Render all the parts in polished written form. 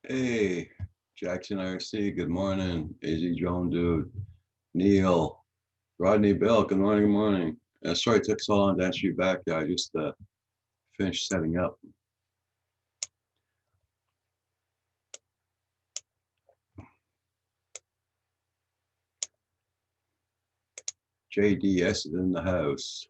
Hey, Jackson RC, good morning. AZ Drone Dude, Neil, Rodney Bell, good morning, good morning. Sorry it took so long to answer you back. I just finished setting up. JDS is in the house.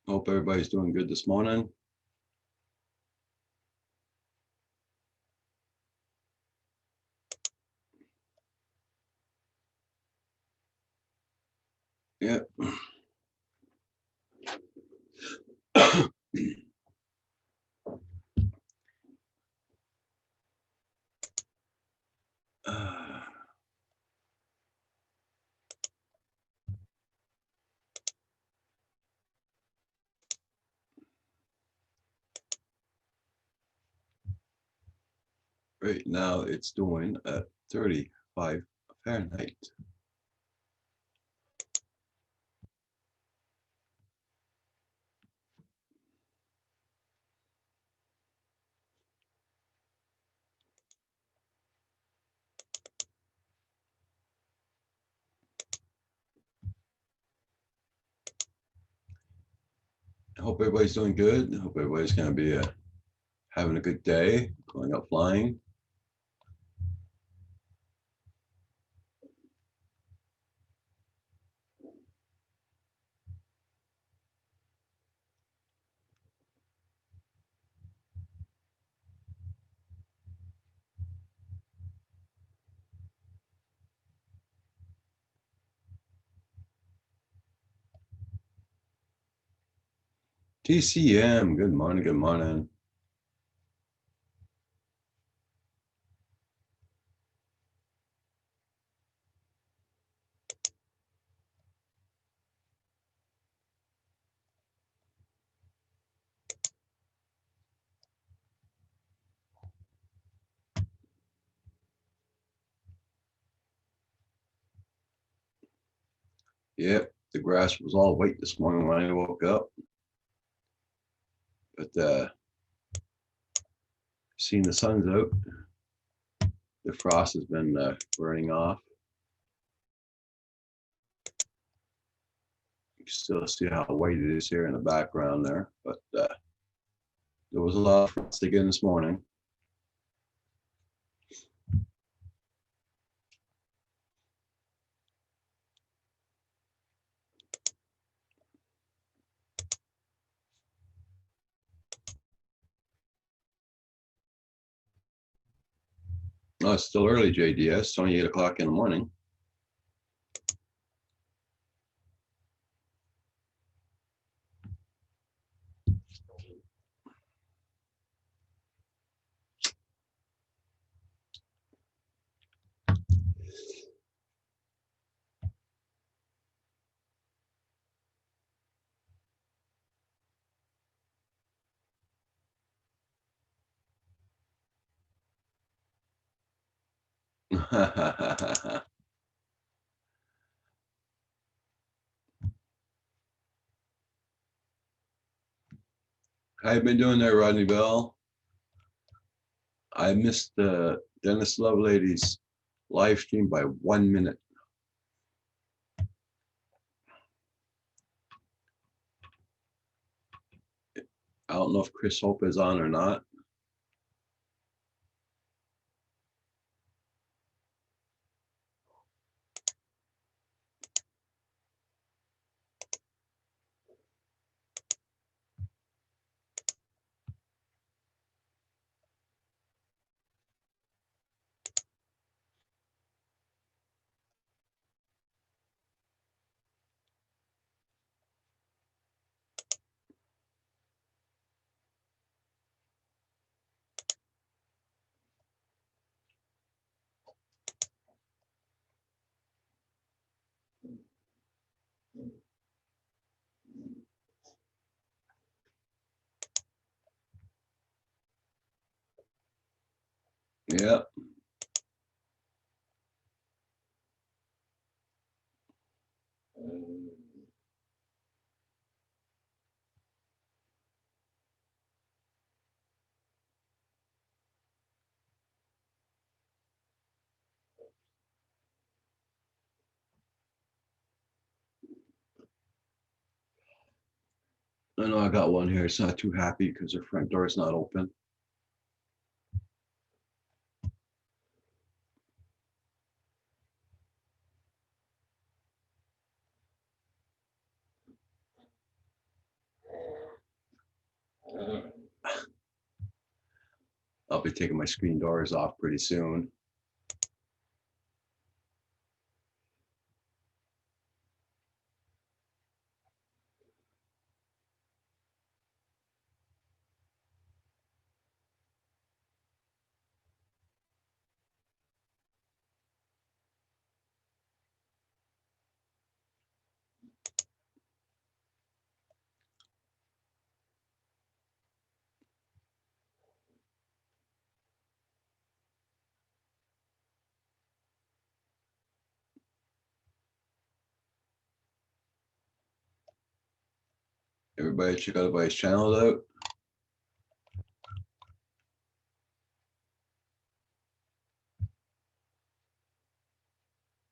Hope everybody's doing good this morning. Yep. Right now it's doing at 35 Fahrenheit. I hope everybody's doing good. I hope everybody's going to be having a good day, going out flying. TCM, good morning, good morning. Yep, the grass was all white this morning when I woke up. But seeing the sun's out, the frost has been burning off. You can still see how white it is here in the background there, but there was a lot of frost again this morning. Oh, it's still early, JDS. It's only 8 o'clock in the morning. How you been doing there, Rodney Bell? I missed Dennis Lovelady's live stream by 1 minute. I don't know if Chris Hope is on or not. Yeah. I know I got one here. It's not too happy because the front door is not open. I'll be taking my screen doors off pretty soon. Everybody check out everybody's channel out.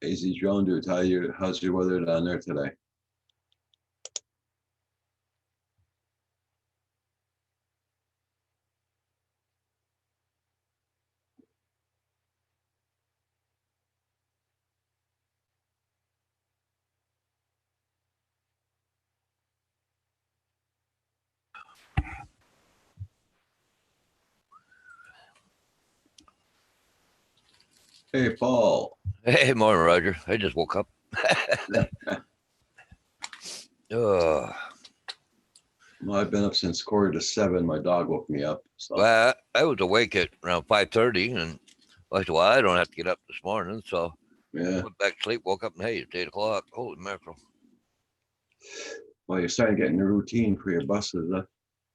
AZ Drone Dude, how's your weather down there today? Hey, Paul. Hey, morning, Roger. I just woke up. Oh, Well, I've been up since 6:45. My dog woke me up. So well, I was awake at around 5:30, and I said, "Well, I don't have to get up this morning," so yeah. went back to sleep. Woke up and hey, it's 8 o'clock. Holy mackerel! Well, you're starting to get in the routine for your buses. Huh?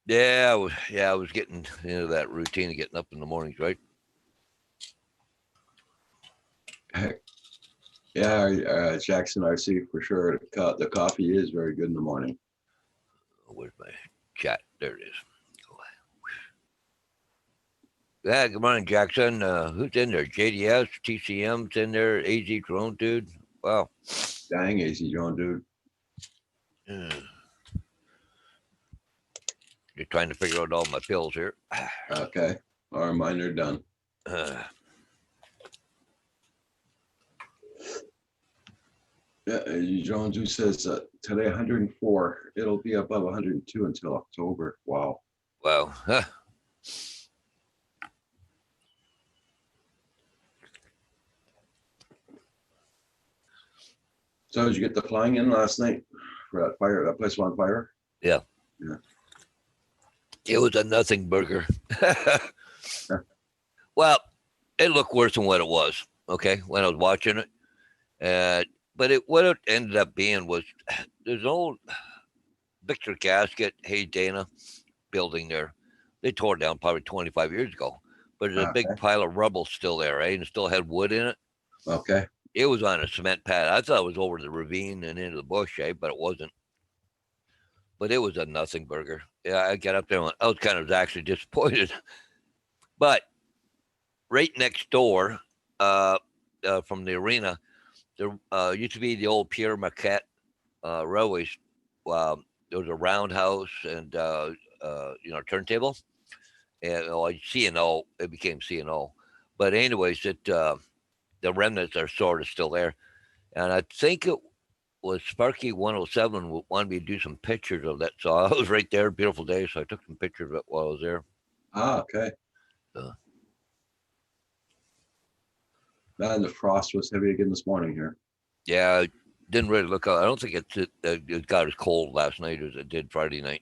I was getting into that routine of getting up in the mornings, right? Heck, yeah, Jackson RC for sure. The coffee is very good in the morning. Where's my chat? There it is. Yeah, good morning, Jackson. Who's in there? JDS, TCM's in there. AZ Drone Dude. Wow. Dang, AZ Drone Dude. Uh, Just trying to figure out all my pills here. Okay, all mine are done. Uh, Yeah, AZ Drone Dude says today 104. It'll be above 102 until October. Wow. well, So did you get the flying in last night for that fire? That place on fire? yeah. Yeah. It was a nothing burger. Well, it looked worse than what it was. Okay, when I was watching it, uh, but what it ended up being was there's an old Victor Gasket, Hey Dana building there. They tore it down probably 25 years ago, but there's a big Okay. pile of rubble still there, right? And it still had wood in it. Okay. It was on a cement pad. I thought it was over the ravine and into the bush, eh? But it wasn't. But it was a nothing burger. Yeah, I got up there and went, I was kind of actually disappointed. But right next door from the arena, there used to be the old Pierre Marquette railways. There was a roundhouse and turntable, and like C&O, it became C&O. But anyways, the remnants are sort of still there, and I think it was Sparky 107 wanted me to do some pictures of that. So I was right there, beautiful day, so I took some pictures of it while I was there. Okay. Uh, And the frost was heavy again this morning here. yeah, I didn't really look out. I don't think it got as cold last night as it did Friday night.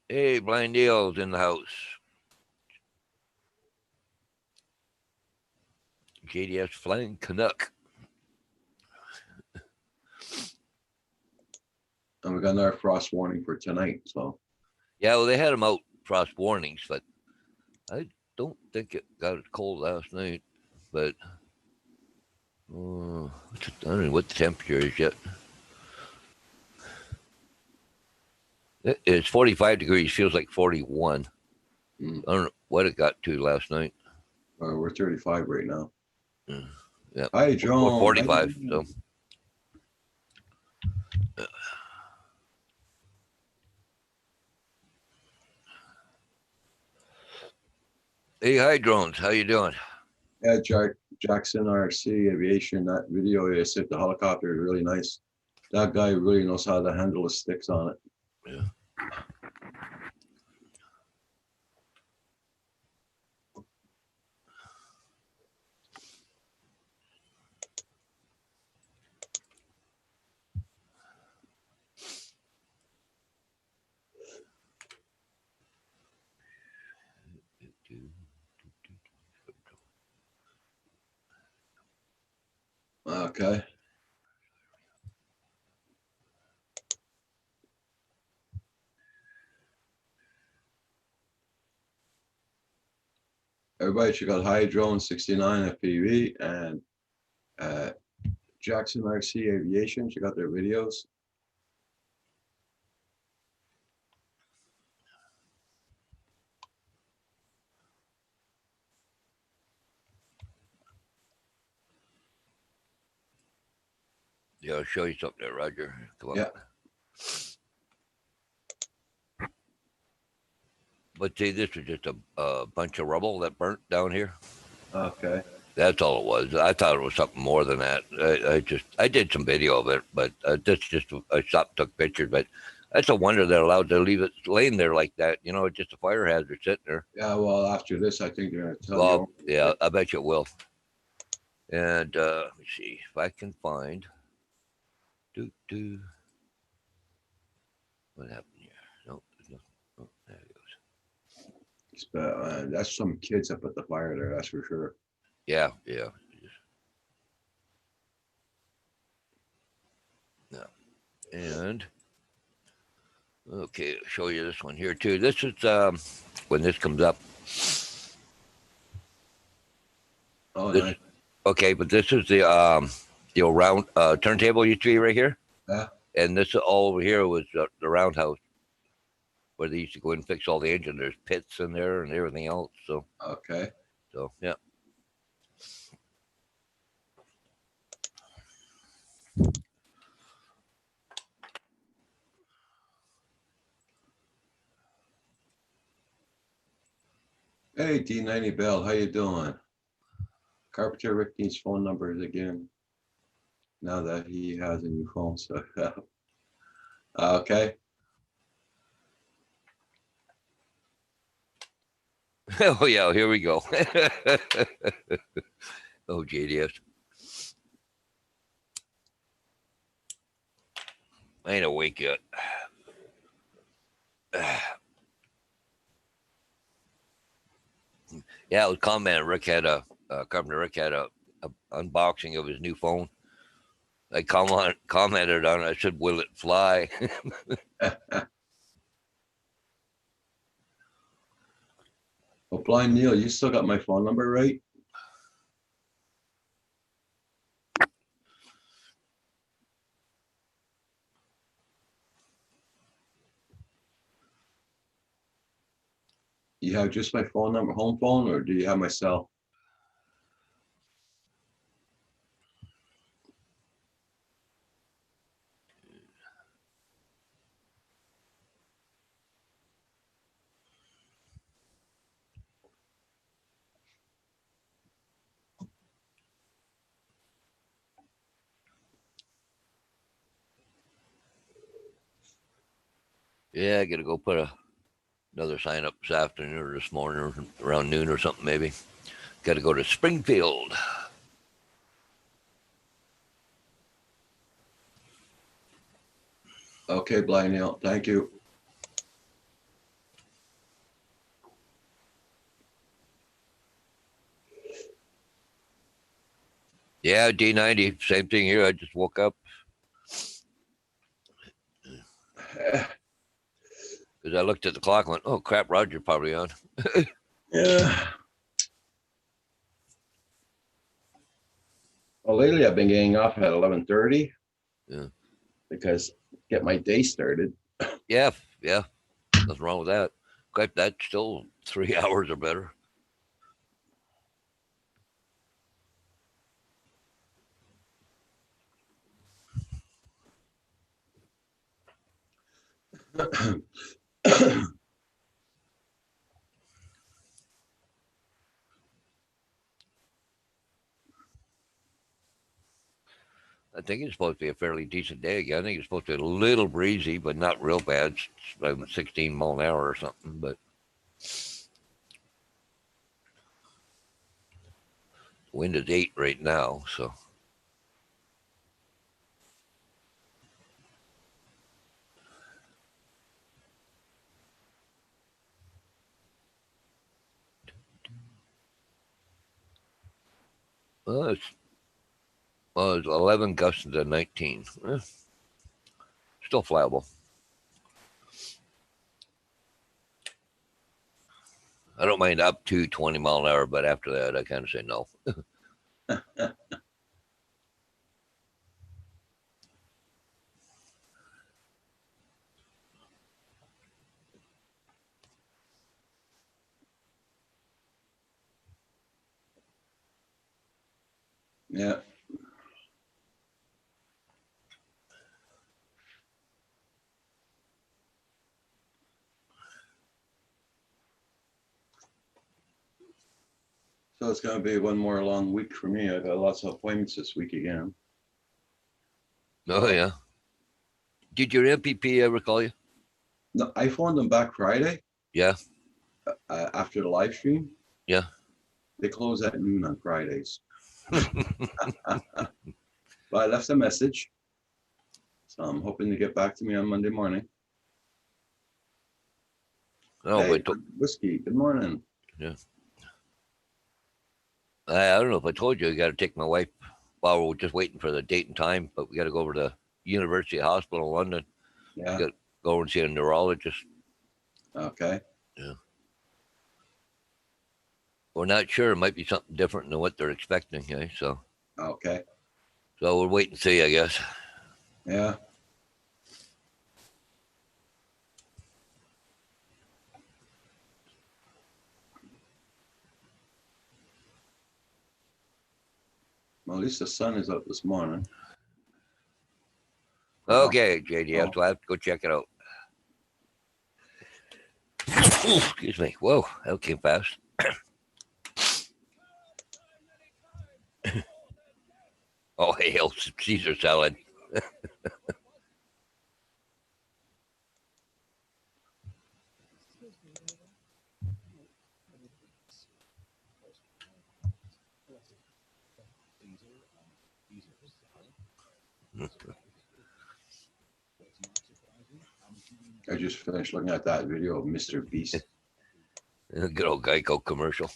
Hey, Blind Dale's in the house. JDS Flying Canuck. And we got another frost warning for tonight, so. Yeah, well, they had them out frost warnings, but I don't think it got as cold last night. But I don't know what the temperature is yet. It's 45 degrees. Feels like 41. Mm. I don't know what it got to last night. We're 35 right now. Yeah. Hi, Or Joan. 45. So. Hey, hi, drones. How you doing? Yeah, Jackson RC Aviation, that video you said the helicopter is really nice. That guy really knows how to handle the sticks on it. Yeah. Okay. Everybody check out High Drone 69 FPV and Jackson RC Aviation. Check out their videos. Yeah, I'll show you something there, Roger. Come on. Yeah. But see, this is just a bunch of rubble that burnt down here. Okay. That's all it was. I thought it was something more than that. I did some video of it, but that's just I stopped, took pictures. But that's a wonder they're allowed to leave it laying there like that. You know, it's just a fire hazard sitting there. Yeah, well, after this, I think they're gonna tell Well, you. yeah, I bet you it will. And let me see if I can find. What happened here? No, no. Oh, there it goes. That's some kids up at the fire there, that's for sure. Yeah, yeah. No. And okay, I'll show you this one here too. This is when this comes up. Oh, This, nice. okay, but this is the round turntable used to be right here. Yeah. And this all over here was the roundhouse where they used to go in and fix all the engine. There's pits in there and everything else. So Okay. Yeah. Hey, D90 Bell, how you doing? Carpenter Rick needs phone numbers again. Now that he has a new phone, so okay. Oh yeah, here we go. Oh JDS. I ain't awake yet. Yeah, it was commented. Carpenter Rick had a unboxing of his new phone. I commented on it. I said, "Will it fly?" Well, Blind Neil, you still got my phone number, right? You have just my phone number, home phone, or do you have my cell? Yeah, I got to go put another sign up this afternoon or this morning or around noon or something maybe. Got to go to Springfield. Okay, Blind Neil, thank you. Yeah, D90, same thing here. I just woke up. Because I looked at the clock and went, oh crap, Roger's probably on. Yeah. Well, lately I've been getting off at 11:30. Yeah. Because get my day started. Yeah, yeah. Nothing wrong with that. Crap, that's still 3 hours or better. I think it's supposed to be a fairly decent day again. I think it's supposed to be a little breezy, but not real bad. It's about 16 mile an hour or something. But wind is 8 right now, so. Well, it's 11 gusts to 19. Still flyable. I don't mind up to 20 mile an hour, but after that, I kind of say no. Yeah. So it's going to be one more long week for me. I got lots of appointments this week again. Oh, yeah. Did your MPP ever call you? No, I phoned them back Friday. Yeah. After the live stream. Yeah. They close at noon on Fridays. But I left a message. So I'm hoping to get back to me on Monday morning. Oh, hey, but Whiskey, good morning. yeah. I don't know if I told you, I got to take my wife while we're just waiting for the date and time, but we got to go over to the University Hospital in London. Yeah. Got to go over and see a neurologist. Okay. Yeah. We're not sure. It might be something different than what they're expecting. Okay? So Okay. we'll wait and see, I guess. Yeah. Well, at least the sun is up this morning. Okay, JDS, Oh. so I have to go check it out. Excuse me. Whoa, that came fast. Oh, hail, Caesar salad. I just finished looking at that video of Mr. Beast. Good old Geico commercial.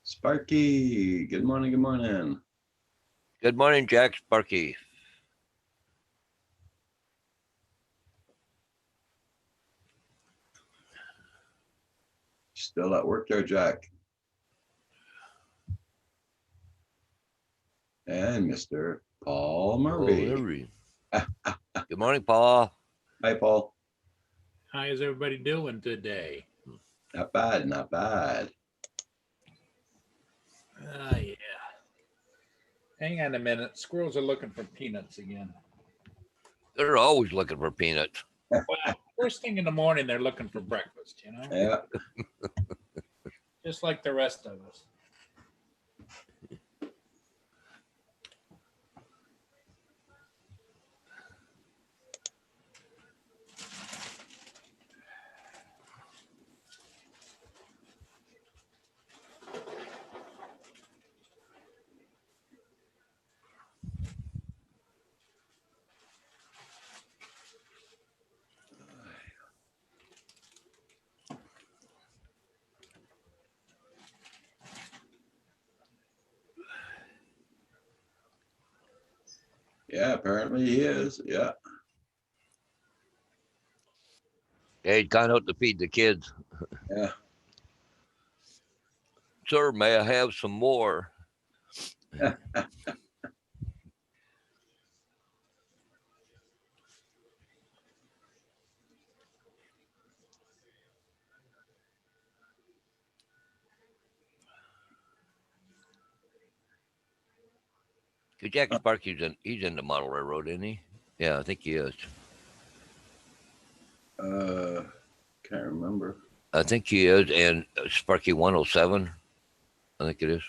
Sparky, good morning, good morning. Good morning, Jack Sparky. Still at work there, Jack. And Mr. Paul Murray. Oh, good morning, Paul. Hi, Paul. How is everybody doing today? Not bad, not bad. Yeah. Hang on a minute. Squirrels are looking for peanuts again. They're always looking for peanuts. Well, first thing in the morning, they're looking for breakfast, you know, Yeah. just like the rest of us. Yeah, apparently he is. Yeah. Yeah, he'd gone out to feed the kids. Yeah. Sir, may I have some more? Cause Jack Sparky's he's in the model railroad, isn't he? Yeah, I think he is. Can't remember. I think he is, and Sparky 107. I think it is.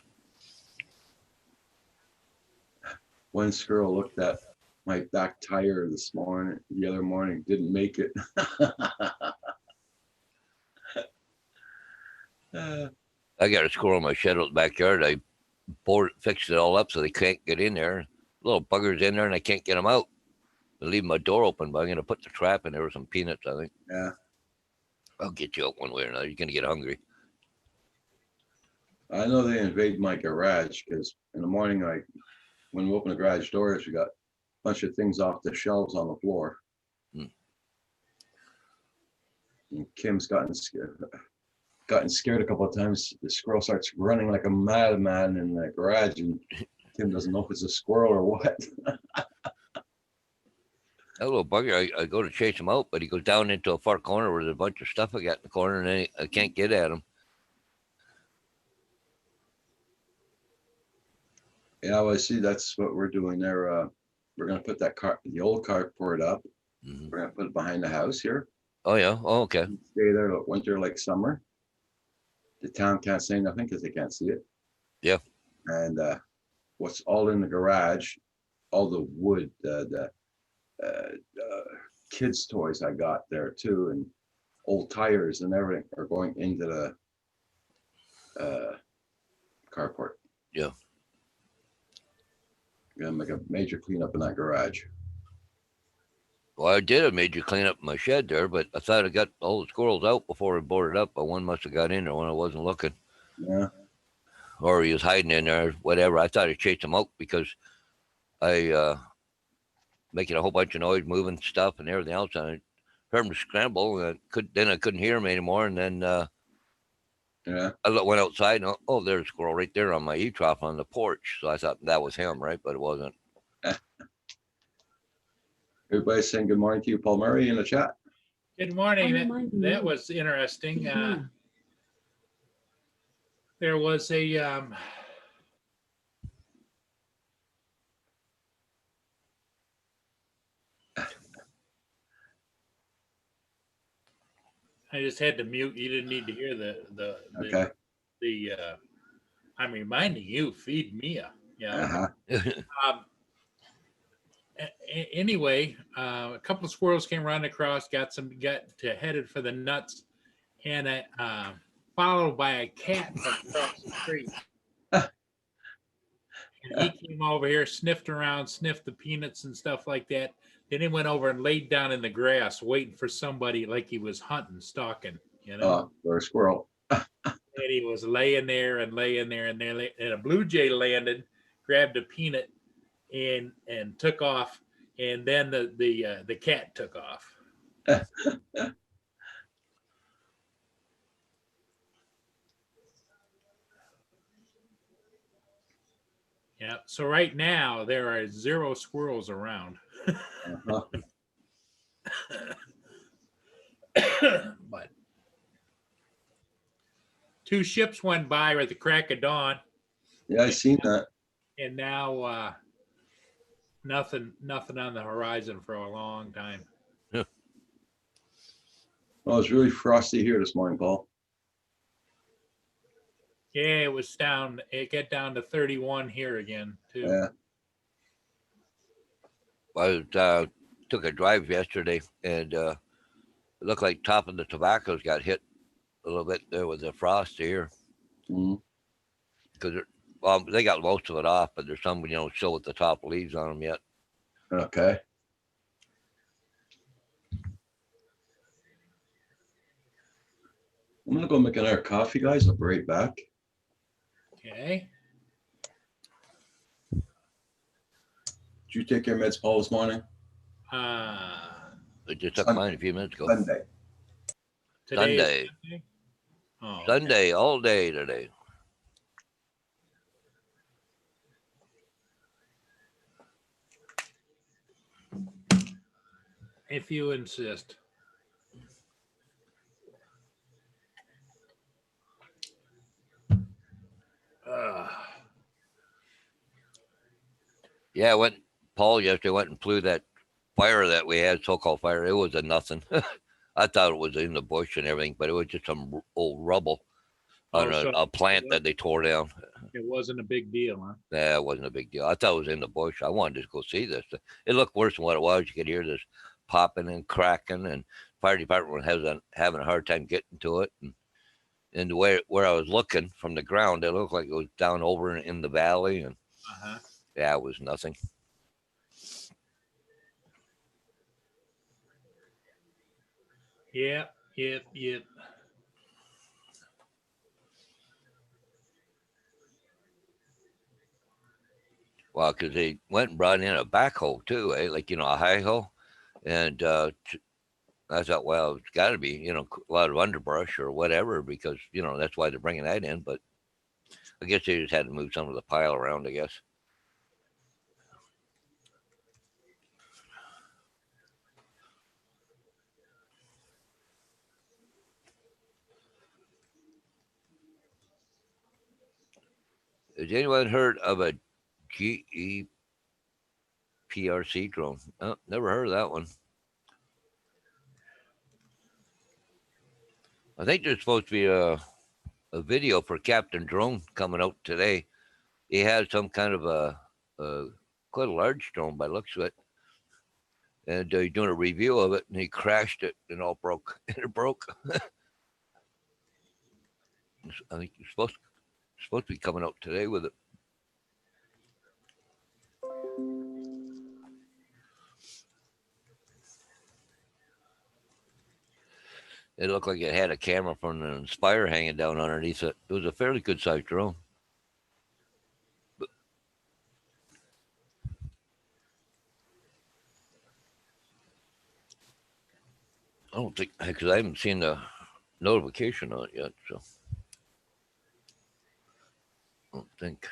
One squirrel looked at my back tire the other morning, didn't make it. I got a squirrel in my shed out the backyard. I fixed it all up so they can't get in there. Little buggers in there, and I can't get them out. I leave my door open, but I'm gonna put the trap in there with some peanuts. I think Yeah. I'll get you out one way or another. You're gonna get hungry. I know they invade my garage because in the morning, when we open the garage doors, we got a bunch of things off the shelves on the floor. Hmm. And Kim's gotten scared a couple of times. The squirrel starts running like a madman in the garage, and Kim doesn't know if it's a squirrel or what. That little bugger, I go to chase him out, but he goes down into a far corner where there's a bunch of stuff I got in the corner, and then I can't get at him. Yeah, well, I see that's what we're doing there. We're gonna put the old carport up. Hmm. We're gonna put it behind the house here. Oh yeah. Oh okay. Stay there like winter like summer. The town can't say nothing because they can't see it. Yeah. And what's all in the garage, all the wood, the kids' toys I got there too, and old tires and everything are going into the carport. Yeah. Gonna make a major cleanup in that garage. Well, I did a major cleanup in my shed there, but I thought I got all the squirrels out before I boarded up, but one must have got in there when I wasn't looking. Yeah. Or he was hiding in there, whatever. I thought I chased him out because I making a whole bunch of noise, moving stuff and everything else. And I heard him scramble, and I couldn't hear him anymore. And then Yeah. I went outside, and oh, there's a squirrel right there on my e-trough on the porch. So I thought that was him, right? But it wasn't. Everybody's saying good morning to you, Paul Murray, in the chat. Good morning. I'm reminding That you. was interesting. Mhm. There was a I just had to mute. You didn't need to hear Okay. I'm reminding you, feed Mia. Yeah. Uh-huh. Anyway, a couple of squirrels came running across, headed for the nuts, and followed by a cat from across the street. And he came over here, sniffed around, sniffed the peanuts and stuff like that. Then he went over and laid down in the grass, waiting for somebody, like he was hunting, stalking, Or a squirrel. And he was laying there, and a blue jay landed, grabbed a peanut, and took off. And then the cat took off. Yeah. So right now there are 0 squirrels around. Uh-huh. But 2 ships went by at the crack of dawn, Yeah, I seen that. and now nothing on the horizon for a long time. Well, it's really frosty here this morning, Paul. Yeah, it was down. It got down to 31 here again too. Yeah. I took a drive yesterday, and it looked like top of the tobaccos got hit a little bit there with the frost here. Mhm. Because they got most of it off, but there's some still with the top leaves on them yet. Okay. I'm gonna go make another coffee, guys. I'll be right back. Okay. Did you take your meds, Paul, this morning? Uh, I just took Sun- mine a few minutes ago. Sunday. today is Sunday. Sunday? Oh, okay. Sunday, all day today. If you insist. Yeah, I went. Paul yesterday went and flew that fire that we had, so-called fire. It was a nothing. I thought it was in the bush and everything, but it was just some old rubble on Oh, so a plant that they tore down. it wasn't a big deal, huh? Yeah, it wasn't a big deal. I thought it was in the bush. I wanted to go see this. It looked worse than what it was. You could hear this popping and cracking, and fire department was having a hard time getting to it. And the way where I was looking from the ground, it looked like it was down over in the valley, and Uh-huh. yeah, it was nothing. Yep. Well, because they went and brought in a backhoe too, like a high hoe, and I thought, well, it's got to be a lot of underbrush or whatever, because that's why they're bringing that in. But I guess they just had to move some of the pile around, I guess. Has anyone heard of a GEPRC drone? Oh, never heard of that one. I think there's supposed to be a video for Captain Drone coming out today. He had some kind of a quite a large drone by the looks of it, and he's doing a review of it, and he crashed it and all broke. It broke. I think he's supposed to be coming out today with it. It looked like it had a camera from an Inspire hanging down underneath it. It was a fairly good sized drone. But I don't think, because I haven't seen the notification on it yet, so I don't think.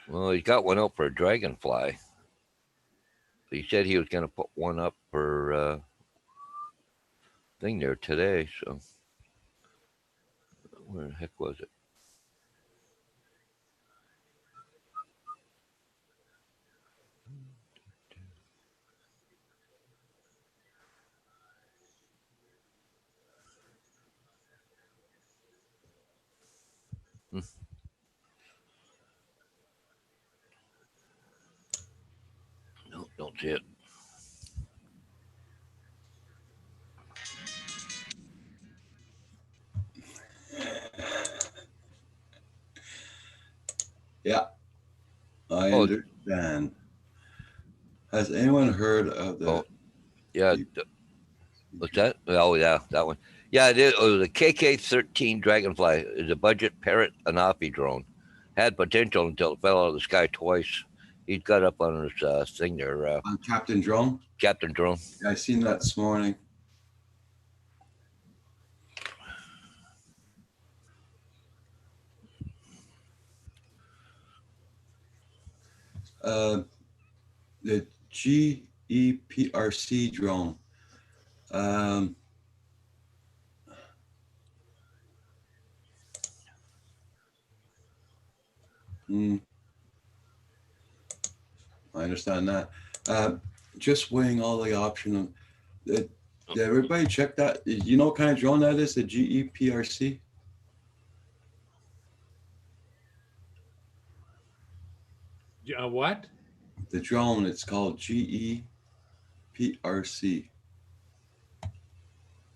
Well, he got one up for a Dragonfly. He said he was going to put one up for thing there today. So where the heck was it? No, don't see it. Yeah, I Oh. understand. Has anyone heard of the? Oh, yeah. What's that? Oh, yeah, that one. Yeah, it is. It was a KK-13 Dragonfly. It's a budget Parrot Anafi drone. Had potential until it fell out of the sky twice. He got up on his thing there, On Captain Drone? Captain Drone. Yeah, I seen that this morning. The GEPRC drone. I understand that. Just weighing all the options. Did everybody check that? You know what kind of drone that is? The GEPRC? What? The drone, it's called GEPRC.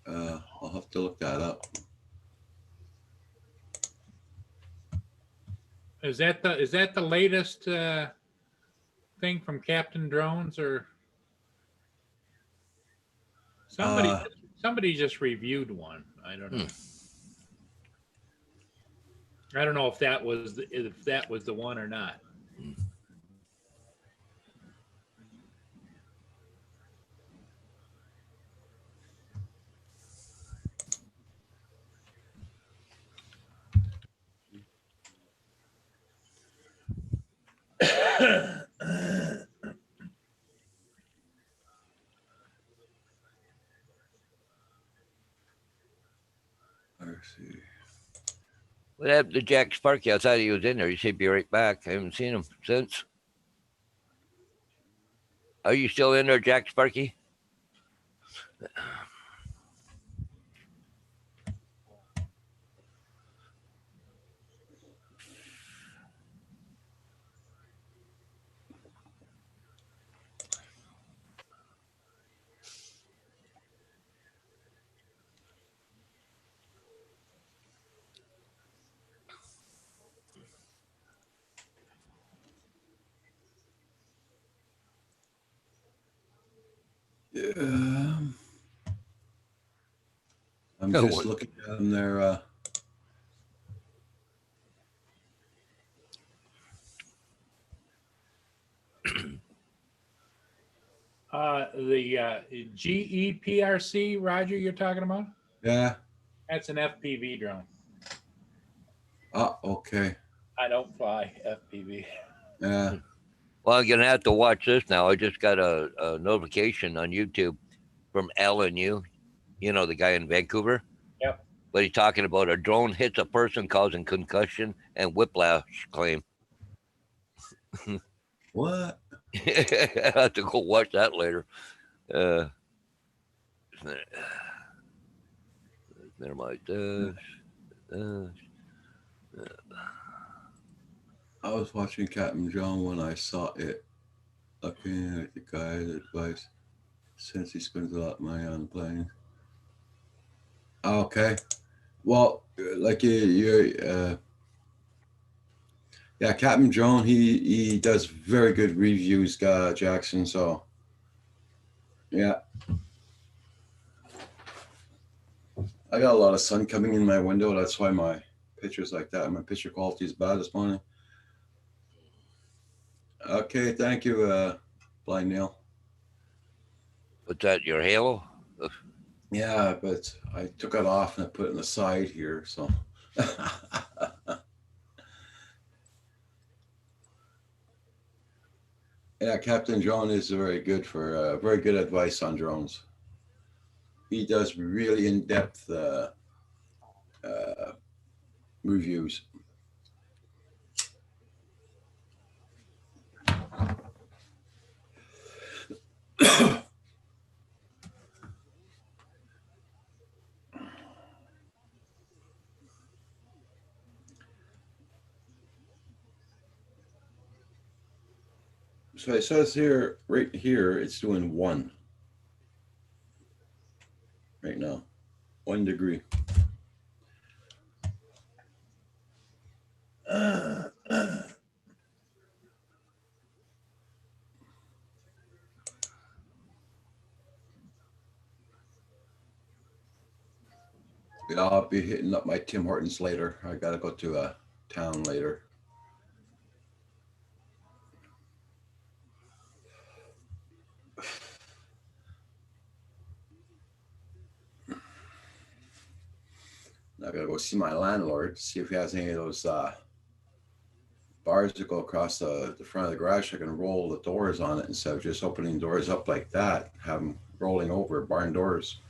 I'll have to look that up. Is that the latest thing from Captain Drones, or somebody Somebody just reviewed one. I don't know. I don't know if that was the one or not. Let's see. What happened to Jack Sparky? I thought he was in there. He said be right back. I haven't seen him since. Are you still in there, Jack Sparky? Yeah. I'm Oh, just what? looking at them there. The GEPRC, Roger, you're talking about? Yeah. That's an FPV drone. Okay. I don't fly FPV. Yeah. Well, I'm gonna have to watch this now. I just got a notification on YouTube from Alan Yu, the guy in Vancouver. Yep. But he's talking about a drone hits a person causing concussion and whiplash claim. What? I have to go watch that later. Minimize this. I was watching Captain John when I saw it. Looking at the guy's advice, since he spends a lot of money on planes. Okay. Well, like yeah, Captain John, he does very good reviews, Jackson. So, yeah. I got a lot of sun coming in my window. That's why my picture's like that. My picture quality is bad this morning. Okay, thank you, Blind Neil. What's that? Your halo? Yeah, but I took it off and I put it on the side here. So. Yeah, Captain John is very good for very good advice on drones. He does really in-depth reviews. So it says here, right here, it's doing 1 right now, 1 degree. Yeah, I'll be hitting up my Tim Hortons later. I gotta go to a town later. I gotta go see my landlord, see if he has any of those bars that go across the front of the garage. I can roll the doors on it instead of just opening doors up like that, have them rolling over, barn doors.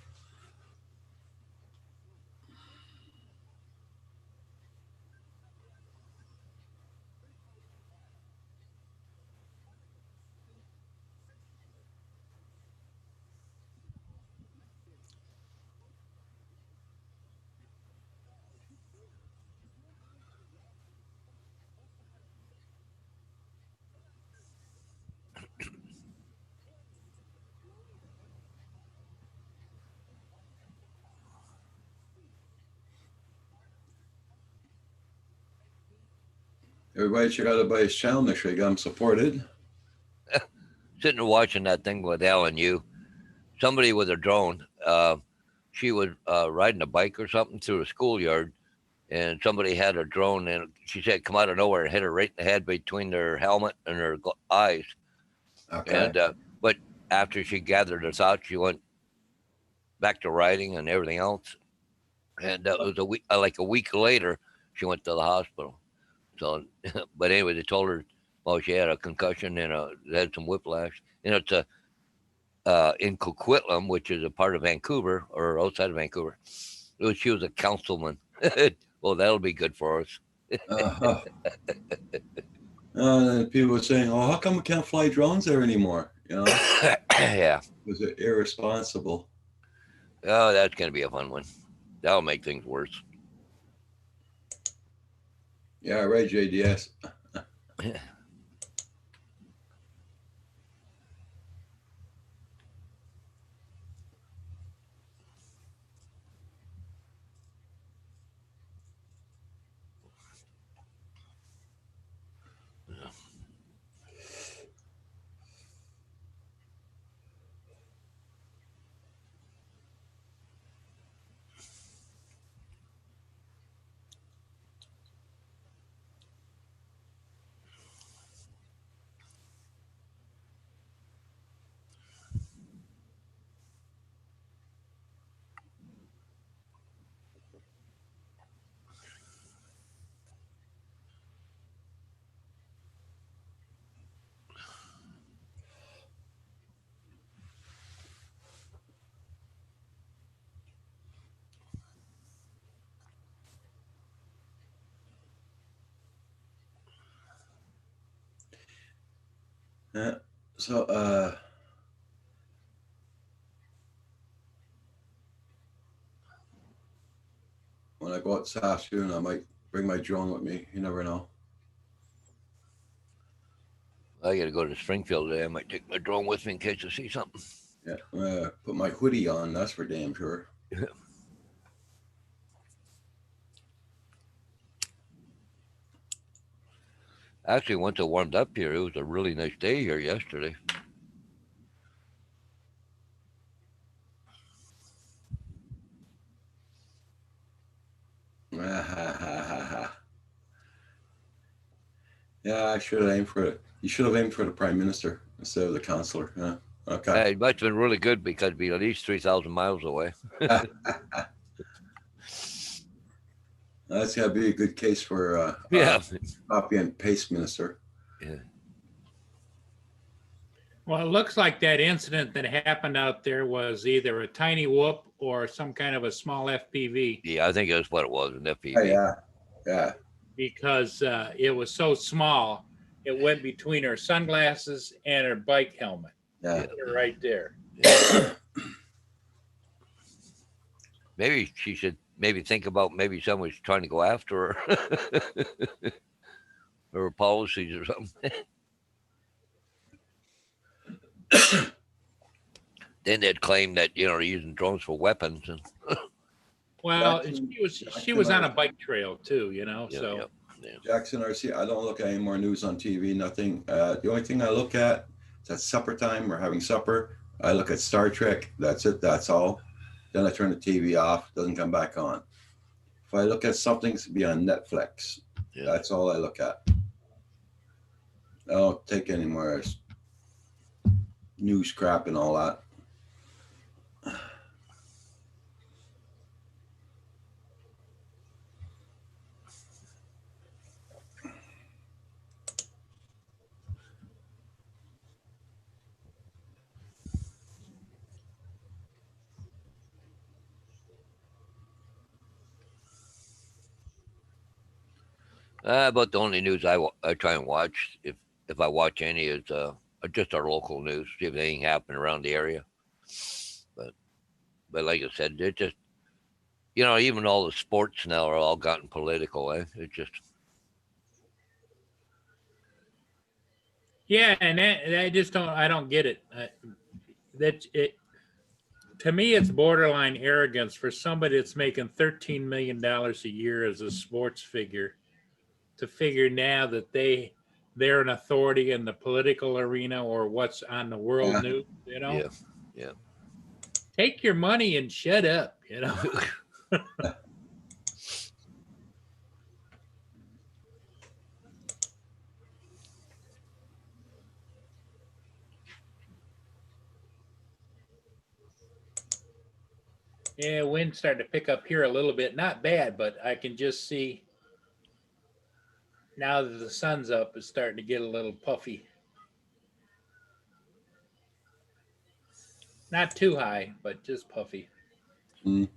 Everybody check out everybody's channel. Make sure you got them supported. Sitting and watching that thing with Alan Yu. Somebody with a drone she was riding a bike or something through a schoolyard, and somebody had a drone, and she said come out of nowhere and hit her right in the head between her helmet and her eyes. Okay. And but after she gathered her thoughts, she went back to riding and everything else. And it was a week, like a week later, she went to the hospital. So, but anyway, they told her, well, she had a concussion and had some whiplash. And it's in Coquitlam, which is a part of Vancouver or outside of Vancouver. She was a councilman. Well, that'll be good for us. Uh-huh. And people were saying, "Oh, how come we can't fly drones there anymore?" You know, Yeah. was it irresponsible? Oh, that's going to be a fun one. That'll make things worse. Yeah, right, JDS. Yeah. So, when I go out this afternoon, I might bring my drone with me. You never know. I got to go to Springfield today. I might take my drone with me in case I see something. Yeah, put my hoodie on. That's for damn sure. Actually, once it warmed up here, it was a really nice day here yesterday. Yeah, I should have aimed for it. You should have aimed for the prime minister instead of the councillor. Yeah. Okay. It must have been really good because it'd be at least 3,000 miles away. That's got to be a good case for Yeah. copy and paste minister. Yeah. Well, it looks like that incident that happened out there was either a tiny whoop or some kind of a small FPV, Yeah, I think that's what it was, an FPV. Oh, yeah. Yeah. because it was so small, it went between her sunglasses and her bike helmet. Yeah. They're right there. Maybe she should maybe think about maybe someone's trying to go after her or her policies or something. Then they'd claim that they're using drones for weapons and Well, Jackson- she was on a bike trail too, yeah, so yeah. Jackson RC, I don't look at any more news on TV, nothing. The only thing I look at is at supper time, we're having supper. I look at Star Trek, that's it, that's all. Then I turn the TV off, doesn't come back on. If I look at something, it's be on Netflix. Yeah. That's all I look at. I don't take any more news crap and all that. But the only news I try and watch, if I watch any, is just our local news, see if anything happened around the area. But like I said, it just even all the sports now are all gotten political. It just yeah, and I don't get it. That it to me, it's borderline arrogance for somebody that's making $13 million a year as a sports figure to figure now that they're an authority in the political arena or what's on the world Yeah. news. yeah. Take your money and shut up. you know. Yeah, wind starting to pick up here a little bit. Not bad, but I can just see now that the sun's up, it's starting to get a little puffy. Not too high, but just puffy. Mm.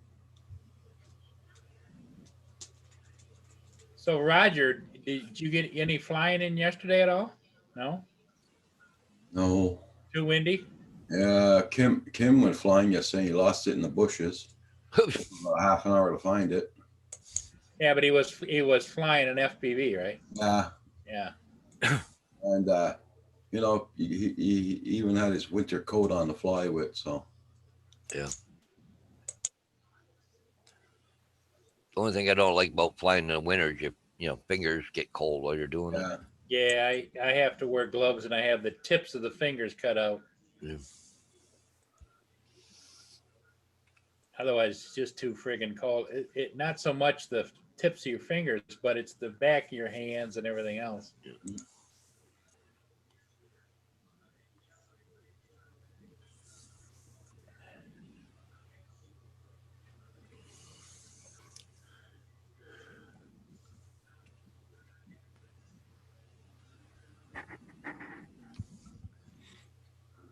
So, Roger, did you get any flying in yesterday at all? No? No. Too windy? Yeah, Kim went flying yesterday. He lost it in the bushes. Took him about half an hour to find it. Yeah, but he was flying an FPV, right? Yeah, Yeah. and you know, he even had his winter coat on to fly with. So Yeah. The only thing I don't like about flying in the winter is your fingers get cold while you're doing it. yeah, Yeah, I have to wear gloves and I have the tips of the fingers cut out. Yeah. Otherwise, it's just too friggin' cold. It not so much the tips of your fingers, but it's the back of your hands and everything else.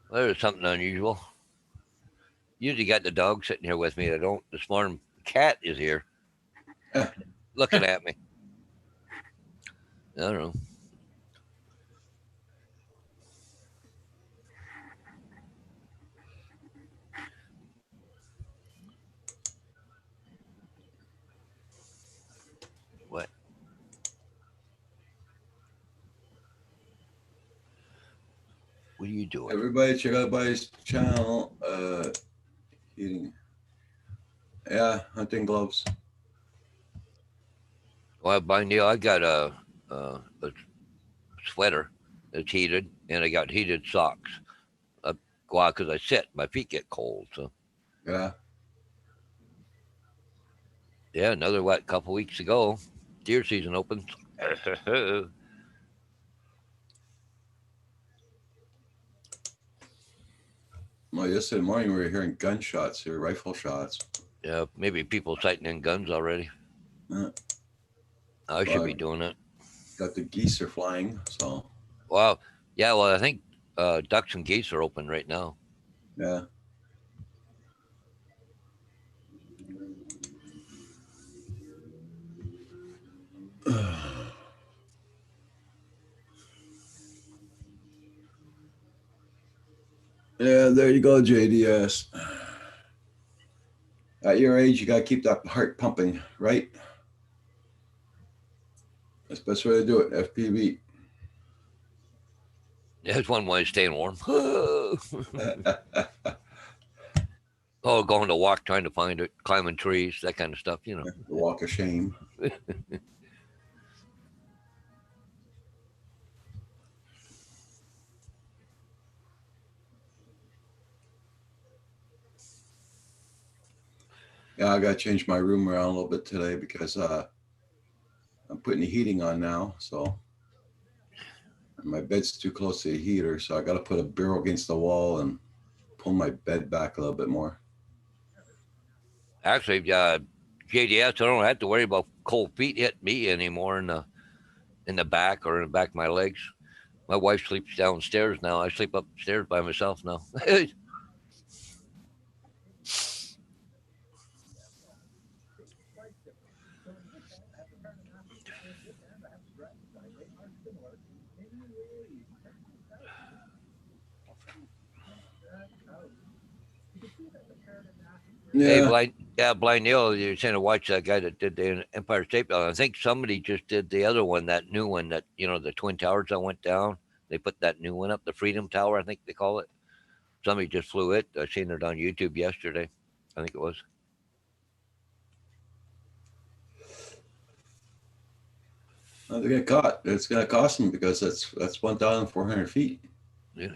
Well, there's something unusual. Usually got the dog sitting here with me. I don't. This morning, cat is here, looking at me. I don't know. What? What are you doing? everybody check out Buddy's channel. Eating. Yeah, hunting gloves. Well, by Neil, I got a sweater that's heated, and I got heated socks. I go out because I sit. My feet get cold. So Yeah, yeah, another couple weeks ago, deer season opens. well, yesterday morning we were hearing gunshots here, rifle shots. Yeah, maybe people sighting in guns already. Yeah. I should be doing it. Got the geese are flying. So Wow. Yeah. Well, I think ducks and geese are open right now. yeah. Yeah, there you go, JDS. At your age, you got to keep that heart pumping, right? That's the best way to do it. FPV. That's one way of staying warm. Oh, going to walk, trying to find it, climbing trees, that kind of stuff. The walk of shame. Yeah, I got to change my room around a little bit today because I'm putting the heating on now. So my bed's too close to the heater. So I got to put a bureau against the wall and pull my bed back a little bit more. Actually, JDS, I don't have to worry about cold feet hitting me anymore in the back or in the back of my legs. My wife sleeps downstairs now. I sleep upstairs by myself now. Hey, Blind Neil, you're saying to watch that guy that did the Empire State Building. I think somebody just did the other one, that new one that, the Twin Towers that went down. They put that new one up, the Freedom Tower, I think they call it. Somebody just flew it. I seen it on YouTube yesterday. I think it was. They get caught. It's going to cost them because that's 1,400 feet. Yeah.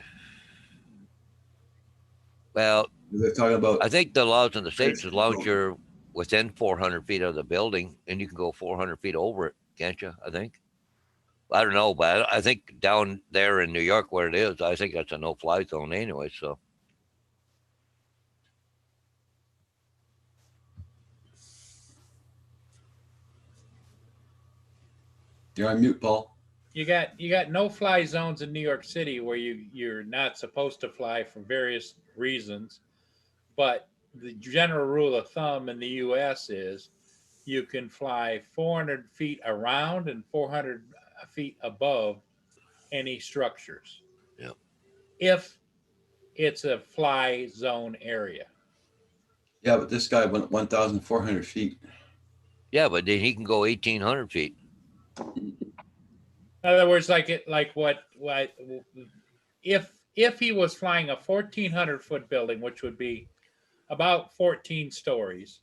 Well, They're talking about, I think the laws in the states, It's as long as cool. you're within 400 feet of the building, and you can go 400 feet over it, can't you? I think. I don't know, but I think down there in New York where it is, I think that's a no-fly zone anyway. So you're on mute, Paul. You got no fly zones in New York City where you're not supposed to fly for various reasons, but the general rule of thumb in the U.S. is you can fly 400 feet around and 400 feet above any structures. Yep. If it's a fly zone area. Yeah, but this guy went 1,400 feet. yeah, but then he can go 1,800 feet. In other words, what if he was flying a 1,400-foot building, which would be about 14 stories,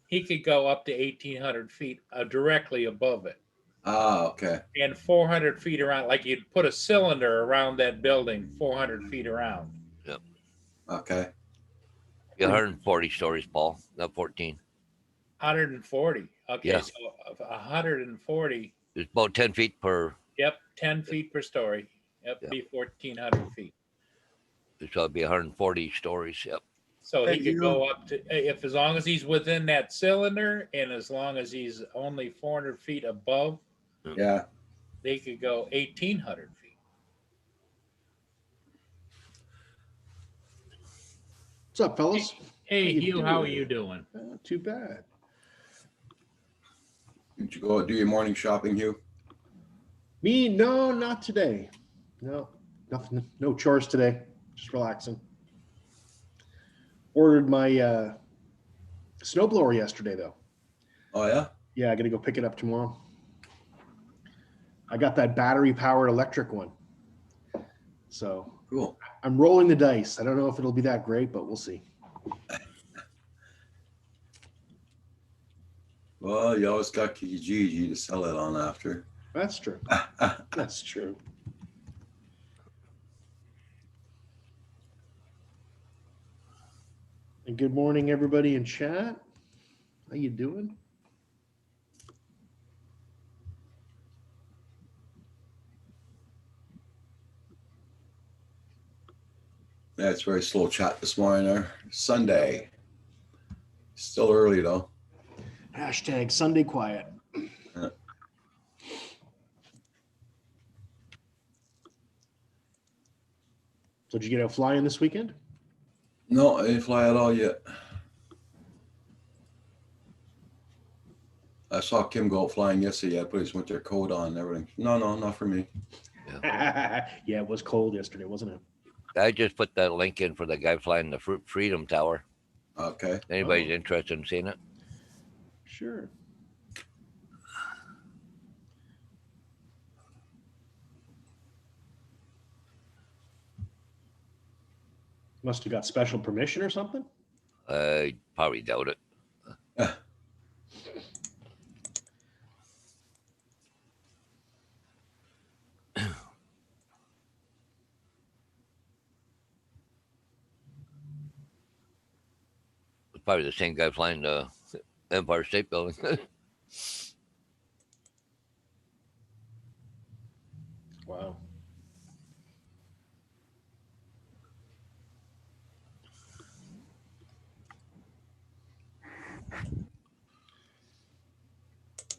he could go up to 1,800 feet directly above it, Ah, okay. and 400 feet around. Like you'd put a cylinder around that building, 400 feet around. Okay. Yeah, 140 stories, Paul, not 14. 140. Okay, Yeah. so 140. It's about 10 feet per. Yep, 10 feet per story. Yep, Yeah. be 1,400 feet. So it'd be 140 stories. Yep. So he Hey, could you- go up to, if as long as he's within that cylinder and as long as he's only 400 feet above, Yeah. they could go 1,800 feet. What's up, fellas? Hey, you Hugh, how are doing? you doing? Not too bad. Did you go do your morning shopping, Hugh? Me? No, not today. No, nothing. No chores today. Just relaxing. Ordered my snowblower yesterday, though. Oh, yeah? Yeah, I got to go pick it up tomorrow. I got that battery-powered electric one. So Cool. I'm rolling the dice. I don't know if it'll be that great, but we'll see. Well, you always got Kijiji to sell it on after. That's true. That's true. And good morning, everybody in chat. How you doing? Yeah, it's very slow chat this morning there. Sunday. Still early though. Hashtag Sunday quiet. Yeah. So did you get out flying this weekend? No, I didn't fly at all yet. I saw Kim go out flying yesterday. He had to put his winter coat on and everything. No, not for me. Yeah, it was cold yesterday, wasn't it? I just put that link in for the guy flying the Freedom Tower. Okay. Anybody's interested in seeing it? Sure. Must have got special permission or something. I probably doubt it. It's probably the same guy flying the Empire State Building. Wow.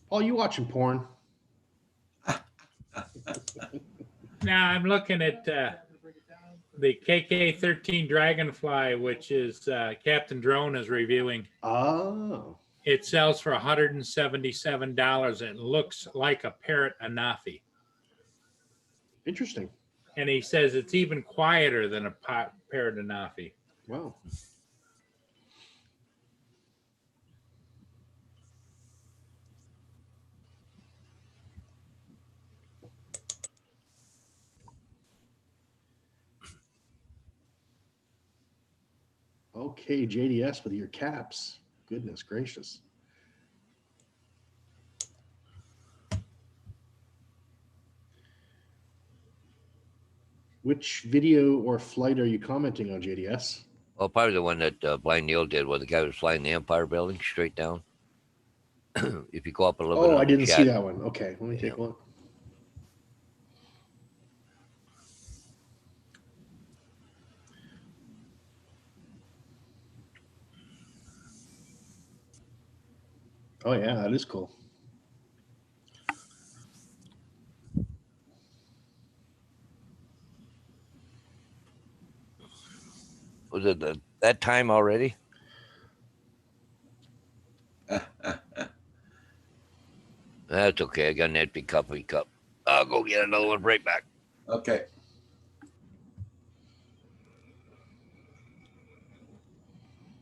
Paul, you watching porn? Now I'm looking at the KK-13 Dragonfly, which is Captain Drone is reviewing. Oh, It sells for $177. It looks like a Parrot Anafi. interesting. And he says it's even quieter than a Parrot Anafi. Wow. Okay, JDS with your caps. Goodness gracious. Which video or flight are you commenting on, JDS? Well, probably the one that Blind Neil did, where the guy was flying the Empire Building straight down. If you go up a little bit Oh, on I the didn't see chat, that one. Okay, let me take Yeah. a look. Oh yeah, that is cool. was it that time already? That's okay. I got an empty coffee cup. I'll go get another one right back. Okay.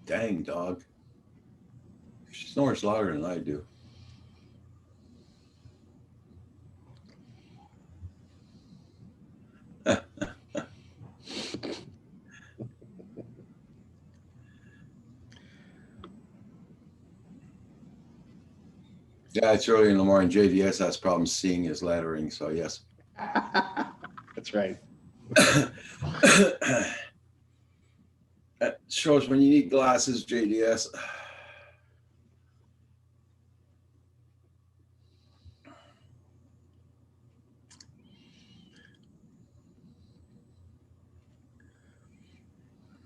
Dang, dog. She snores louder than I do. Yeah, it's early in the morning. JDS has problems seeing his lettering, so yes. That's right. That shows when you need glasses, JDS.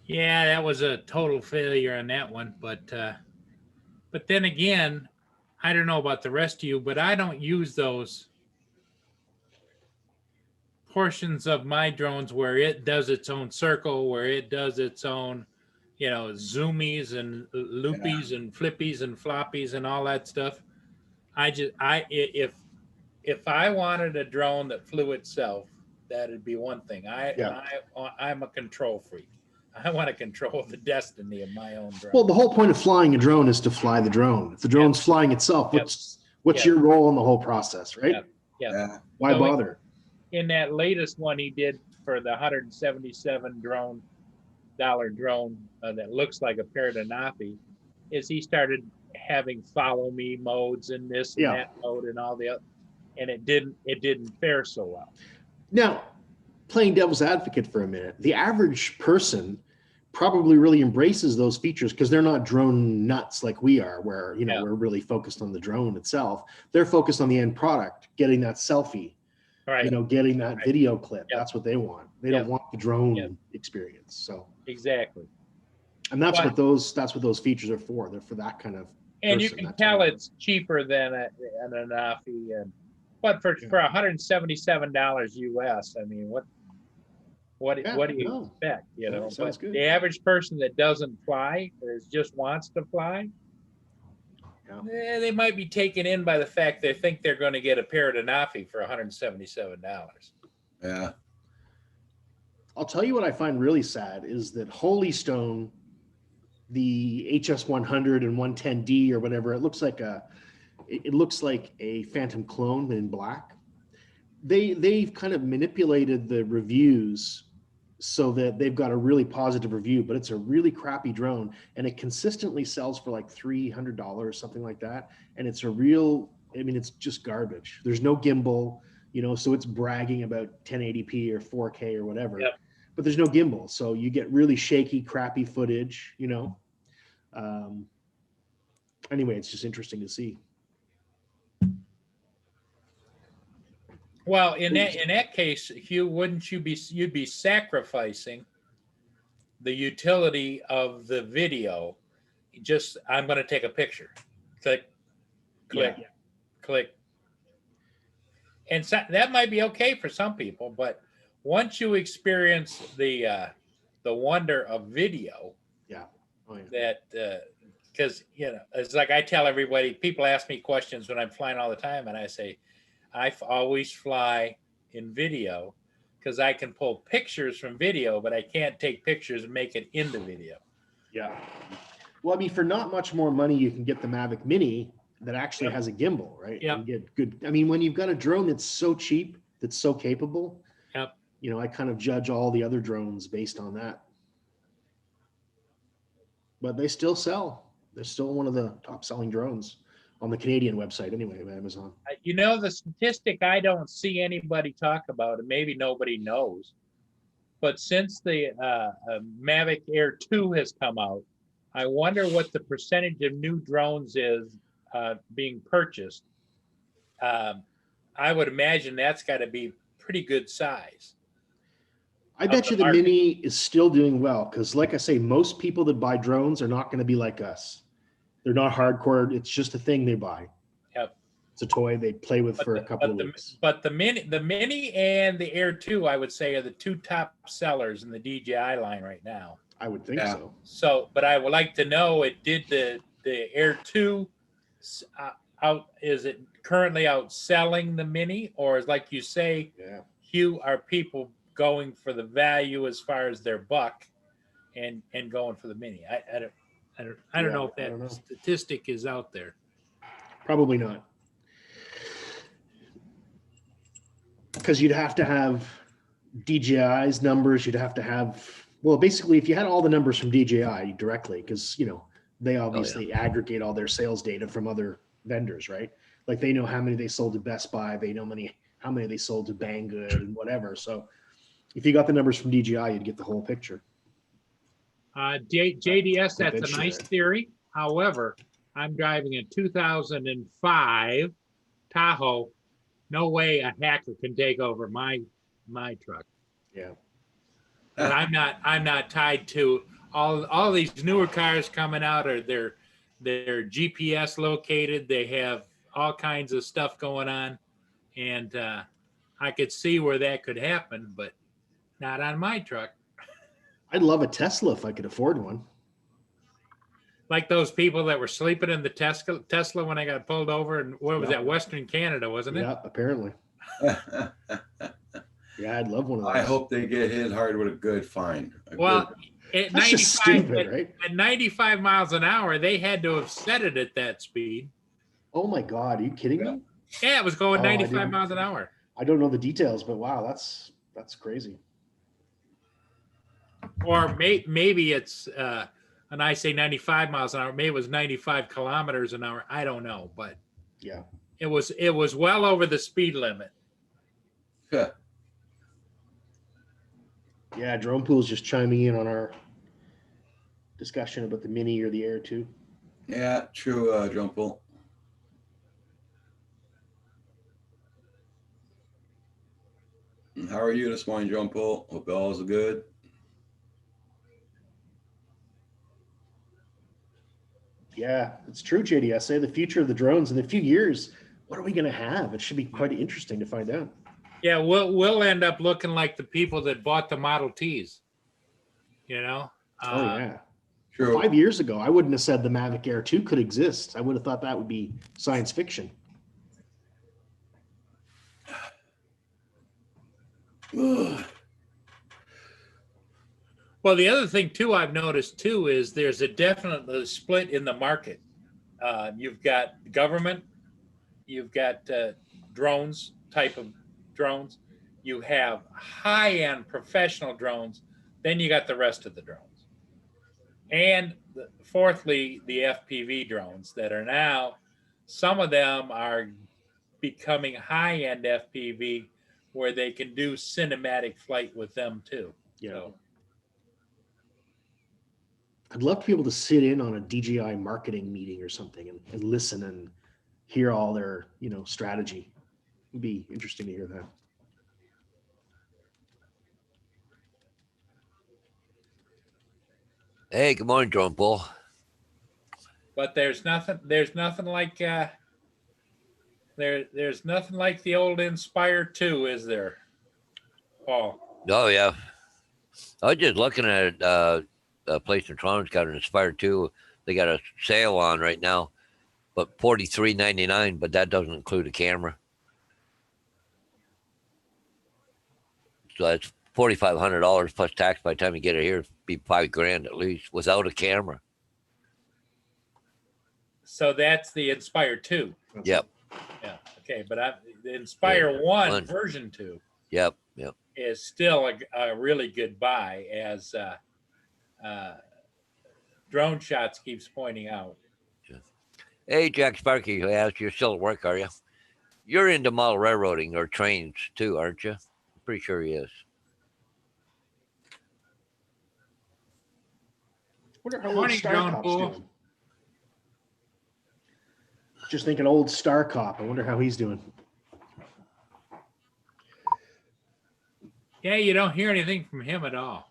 Yeah, that was a total failure on that one. But then again, I don't know about the rest of you, but I don't use those portions of my drones where it does its own circle, where it does its own, zoomies and loopies and flippies and floppies and all that stuff. If I wanted a drone that flew itself, that'd be one thing. Yeah. I'm a control freak. I want to control the destiny of my own drone. Well, the whole point of flying a drone is to fly the drone. If the drone's flying itself, Yep. what's Yep. your role in the whole process, right? Yep. Yeah. Yeah. Why So bother? In that latest one he did for the $177 drone that looks like a Paradanafi, is he started having follow me modes and this and Yeah. that mode and all the other, and it didn't fare so well. Now, playing devil's advocate for a minute, the average person probably really embraces those features because they're not drone nuts like we are, where Yeah. we're really focused on the drone itself. They're focused on the end product, getting that selfie, Right. getting that Right. video clip. Yep. That's what they want. They Yep. don't want the drone Yep. experience. So, Exactly. and that's But- what those features are for. They're for that kind of. And you person, can that tell type of- it's cheaper than an Anafi, but for $177 US, I mean, what do you no. expect? Yeah, sounds But good. the average person that doesn't fly, or just wants to fly, they might be taken in by the fact they think they're going to get a Paradanafi for $177. Yeah. I'll tell you what I find really sad is that Holy Stone, the HS100 and 110D or whatever, it looks like a Phantom clone in black. They've kind of manipulated the reviews so that they've got a really positive review, but it's a really crappy drone and it consistently sells for like $300, something like that. And it's it's just garbage. There's no gimbal, so it's bragging about 1080p or 4K or whatever, Yep. but there's no gimbal. So you get really shaky, crappy footage, Anyway, it's just interesting to see. Well, in that case, Hugh, you'd be sacrificing the utility of the video? Just, I'm going to take a picture. Click, click, click. And so, that might be okay for some people, but once you experience the wonder of video, that because it's like I tell everybody, people ask me questions when I'm flying all the time, and I say, I always fly in video because I can pull pictures from video, but I can't take pictures and make it into video. Yeah. Well, I mean, for not much more money, you can get the Mavic Mini that actually has a gimbal, right? Yep. And get good. I mean, when you've got a drone that's so cheap, that's so capable, Yep. I kind of judge all the other drones based on that. But they still sell. They're still one of the top selling drones on the Canadian website anyway, of Amazon. The statistic I don't see anybody talk about, and maybe nobody knows, but since the Mavic Air 2 has come out, I wonder what the percentage of new drones is being purchased. I would imagine that's got to be pretty good size. I Of bet the you the market. Mini is still doing well because, like I say, most people that buy drones are not going to be like us. They're not hardcore. It's just a thing they buy. Yep. It's a toy they play with for a couple of the, weeks. but the Mini and the Air 2, I would say, are the two top sellers in the DJI line right now. I would think Yeah. so. So, but I would like to know, did the Air 2 is it currently outselling the Mini, or is, like you say, Yeah. Hugh, are people going for the value as far as their buck and going for the Mini? I don't Yeah, know if I that don't know. statistic is out there. Probably not. Because you'd have to have DJI's numbers. You'd have to have, well, basically, if you had all the numbers from DJI directly, because, you know, they obviously aggregate all their sales data from other vendors, right? Like they know how many they sold to Best Buy. They know how many they sold to Banggood and whatever. So if you got the numbers from DJI, you'd get the whole picture. JDS, Good that's a share. nice theory. However, I'm driving a 2005 Tahoe. No way a hacker can take over my truck. Yeah. But I'm not tied to all these newer cars coming out, or they're GPS located. They have all kinds of stuff going on, and I could see where that could happen, but not on my truck. I'd love a Tesla if I could afford one. Like those people that were sleeping in the Tesla when I got pulled over, and where was Yeah. that? Western Canada, wasn't it? Yeah, apparently. Yeah, I'd love one of those. I hope they get hit hard with a good fine. Well, at That's just 95, stupid, right? at 95 miles an hour, they had to have set it at that speed. Oh my God, are you kidding me? Yeah, it was going Oh, I 95 didn't- miles an hour. I don't know the details, but wow, that's crazy. Or maybe it's, and I say 95 miles an hour, maybe it was 95 kilometers an hour. I don't know, but Yeah. it was well over the speed limit. Yeah. Yeah, Drone Pool's just chiming in on our discussion about the Mini or the Air 2. Yeah, true, Jumple. How are you this morning, Jumple? Hope all is good. Yeah, it's true, JD. I say the future of the drones in a few years, what are we going to have? It should be quite interesting to find out. Yeah, we'll end up looking like the people that bought the Model Ts. You know? Oh, yeah. True. 5 years ago, I wouldn't have said the Mavic Air 2 could exist. I would have thought that would be science fiction. Ugh. Well, the other thing too I've noticed too is there's a definite split in the market. You've got government, you've got drones, type of drones, you have high-end professional drones, then you got the rest of the drones. And fourthly, the FPV drones that are now, some of them are becoming high-end FPV where they can do cinematic flight with them too. Yeah. So, I'd love to be able to sit in on a DJI marketing meeting or something and listen and hear all their, strategy. It'd be interesting to hear that. Hey, good morning, Drone Bull. but there's nothing like there's nothing like the old Inspire 2, is there, Paul? Oh yeah, I was just looking at a place in Toronto's got an Inspire 2. They got a sale on right now, but $43.99. But that doesn't include a camera, so that's $4,500 plus tax. By the time you get it here, it'd be $5,000 at least without a camera. So that's the Inspire 2. Yep, Yeah. Okay, but the Inspire 1 one. version 2 yep. is still a really good buy, as Drone Shots keeps pointing out. Hey, Jack Sparky, you're still at work, are you? You're into model railroading or trains too, aren't you? I'm pretty sure he is. Wonder how old Morning, Star John Cop's Bull. doing. Just thinking old Star Cop. I wonder how he's doing. Yeah, you don't hear anything from him at all.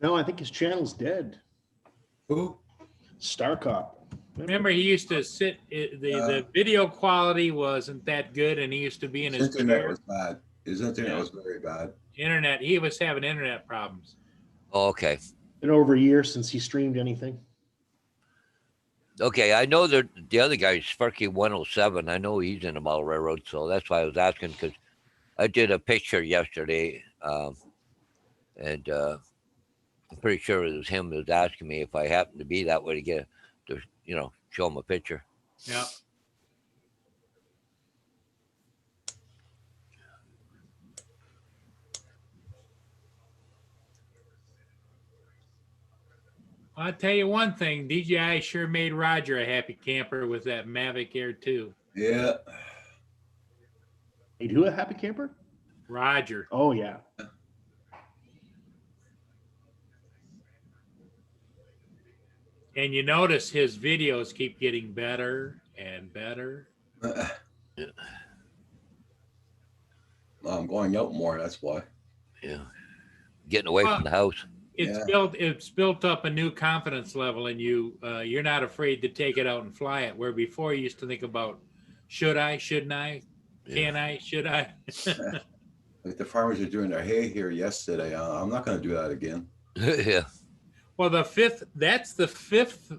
No, I think his channel's dead. Who? Star Cop. Remember, he used to sit. The video quality wasn't that good, and he used to be in His his internet chair. was bad. His internet Yeah. was very bad. Internet. He was having internet problems. Oh, okay. Been over a year since he streamed anything. Okay, I know that the other guy, Sparky 107. I know he's in the model railroad, so that's why I was asking, because I did a picture yesterday, and I'm pretty sure it was him that was asking me if I happened to be that way to show him a picture. Yeah. I'll tell you one thing, DJI sure made Roger a happy camper with that Mavic Air 2. Yeah. Hey, who a happy camper? Roger. Oh yeah. And you notice his videos keep getting better and better. Yeah. I'm going out more. That's why. Yeah. Getting away from the house. It's built up a new confidence level in you. You're not afraid to take it out and fly it, where before you used to think about, should I, shouldn't I, can I, should I? Like the farmers are doing their hay here yesterday. I'm not going to do that again. Yeah. Well, that's the fifth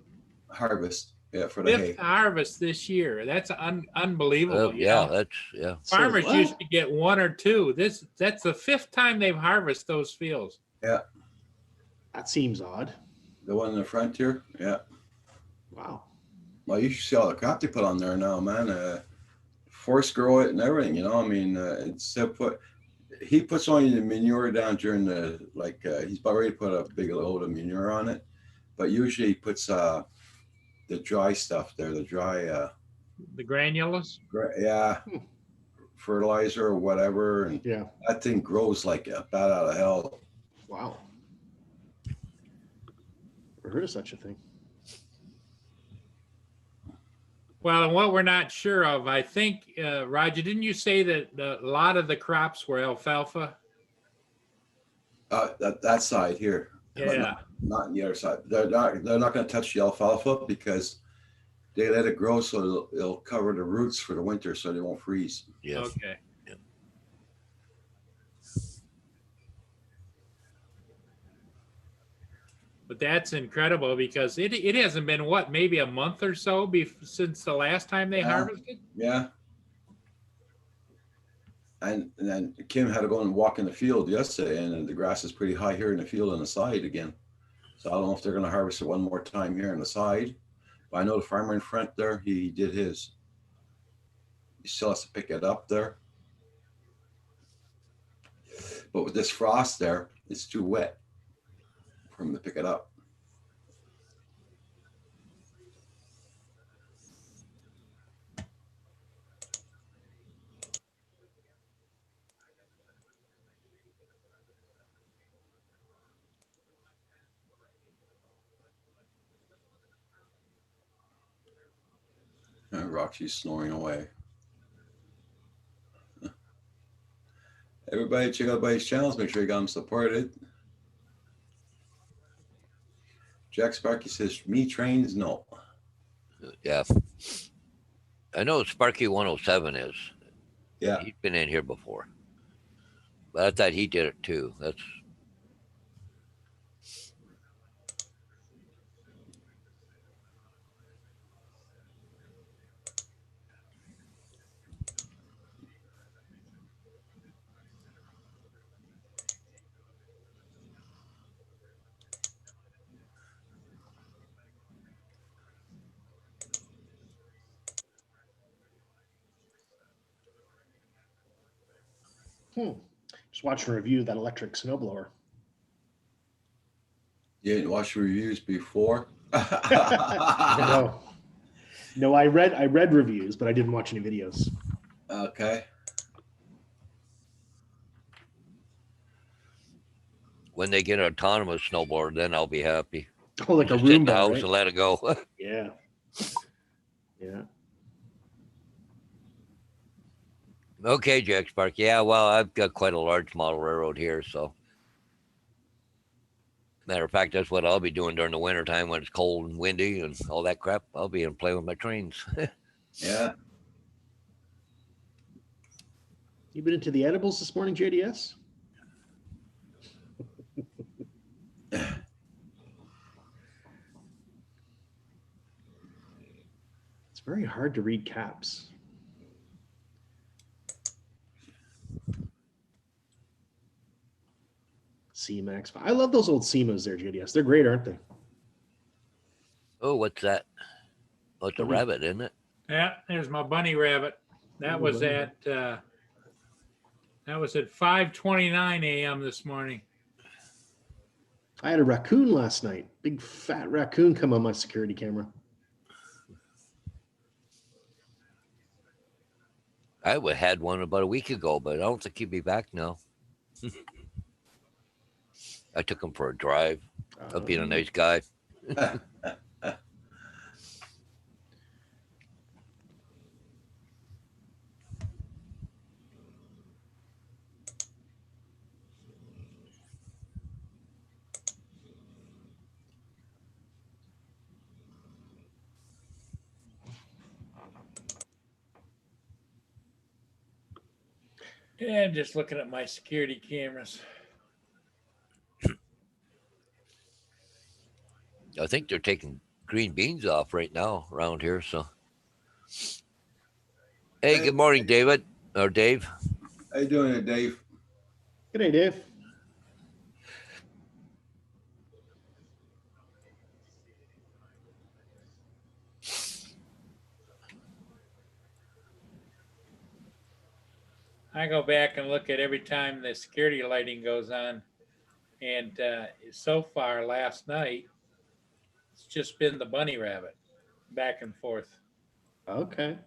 Harvest. Yeah, for the hay. harvest this year. That's unbelievable. you Yeah, know? that's Farmers what? used to get one or two. That's the fifth time they've harvested those fields. Yeah. That seems odd. The one in the front here. Yeah. Wow. Well, you should see all the crop they put on there now, man. Force grow it and everything, I mean, he puts only the manure down during he's about ready to put a big load of manure on it, but usually he puts the dry stuff there, the dry, The granules. yeah, Hmm. fertilizer or whatever, and Yeah. that thing grows like a bat out of hell. Wow. Never heard of such a thing. Well, and what we're not sure of, I think, Roger, didn't you say that a lot of the crops were alfalfa? That side here, but Yeah. not the other side. They're not going to touch the alfalfa because they let it grow so it'll cover the roots for the winter so they won't freeze. yeah. Okay. But that's incredible because it hasn't been maybe a month or so since the last time they Yeah. harvested. Yeah. And then Kim had to go and walk in the field yesterday, and the grass is pretty high here in the field on the side again. So I don't know if they're going to harvest it one more time here on the side. But I know the farmer in front there, he did his. He still has to pick it up there. But with this frost there, it's too wet for him to pick it up. And Roxy's snoring away. Everybody check out Buddy's channels. Make sure you got them supported. Jack Sparky says, me trains, no. Yeah. I know Sparky 107 is. Yeah. He's been in here before. But I thought he did it too. That's Just watching a review of that electric snowblower. You didn't watch the reviews before? No. No, I read reviews, but I didn't watch any videos. Okay. when they get an autonomous snowboard, then I'll be happy. Oh, like a Just sit in Roomba, the house right? and let it go. Yeah. Yeah. Okay, Jack Spark. Yeah, well, I've got quite a large model railroad here, so matter of fact, that's what I'll be doing during the winter time when it's cold and windy and all that crap. I'll be in play with my trains. Yeah. You been into the edibles this morning, JDS? It's very hard to read caps. C-Max. I love those old SEMAs there, JDS. They're great, aren't they? Oh, what's that? Oh, it's a Bunny. rabbit, isn't it? Yeah, there's my bunny rabbit. That Ooh, was bunny at 5:29 a.m. this morning. I had a raccoon last night. Big fat raccoon come on my security camera. Had one about a week ago, but I don't think he'd be back now. I took him for a drive. I'll being a nice guy. Yeah, I'm just looking at my security cameras. I think they're taking green beans off right now around here. So, hey, good morning, David or Dave. How you doing there, Dave? Good day, Dave. I go back and look at every time the security lighting goes on. And so far last night, it's just been the bunny rabbit back and forth. Okay.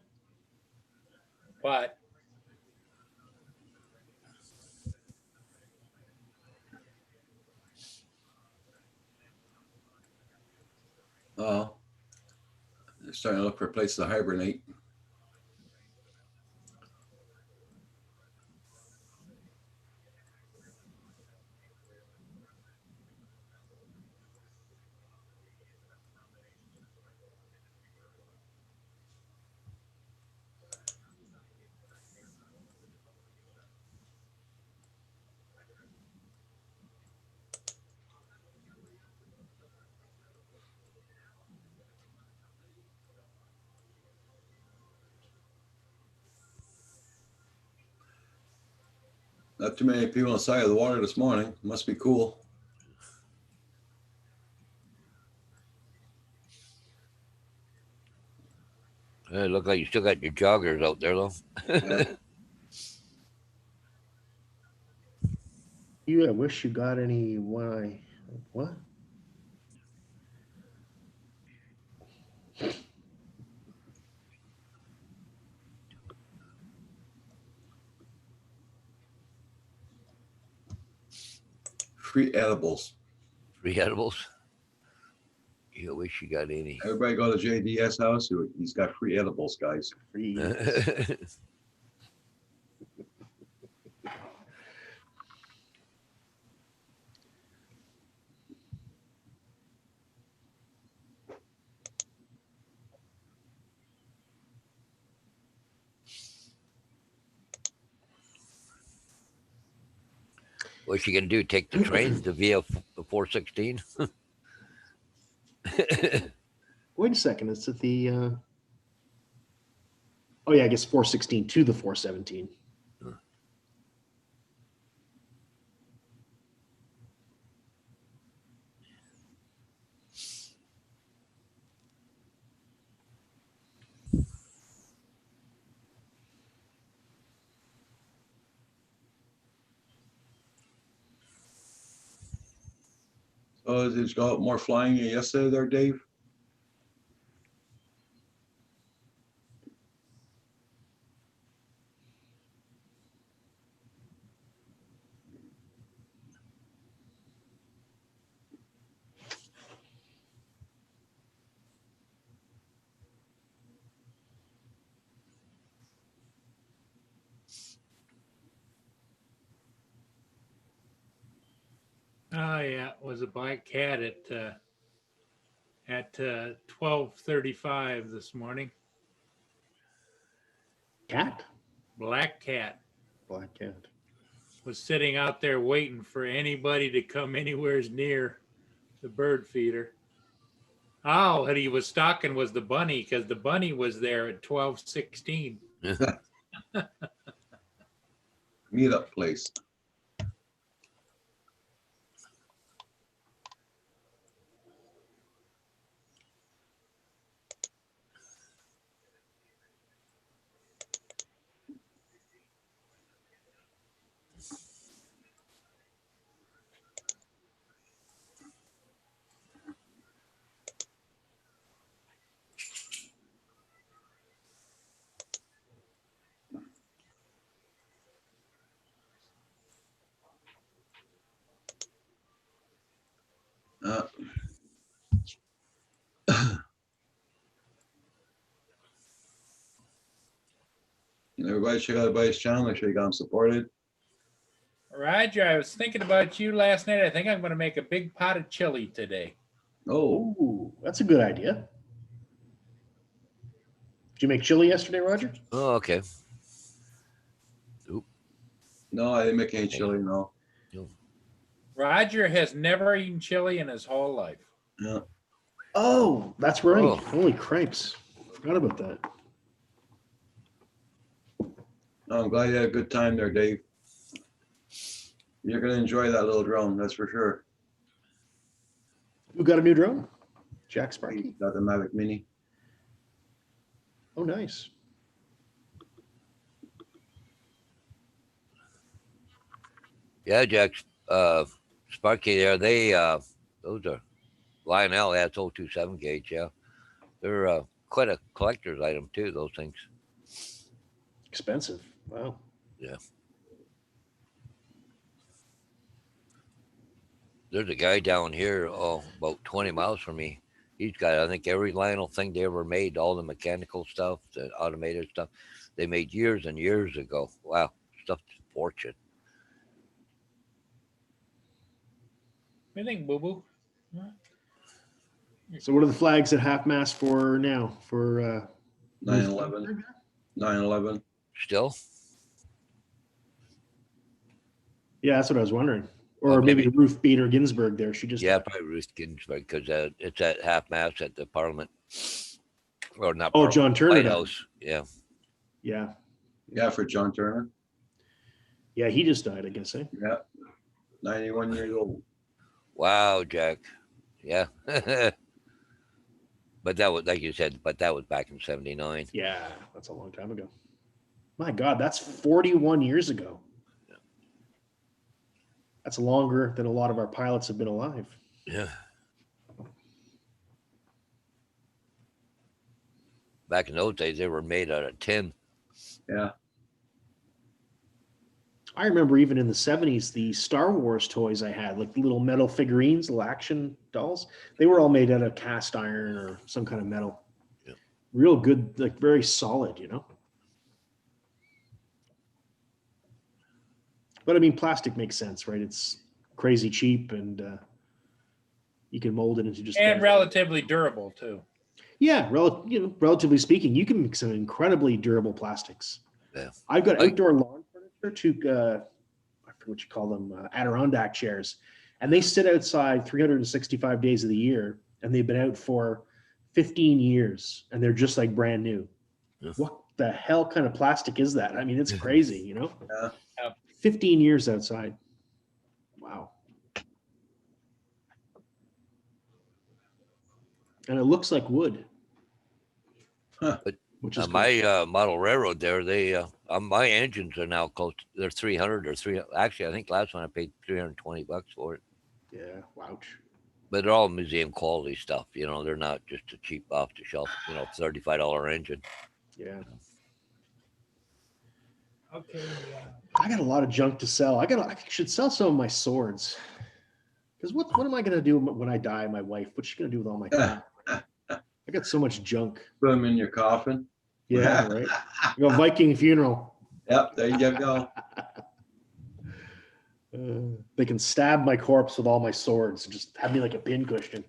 But Oh, they're starting to look for a place to hibernate. Not too many people on the side of the water this morning. Must be cool. It look like you still got your joggers out there, though. Yeah. I wish you got any why. What? Free edibles. Free edibles. You wish you got any. Everybody go to JDS house. He's got free edibles, guys. Free. What's she gonna do? Take the trains to via 416? Wait a second. It's at the. Oh yeah, I guess 416 to the 417. So did you go out more flying yesterday there, Dave? Oh yeah, it was a black cat at 12:35 this morning. Cat? Black cat Black cat. was sitting out there waiting for anybody to come anywhere near the bird feeder. Oh, and he was stalking was the bunny because the bunny was there at 12:16. Meetup place. Uh, Everybody check out everybody's channel. Make sure you got them supported. Roger, I was thinking about you last night. I think I'm going to make a big pot of chili today. Oh, Ooh, that's a good idea. Did you make chili yesterday, Roger? Oh, okay. no, I didn't make any chili, no. Roger has never eaten chili in his whole life. Yeah. Oh, that's right. Oh. Holy cripes. Forgot about that. No, I'm glad you had a good time there, Dave. You're going to enjoy that little drone, that's for sure. Who got a new drone? Jack Sparky. Got the Mavic Mini. Oh, nice. Yeah, Jack. Sparky there. They those are Lionel. That's 027 gauge. Yeah, they're quite a collector's item too. Those things. Expensive. Wow. There's a guy down here, about 20 miles from me. He's got, I think, every Lionel thing they ever made, all the mechanical stuff, the automated stuff they made years and years ago. Wow, stuff's a fortune. What do you think, Boo Boo? So what are the flags at half mast for now? For 9/11. 9/11. Still, Yeah, that's what I was wondering. Or Well, maybe maybe- Ruth Bader Ginsburg there. She just yeah, probably Ruth Ginsburg because it's at half mast at the Parliament, or not? Oh, Parliament, John Turner White died. House. Yeah, Yeah. Yeah, for John Turner. Yeah, he just died, I guess. Eh? Yeah. 91 years old. wow, Jack. Yeah, but that was like you said. But that was back in '79. Yeah, that's a long time ago. My God, that's 41 years ago. That's longer than a lot of our pilots have been alive. Yeah. Back in those days, they were made out of tin. Yeah. I remember even in the 70s, the Star Wars toys I had, like little metal figurines, little action dolls, they were all made out of cast iron or some kind of metal. Yeah. Real good, like very solid, you know? But I mean, plastic makes sense, right? It's crazy cheap and you can mold it into just. And relatively durable too. Yeah, relatively speaking, you can make some incredibly durable plastics. Yeah. I've got Like- outdoor lawn furniture, I forget what you call them, Adirondack chairs, and they sit outside 365 days of the year, and they've been out for 15 years, and they're just like brand new. Yeah. What the hell kind of plastic is that? I mean, it's crazy, you know? Yeah. 15 years outside. Wow. And it looks like wood. Huh. But, Which is cool. My model railroad there, they my engines are now close. They're 300 or 3. Actually, I think last one I paid $320 for it. Yeah, wouch. But they're all museum quality stuff. You know, they're not just a cheap off the shelf. $35 engine. Yeah. Okay. I got a lot of junk to sell. I should sell some of my swords. Because what am I gonna do when I die? My wife, what's she gonna do with all my crap? I got so much junk. Put them in your coffin. Yeah, right. I go Viking funeral. Yep, there you go. They can stab my corpse with all my swords and just have me like a pincushion.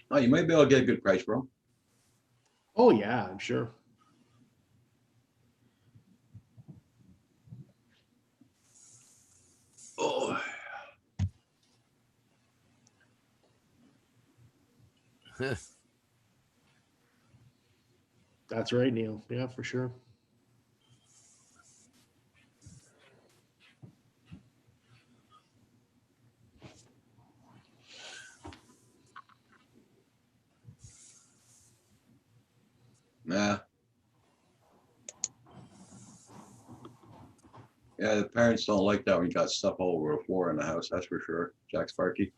Oh, you might be able to get a good price for them. Oh yeah, I'm sure. Oh, That's right, Neil. Yeah, for sure. nah. Yeah, the parents don't like that when you got stuff all over the floor in the house. That's for sure. Jack Sparky.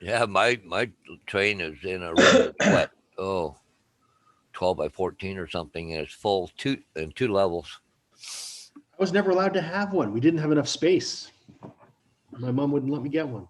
Yeah, my train is in a room that's what? Oh, 12 by 14 or something, and it's full two levels. I was never allowed to have one. We didn't have enough space. My mom wouldn't let me get one.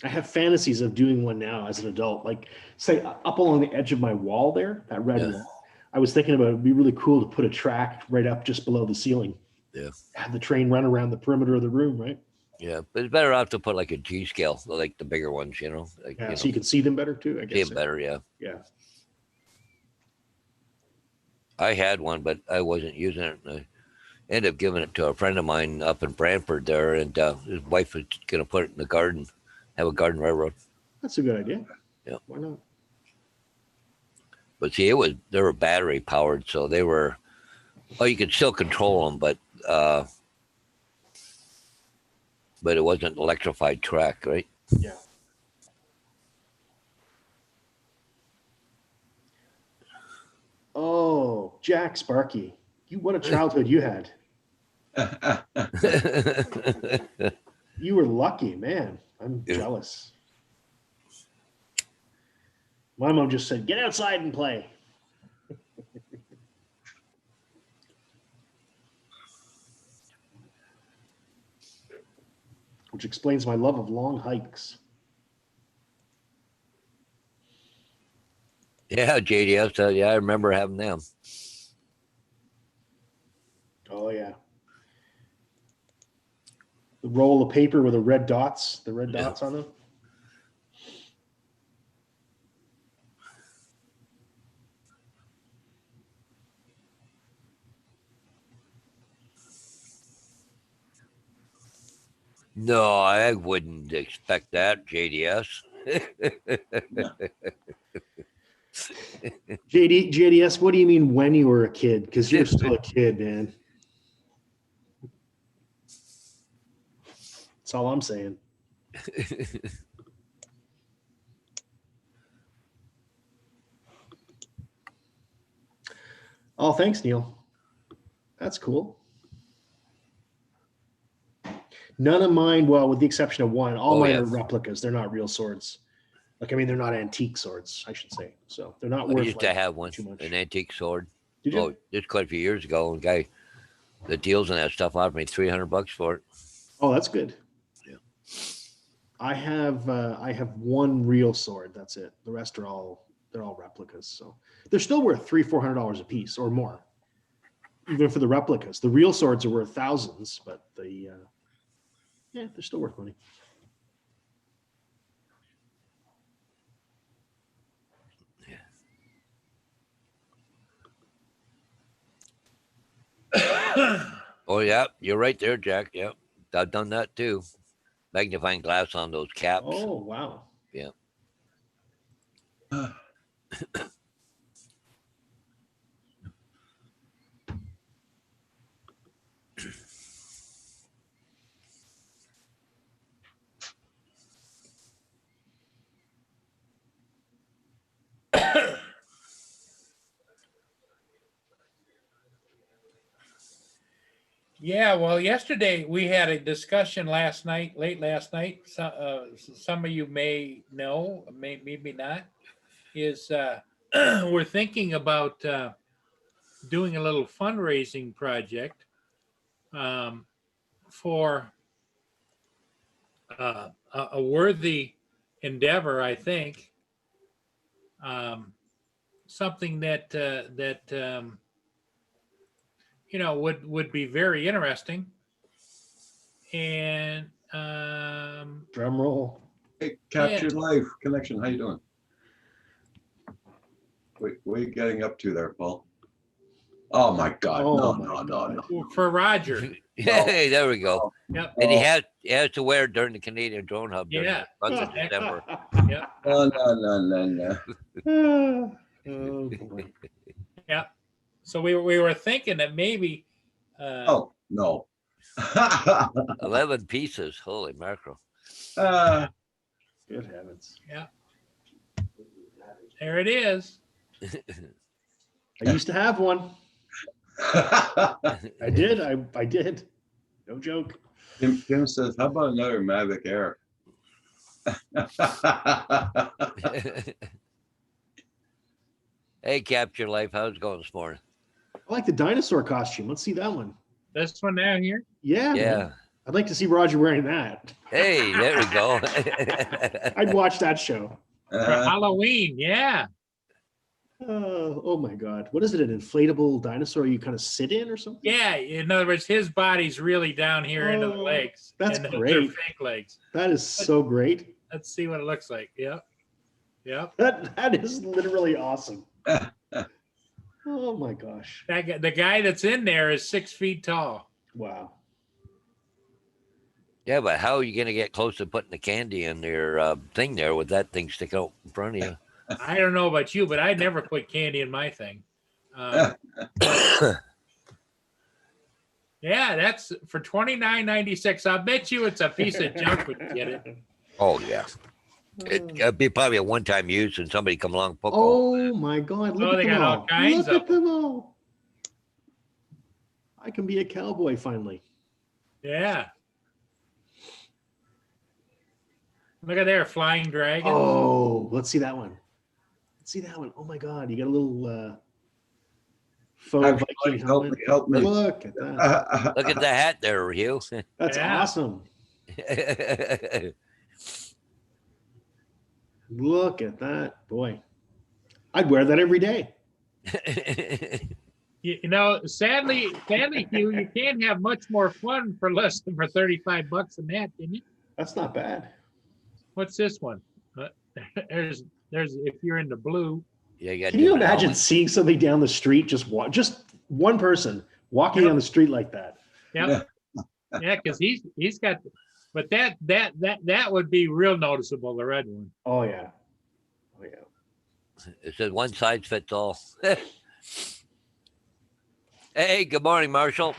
I have fantasies of doing one now as an adult, like say up along the edge of my wall there, that red Yeah. wall. I was thinking about it'd be really cool to put a track right up just below the ceiling. Yeah. Have the train run around the perimeter of the room, right? Yeah, but it's better off to put like a G scale, like the bigger ones, like Yeah, so you can see them better too, I see guess. them better. Yeah, Yeah. I had one, but I wasn't using it. And I ended up giving it to a friend of mine up in Brantford there, and his wife was going to put it in the garden, have a garden railroad. That's a good idea. Yeah. Why not? But see, they were battery powered, so they were. Oh, you could still control them, but it wasn't electrified track, right? Yeah. Oh, Jack Sparky. What a childhood you had. You were lucky, man. I'm Yeah. jealous. My mom just said, get outside and play. Which explains my love of long hikes. Yeah, JDS. Yeah, I remember having them. Oh, yeah. The roll of paper with the red dots Yeah. on them. No, I wouldn't expect that, JDS. JDS, what do you mean when you were a kid? Because you're still a kid, man. That's all I'm saying. Oh, thanks, Neil. That's cool. None of mine, well, with the exception of one, all Oh, mine yeah. are replicas. They're not real swords. Like, I mean, they're not antique swords, I should say. So they're not I worth used to like, have one, too much. an antique sword. Did you? Oh, just quite a few years ago, and guy that deals in that stuff offered me $300 for it. Oh, that's good. Yeah. I have one real sword. That's it. The rest are all replicas. So they're still worth $300-400 a piece or more, even for the replicas. The real swords are worth thousands, but they're still worth money. Oh, yeah, you're right there, Jack. Yeah, I've done that too. Magnifying glass on those caps. Oh, wow. Yeah. Yeah, well, yesterday we had a discussion late last night. Some of you may know, maybe not. Is we're thinking about doing a little fundraising project for a worthy endeavor, I think. something that would be very interesting. And Drum roll. Hey, Captured Life Connection, how you doing? Wait, what are you getting up to there, Paul? Oh my God, Oh no, my no, no, God. no. for Roger, Hey, there we go. yep, And he Oh, has to wear it during the Canadian Drone Hub during Yeah. the month of December. yep, no, no. Oh boy. yep. So we were thinking that maybe. Oh, no. 11 pieces. Holy mackerel. Good heavens. Yeah. There it is. I used to have one. I did. I did. No joke. Kim says, how about another Mavic Air? Hey, Capture Life. How's it going this morning? I like the dinosaur costume. Let's see that one. This one down here. Yeah. Yeah. Man. I'd like to see Roger wearing that. Hey, there we go. I'd watch that show. For Halloween, yeah. Oh my God. What is it? An inflatable dinosaur you kind of sit in or something? Yeah. In other words, his body's really down here into the Oh, legs. that's and great. They're fake legs. That is so great. Let's see what it looks like. Yep. Yep. That is literally awesome. Oh my gosh. The guy that's in there is 6 feet tall. Wow. Yeah, but how are you going to get close to putting the candy in your thing there with that thing sticking out in front of you? I don't know about you, but I never put candy in my thing. Yeah, that's for $29.96. I'll bet you it's a piece of junk when you get it. Oh, yeah. It'd be probably a one-time use and somebody come along and poke a hole. Oh my God. Look Oh, at they them got all all. kinds Look of at them all. I can be a cowboy finally. Yeah. Look at there, flying dragon. Oh, let's see that one. Let's see that one. Oh my God. You got a little faux Actually, Viking help helmet. me, help me. Look at that. Look at the hat there, Hugh. That's Yeah. awesome. Look at that. Boy. I'd wear that every day. You know, sadly, Hugh, you can't have much more fun for less than for $35 a net, can you? That's not bad. What's this one? There's if you're into blue. Yeah, you got Can you different imagine helmets. seeing somebody down the street, just one person walking Yep. down the street like that? Yep. Yeah, because he's got, but that would be real noticeable, the red one. Oh yeah. Oh yeah. It says one size fits all. Hey, good morning, Marshall.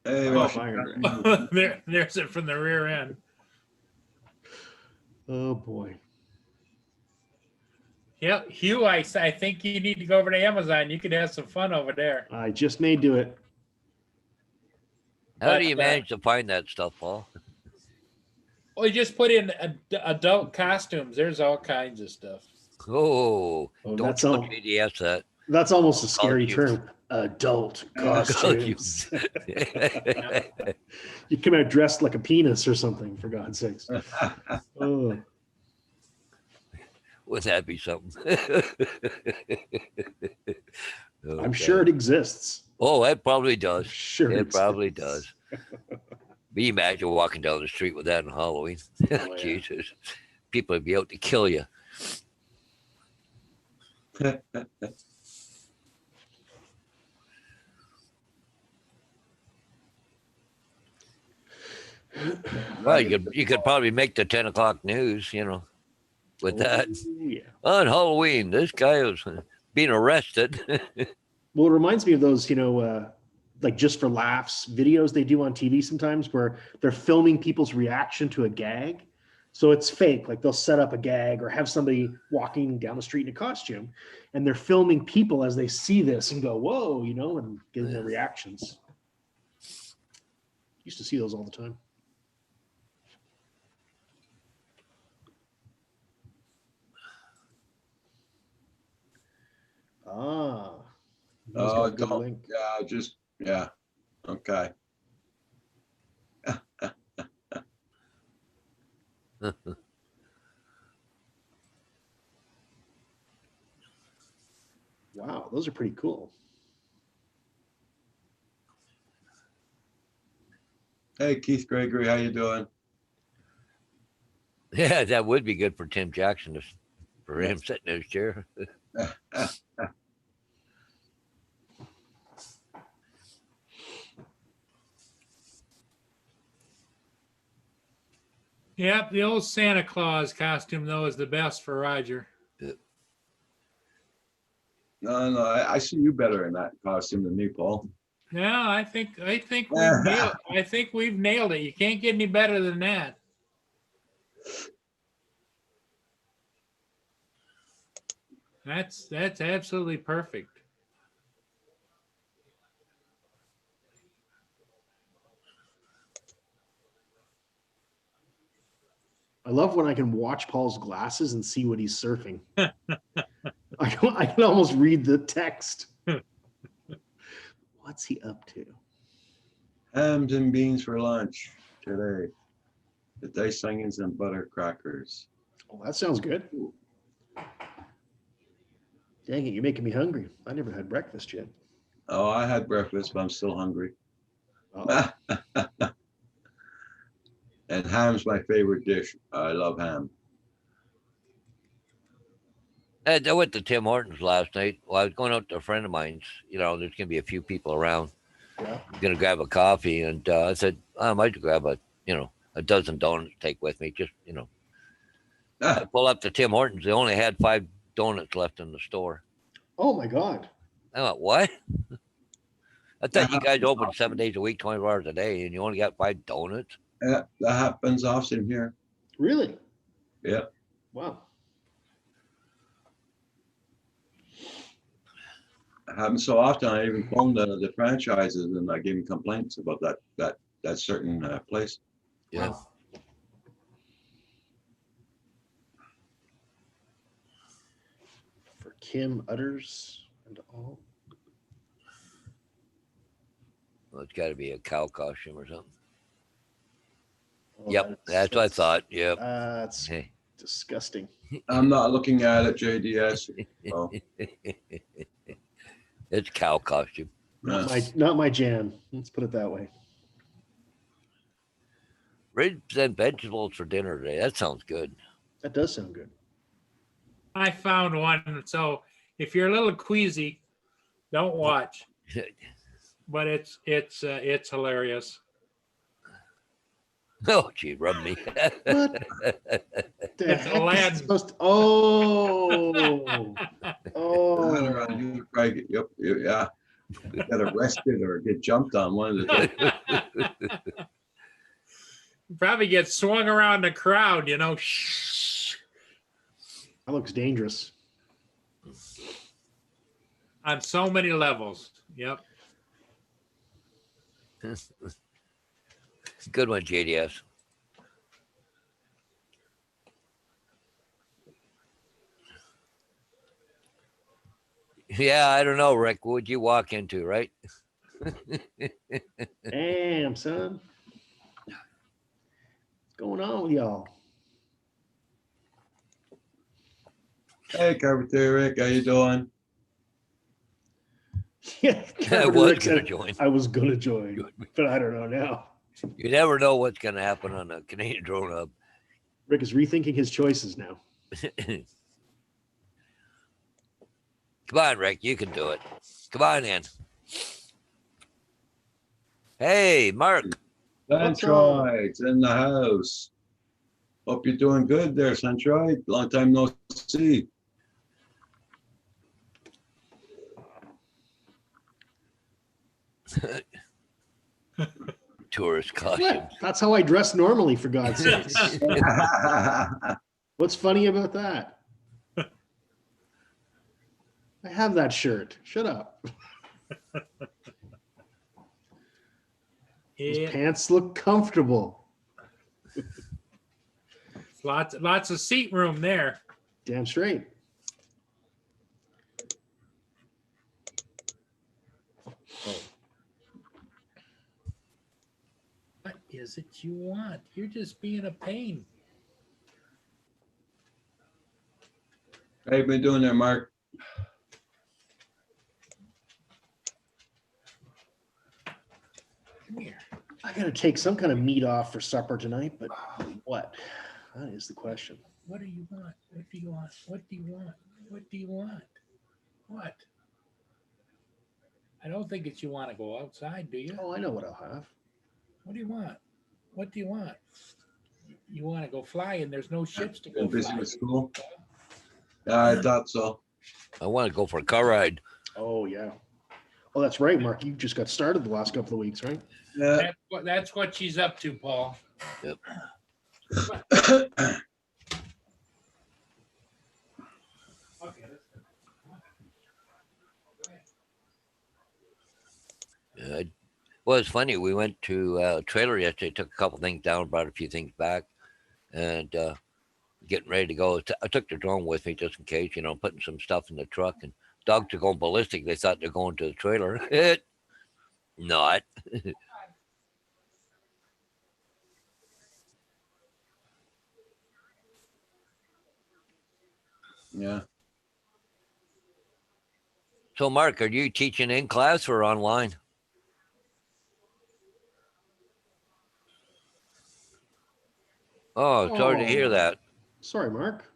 Hey, Oh, Washington. There's it from the rear end. Oh boy. Yeah, Hugh, I think you need to go over to Amazon. You could have some fun over there. I just may do it. How But, do you manage to find that stuff, Paul? Well, you just put in adult costumes. There's all kinds of stuff. Oh, Oh, don't that's tell all. JDS that. That's almost a scary Costumes. term. Adult costumes. Costumes. You come out dressed like a penis or something, for God's sakes. Oh, Wouldn't that be something? I'm sure it exists. Oh, it probably does. Sure, It exists. probably does. But you imagine walking down the street with that on Halloween. Oh, yeah. Jesus. People would be out to kill you. Well, you could probably make the 10 o'clock news, with that. Oh, yeah. On Halloween, this guy was being arrested. Well, it reminds me of those, like just for laughs videos they do on TV sometimes where they're filming people's reaction to a gag. So it's fake. Like they'll set up a gag or have somebody walking down the street in a costume and they're filming people as they see this and go, whoa, and getting their reactions. Used to see those all the time. Ah. He's got Oh, a good don't, link. yeah, okay. Wow, those are pretty cool. Hey, Keith Gregory, how you doing? Yeah, that would be good for Tim Jackson for him sitting in his chair. Yep, the old Santa Claus costume though is the best for Roger. No, I see you better in that costume than me, Paul. No, I think we've nailed it. You can't get any better than that. That's absolutely perfect. I love when I can watch Paul's glasses and see what he's surfing. I can almost read the text. What's he up to? Hams and beans for lunch today. The diced onions and butter crackers. Oh, that sounds good. Dang it, you're making me hungry. I never had breakfast yet. Oh, I had breakfast, but I'm still hungry. Uh-oh. And ham's my favorite dish. I love ham. I went to Tim Hortons last night. Well, I was going out to a friend of mine's. You know, there's going to be a few people around. Yeah. I'm going to grab a coffee. And I said, I might grab a dozen donuts to take with me. Just, I pull up to Tim Hortons. They only had 5 donuts left in the store. Oh my God. I went, what? I thought you guys opened 7 days a week, 24 hours a day, and you only got 5 donuts. Yeah, that happens often here. Really? Yeah. Wow. It happens so often. I even phoned the franchises and I gave them complaints about that certain place. Yeah. Wow. For Kim Utters and all. Well, it's got to be a cow costume or something. Oh, Yep, that's what I thought. Yep. That's Hey. disgusting. I'm not looking at it, JDS. Oh, It's cow costume. Not my jam. Let's put it that way. Ribs and vegetables for dinner today. That sounds good. That does sound good. I found one. So if you're a little queasy, don't watch. But it's hilarious. Oh, gee, rub me. What the It's heck is Aladdin. it supposed to? Oh, oh. You probably yep, yeah. You get arrested or get jumped on one of the two. Probably get swung around the crowd, shh, That looks dangerous. on so many levels. Yep. Good one, JDS. Yeah, I don't know, Rick. What would you walk into, right? Damn, son. What's going on with y'all? Hey, Carpenter Rick, how you doing? Yeah, I was going to join. I was gonna join, but I don't know now. You never know what's going to happen on a Canadian Drone Hub. Rick is rethinking his choices now. Come on, Rick. You can do it. Come on in. Hey, Mark. Centroid's in the house. Hope you're doing good there, Centroid. Long time no see. Tourist costume. That's how I dress normally, for God's sake. What's funny about that? I have that shirt. Shut up. Those Yeah. pants look comfortable. Lots of seat room there. Damn straight. What is it you want? You're just being a pain. How you been doing there, Mark? Come here. I gotta take some kind of meat off for supper tonight, but what? That is the question. What do you want? What do you want? What do you want? What do you want? What? I don't think that you want to go outside, do you? Oh, I know what I'll have. What do you want? What do you want? You want to go fly and there's no ships to go Been busy fly. with school? Yeah, I thought so. I want to go for a car ride. Oh, yeah. Oh, that's right, Mark. You just got started the last couple of weeks, right? Yeah. That's what she's up to, Paul. Yep. Okay. Well, it's funny. We went to a trailer yesterday, took a couple things down, brought a few things back, and getting ready to go. I took the drone with me just in case, putting some stuff in the truck. And dogs are going ballistic. They thought they're going to the trailer. Not. Yeah. So, Mark, are you teaching in class or online? Oh, sorry to hear Oh. that. Sorry, Mark.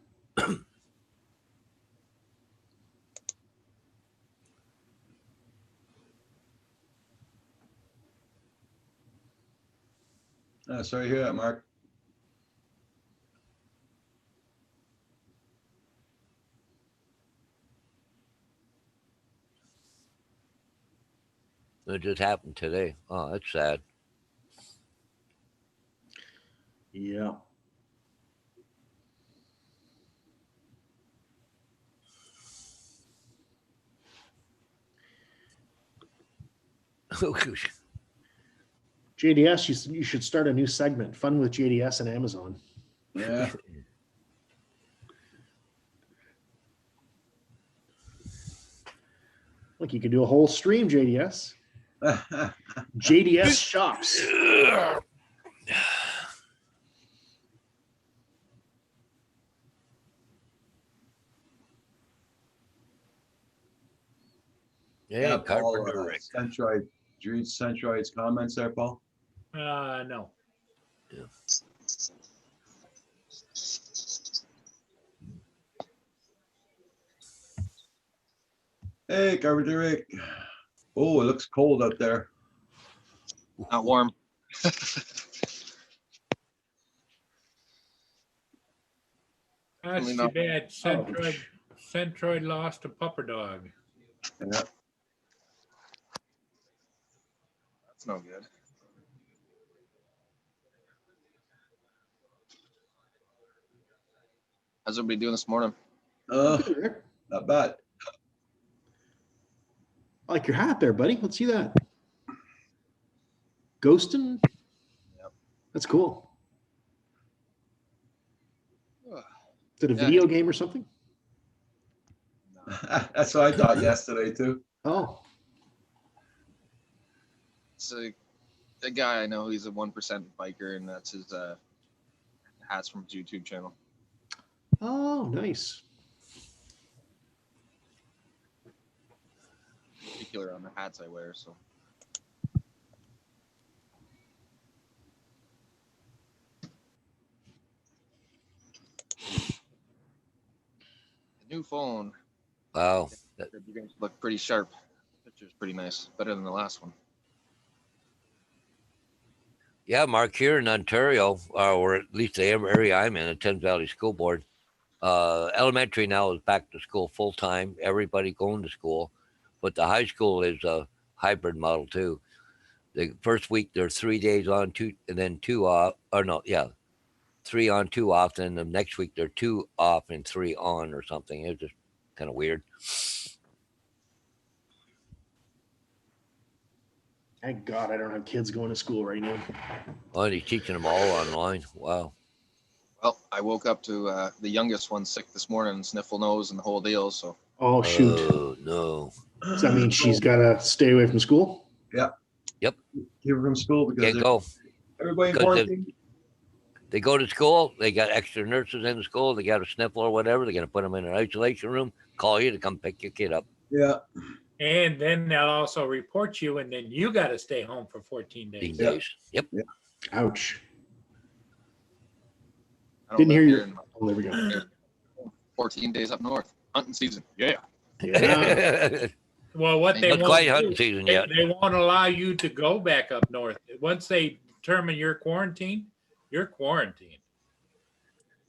Sorry to hear that, Mark. It just happened today. Oh, that's sad. Yeah. JDS, you should start a new segment, Fun with JDS and Amazon. Yeah. Like you could do a whole stream, JDS. JDS shops. Yeah, Paul, Carpenter Rick. Centroid, did you read Centroid's comments there, Paul? No. Hey, Carpenter Rick. Oh, it looks cold out there. Not warm. That's Really too not. bad. Centroid lost a pupper dog. Yeah. That's no good. How's everybody doing this morning? Rick. Not bad. I like your hat there, buddy. Let's see that. Ghostin'? Yep. That's cool. Ugh. Is it a Yeah. video game or something? No. That's what I thought yesterday too. Oh, It's a guy I know. He's a 1% biker, and that's his hats from his YouTube channel. oh, nice. Particular on the hats I wear. So the new phone. Wow. You guys look pretty sharp. Picture's pretty nice. Better than the last one. Yeah, Mark, here in Ontario, or at least the area I'm in, the Thames Valley School Board, elementary now is back to school full time. Everybody going to school, but the high school is a hybrid model too. The first week they're 3 days on, two, and then 2 off. Or no, yeah, 3 on, 2 off. Then the next week they're 2 off and 3 on, or something. It's just kind of weird. Thank God I don't have kids going to school right now. Oh, and he's teaching them all online. Wow. Well, I woke up to the youngest one sick this morning, sniffle nose and the whole deal. So Oh, shoot. Oh no. Does that mean she's got to stay away from school? Keep her from school because Can't go. everybody in Because quarantine. They go to school. They got extra nurses in the school. They got a sniffle or whatever. They're gonna put them in an isolation room. Call you to come pick your kid up. Yeah. And then they'll also report you, and then you got to stay home for 14 These days. Yeah. days. Yep. Ouch. I don't Didn't live hear here your. in Oh, there we go. 14 days up north. Hunting season. Yeah. Yeah. Well, what they Not won't quite hunting do, season they, yet. they won't allow you to go back up north. Once they determine you're quarantined, you're quarantined.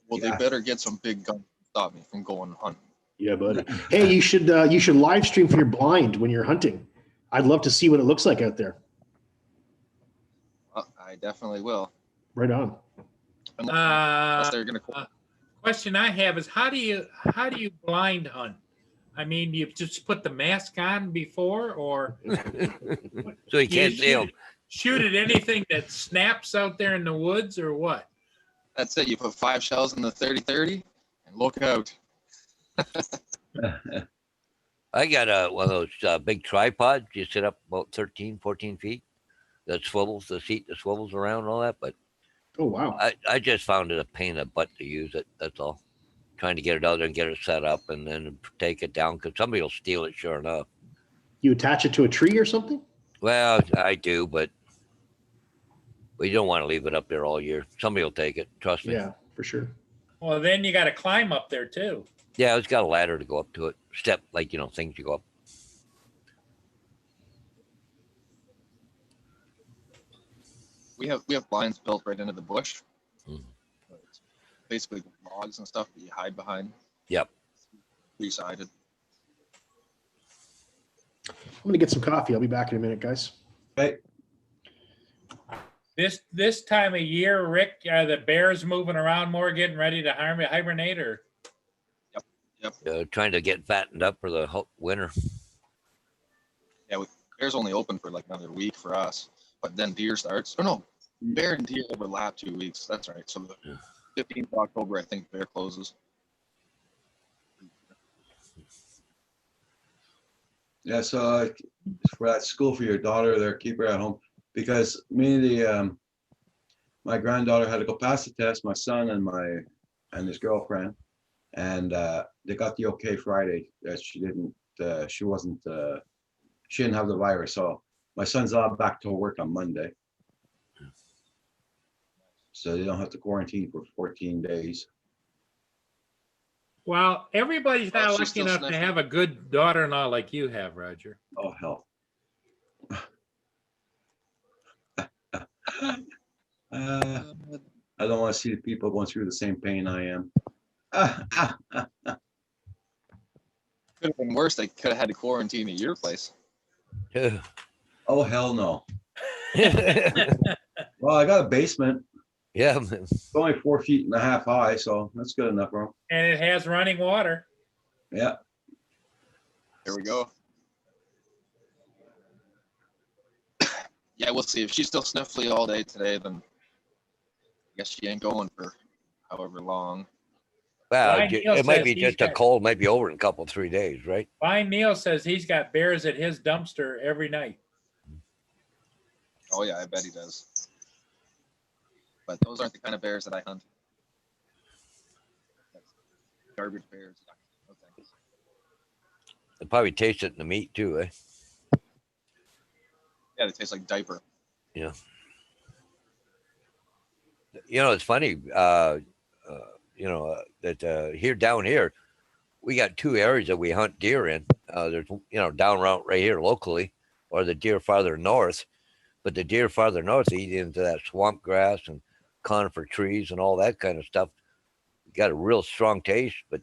Well, Yeah. they better get some big guns to stop me from going hunting. Yeah, buddy. Hey, you should live stream from your blind when you're hunting. I'd love to see what it looks like out there. I definitely will. Right on. Unless they're gonna. Question I have is how do you blind hunt? I mean, you just put the mask on before, or So you do can't see them. shoot at anything that snaps out there in the woods, or what? That's it. You put 5 shells in the 30-30 and look out. I got one of those big tripods. You sit up about 13, 14 feet. That swivels, the seat that swivels around and all that. But Oh wow. I just found it a pain in the butt to use it. That's all. Trying to get it out there and get it set up and then take it down because somebody will steal it, sure enough. You attach it to a tree or something? Well, I do, but you don't want to leave it up there all year. Somebody will take it. Trust me. Yeah, for sure. Well, then you got to climb up there too. Yeah, it's got a ladder to go up to it. Step, like, things you go up. We have blinds built right into the bush. Mhm. It's basically logs and stuff that you hide behind. Yep. 3-sided. I'm gonna get some coffee. I'll be back in a minute, guys. Okay. This time of year, Rick, are the bears moving around more, getting ready to hibernate, or? Trying to get fattened up for the winter. Bear's only open for like another week for us, but then deer starts. Oh no, bear and deer overlap 2 weeks. That's right. So the 15th of October, I think bear closes. Yeah, so for that school for your daughter there, keep her at home because my granddaughter had to go pass the test, my son and his girlfriend, and they got the okay Friday that she didn't have the virus. So my son's all back to work on Monday. So they don't have to quarantine for 14 days. Well, everybody's Well, not she's lucky still enough to sniffing. have a good daughter-in-law like you have, Roger. Oh, hell. I don't want to see the people going through the same pain I am. Could have been worse. They could have had to quarantine at your place. Oh, hell no. Well, I got a basement. Yeah. It's only 4.5 feet high, so that's good enough for 'em. And it has running water. Yeah. There we go. Yeah, we'll see. If she's still sniffly all day today, then I guess she ain't going for however long. Well, Ryan Neal it might says be he's just a got- cold, might be over in a couple, 3 days, right? Brian Neal says he's got bears at his dumpster every night. Oh yeah, I bet he does. But those aren't the kind of bears that I hunt. That's garbage bears. No thanks. They probably taste it in the meat too, eh? Yeah, they taste like diaper. It's funny, that here down here, we got 2 areas that we hunt deer in. There's, down around right here locally, or the deer farther north. But the deer farther north eat into that swamp grass and conifer trees and all that kind of stuff. Got a real strong taste. But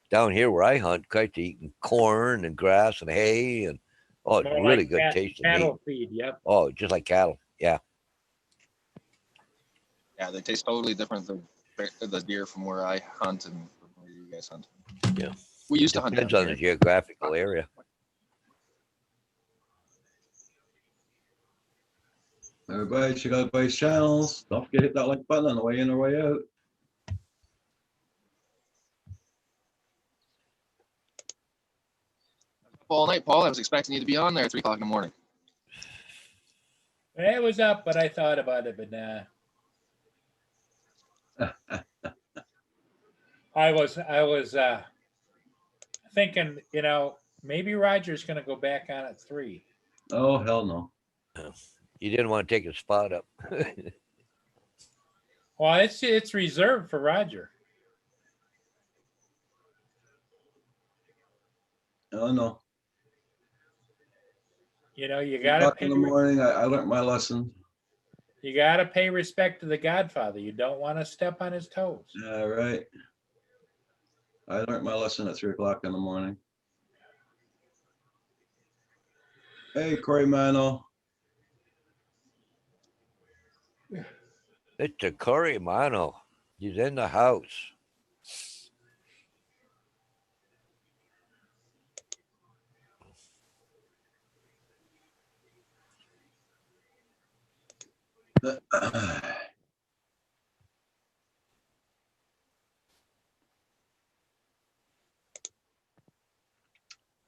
down here where I hunt, quite eating corn and grass and hay and it's More really like good taste of meat. cattle feed. Yep. Oh, just like cattle. Yeah. Yeah, they taste totally different than the deer from where I hunt and from where you guys hunt. Yeah. We used to hunt Depends down on the here. geographical area. Everybody check out everybody's channels. Don't forget to hit that like button on the way in or way out. All night, Paul. I was expecting you to be on there at 3 o'clock in the morning. It was up, but I thought about it, but nah. I was thinking, Maybe Roger's going to go back on at 3. Oh, hell no. You didn't want to take his spot up. Well, it's reserved for Roger. Oh, no. You know, you 3 gotta o'clock pay. in the morning, I learned my lesson. You gotta pay respect to the Godfather. You don't want to step on his toes. Yeah, right. I learned my lesson at 3 o'clock in the morning. Hey, Corey Mano. It's a Corey Mano. He's in the house.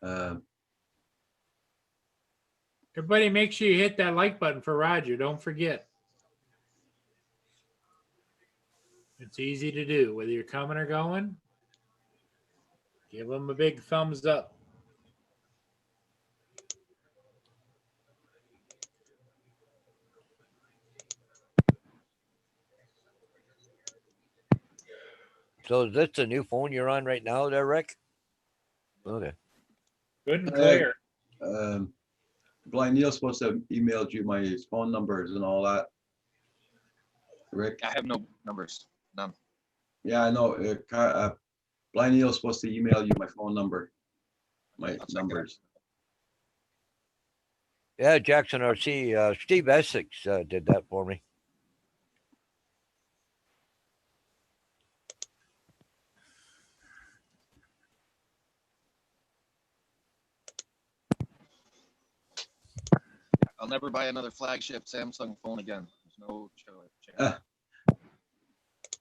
Uh, Everybody, make sure you hit that like button for Roger. Don't forget. It's easy to do, whether you're coming or going. Give him a big thumbs up. So is this the new phone you're on right now there, Rick? Okay. Good and Hey. clear. Blind Neil's supposed to have emailed you my phone numbers and all that. Rick? I have no numbers, none. Yeah, I know. Blind Neil's supposed to email you my phone number. My I'll check it out. numbers. Yeah, Jackson RC. Steve Essex did that for me. I'll never buy another flagship Samsung phone again. There's no chance. Ah.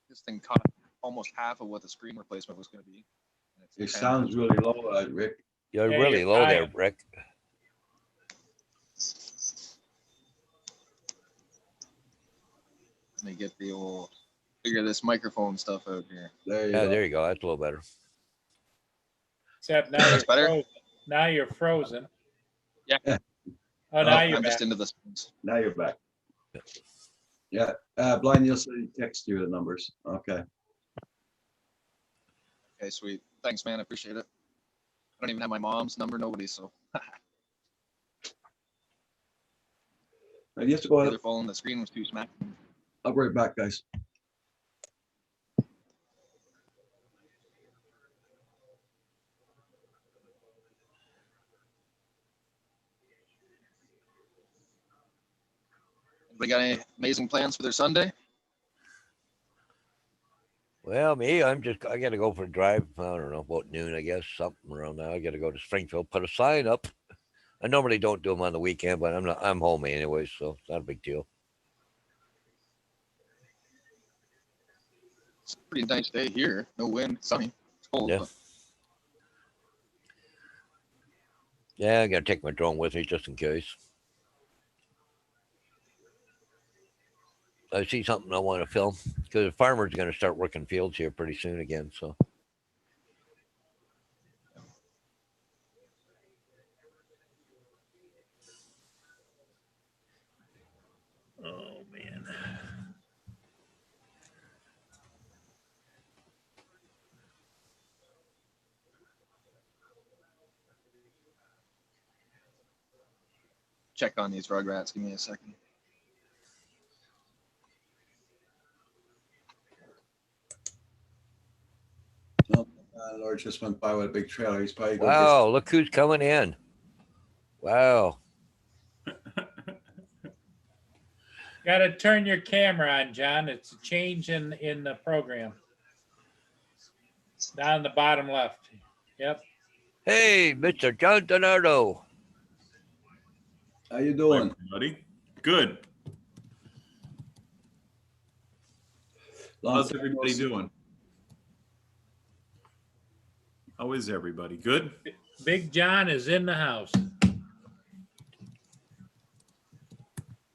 This thing cost almost half of what the screen replacement was going to be. And it's It 10. sounds really low, Rick. You're Yeah, really you're low there, fine. Rick. Let me get the old figure this microphone stuff out here. There you Yeah, go. there you go. That's a little better. Except now That's you're better? frozen. Now you're frozen. Yeah. Oh, now Oh, you're I'm back. just into the spoons. Now you're back. Yeah, Blind Neil said he texted you the numbers. Okay. Okay, sweet. Thanks, man. I appreciate it. I don't even have my mom's number, nobody, so Now you have to go the ahead. other phone, the screen was too smack. I'll be right back, guys. Anybody got any amazing plans for their Sunday? Well, me, I got to go for a drive. I don't know, about noon, I guess, something around now. I got to go to Springfield, put a sign up. I normally don't do them on the weekend, but I'm home anyway, so it's not a big deal. It's a pretty nice day here. No wind, sunny. It's cold. Yeah. But Yeah, I got to take my drone with me just in case. I see something I want to film because the farmer's going to start working fields here pretty soon again. So Oh, man. check on these Rugrats. Give me a second. Lord just went by with a big trailer. He's probably going wow, look who's coming in. Wow. Got to turn your camera on, John. It's a change in the program. Down the bottom left. Yep. Hey, Mr. John Donardo. How you Hi, doing? everybody. Good. Long How's time no everybody see. doing? How is everybody? Good? Big John is in the house.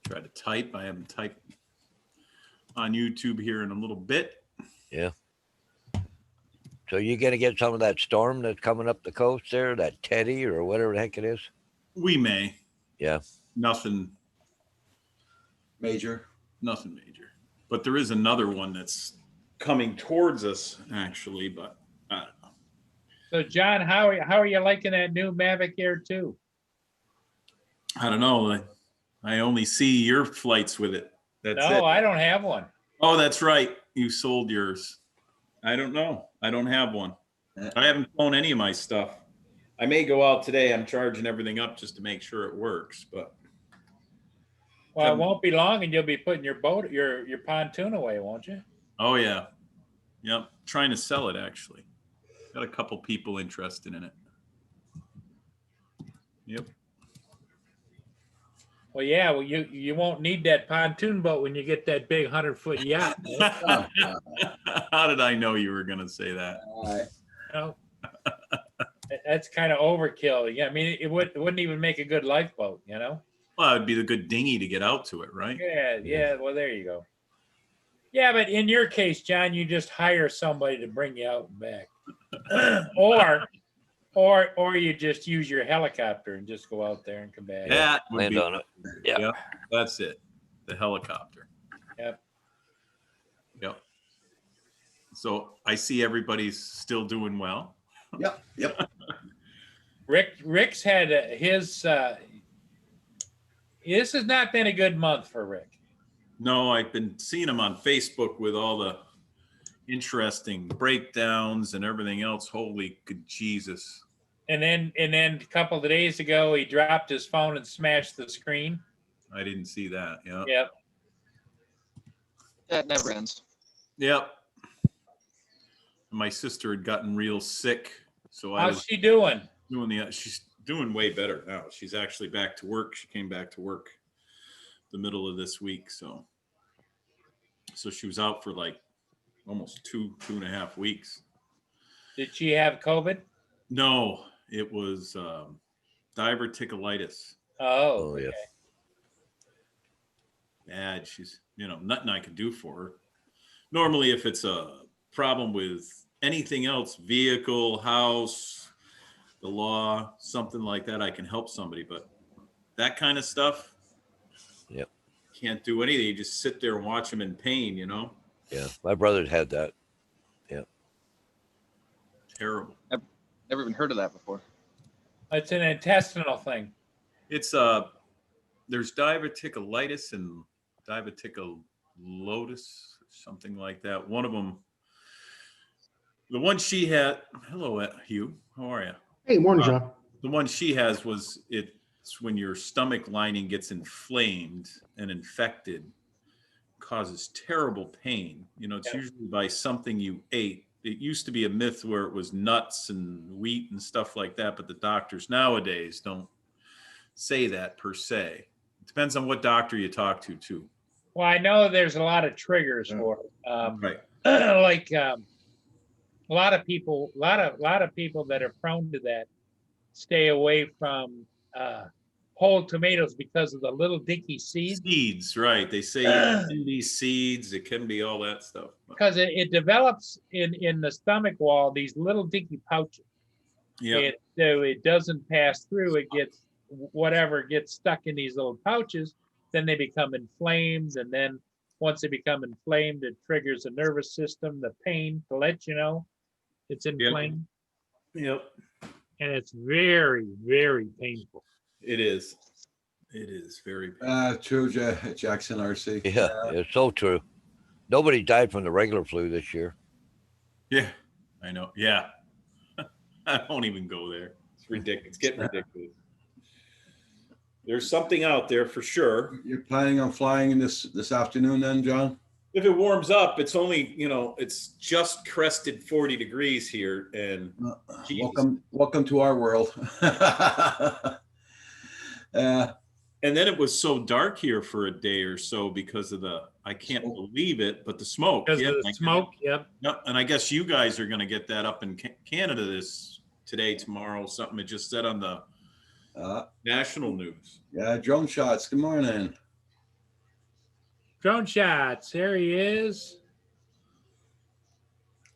Try to type. I haven't typed on YouTube here in a little bit. So you gonna get some of that storm that's coming up the coast there, that Teddy or whatever the heck it is? We may. Yeah. Nothing Major. major. But there is another one that's coming towards us, actually, but I don't know. So John, how are you liking that new Mavic Air 2? I don't know. I only see your flights with it. That's No, it. I don't have one. Oh, that's right. You sold yours. I don't know. I don't have one. I haven't flown any of my stuff. I may go out today. I'm charging everything up just to make sure it works, but Well, it won't be long and you'll be putting your boat, your pontoon away, won't you? oh yeah. Yep. Trying to sell it actually. Got a couple people interested in it. Yep. Well, yeah, well, you won't need that pontoon boat when you get that big 100-foot yacht. Oh, How did I know you were going to say that? You know? That's kind of overkill. Yeah, I mean, it wouldn't even make a good lifeboat, you know? Well, it'd be the good dinghy to get out to it, right? Yeah. Well, there you go. Yeah, but in your case, John, you just hire somebody to bring you out and back, or you just use your helicopter and just go out there and come back. That would Land be, on it. Yeah. Yep, that's it. The helicopter. Yep. Yep. So I see everybody's still doing well. Yep. Rick's had his. This has not been a good month for Rick. No, I've been seeing him on Facebook with all the interesting breakdowns and everything else. Holy good Jesus. And then a couple of days ago, he dropped his phone and smashed the screen. I didn't see that. Yeah. Yep. That never ends. Yep. My sister had gotten real sick, so I How's was she doing? doing she's doing way better now. She's actually back to work. She came back to work the middle of this week, so she was out for like almost two and a half weeks. Did she have COVID? No, it was diverticulitis. Oh, yeah. okay. Bad. She's, nothing I can do for her. Normally, if it's a problem with anything else, vehicle, house, the law, something like that, I can help somebody. But that kind of stuff, Yep. can't do anything. You just sit there and watch them in pain, Yeah. My brother's had that. Terrible. Never even heard of that before. It's an intestinal thing. It's there's diverticulitis and diverticulosis, something like that. One of them, the one she had. Hello, Hugh. How are you? Hey, morning, John. The one she has it's when your stomach lining gets inflamed and infected, causes terrible pain. It's usually by something you ate. It used to be a myth where it was nuts and wheat and stuff like that, but the doctors nowadays don't say that per se. It depends on what doctor you talk to, too. Well, I know there's a lot of triggers for it. Right. Like a lot of people that are prone to that stay away from whole tomatoes because of the little dinky seeds. Seeds, right. They say it can be seeds. It can be all that stuff. Because it develops in the stomach wall these little dinky pouches. Yeah. So it doesn't pass through. It gets whatever gets stuck in these little pouches. Then they become inflamed, and then once they become inflamed, it triggers the nervous system, the pain to let you know it's inflamed, Yep. and it's very, very painful. It is. It is very painful. True, Jackson RC. Yeah. It's so true. Nobody died from the regular flu this year. Yeah, I know. Yeah. I won't even go there. It's ridiculous. It's getting ridiculous. There's something out there for sure. You're planning on flying this afternoon then, John? If it warms up, it's only, it's just crested 40 degrees here. And Welcome to our world. and then it was so dark here for a day or so because of I can't believe it, but the smoke. Because of the smoke, yep. No, and I guess you guys are going to get that up in Canada today, tomorrow, something it just said on the national news. Yeah, drone shots. Good morning. Drone shots. There he is.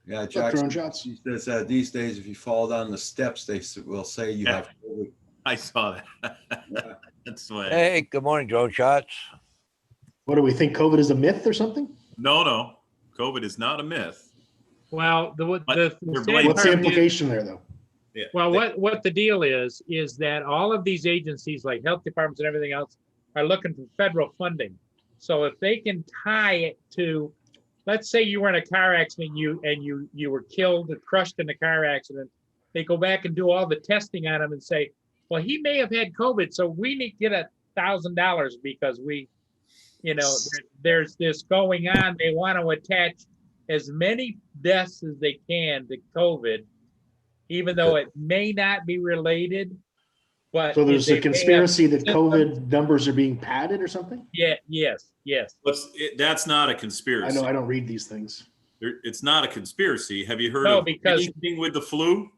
Yeah, What's up, Jackson drone shots? he says that these days, if you fall down the steps, they will say you Yeah. have COVID. I saw that. Yeah. That's why. Hey, good morning, drone shots. What do we think? COVID is a myth or something? No. COVID is not a myth. Well, But the they're sad blaming- What's the part is- implication there, though? Yeah. Well, They- what the deal is that all of these agencies, like health departments and everything else, are looking for federal funding. So if they can tie it to, let's say you were in a car accident, you were killed or crushed in a car accident, they go back and do all the testing on him and say, well, he may have had COVID, so we need to get $1,000 because we, there's this going on. They want to attach as many deaths as they can to COVID, even though it may not be related. But So there's they a may have conspiracy that symptoms. COVID numbers are being padded or something? Yeah, yes. That's not a I conspiracy. know I don't read these things. It's not a conspiracy. Have you heard No, of because- anything with the flu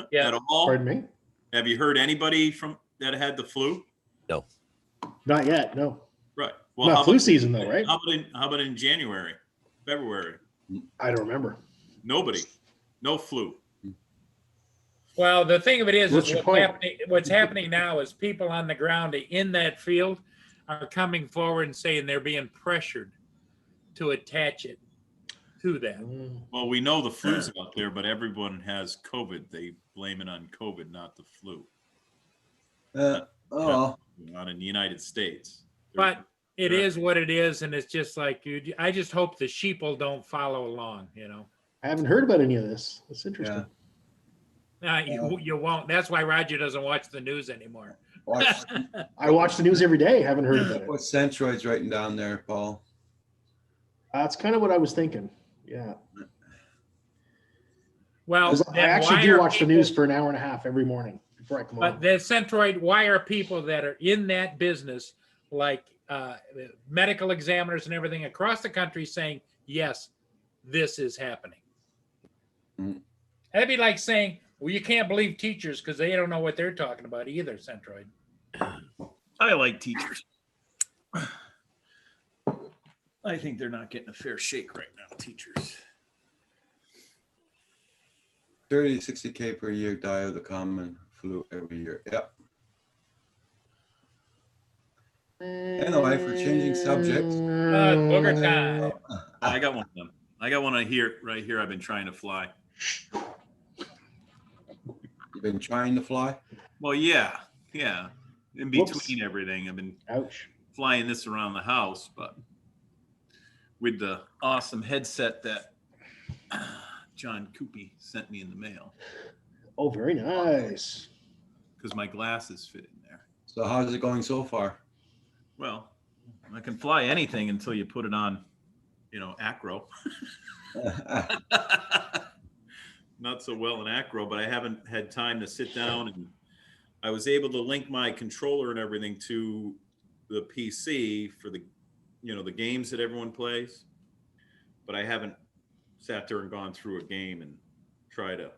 Yeah. at all? Pardon me? Have you heard anybody that had the flu? Not yet. No. Right. Well, Not how flu about, season though, right? how about in January, February? I don't remember. Nobody. No flu. Well, the thing of it is What's your point? what's happening now is people on the ground in that field are coming forward and saying they're being pressured to attach it to that. Well, we know the flu's out there, but everyone has COVID. They blame it on COVID, not the flu. Oh, Not in the United States. But it Yeah. is what it is, and it's just like, dude, I just hope the sheeple don't follow along, I haven't heard about any of this. That's interesting. You won't. That's why Roger doesn't watch the news anymore. watch I watch the news every day. Haven't heard about it. what Centroid's writing down there, Paul. That's kind of what I was thinking. Yeah. Well, 'Cause I then actually why do are watch the people- news for an hour and a half every morning before I come But on. the Centroid, why are people that are in that business, like medical examiners and everything across the country, saying, yes, this is happening? Mm. That'd be like saying, well, you can't believe teachers because they don't know what they're talking about either, Centroid. I like teachers. I think they're not getting a fair shake right now, teachers. 30 to 60K per year die of the common flu every year. Yep. Anyway, for changing subjects. Booger time. I got one of them. I got one right here. I've been trying to fly. You've been trying to fly? Well, yeah. In Whoops. between everything, I've been Ouch. flying this around the house, but with the awesome headset that John Coopy sent me in the mail Oh, very nice. because my glasses fit in there. So how's it going so far? Well, I can fly anything until you put it on, acro. Not so well in acro, but I haven't had time to sit down, and I was able to link my controller and everything to the PC for the games that everyone plays, but I haven't sat there and gone through a game and try to,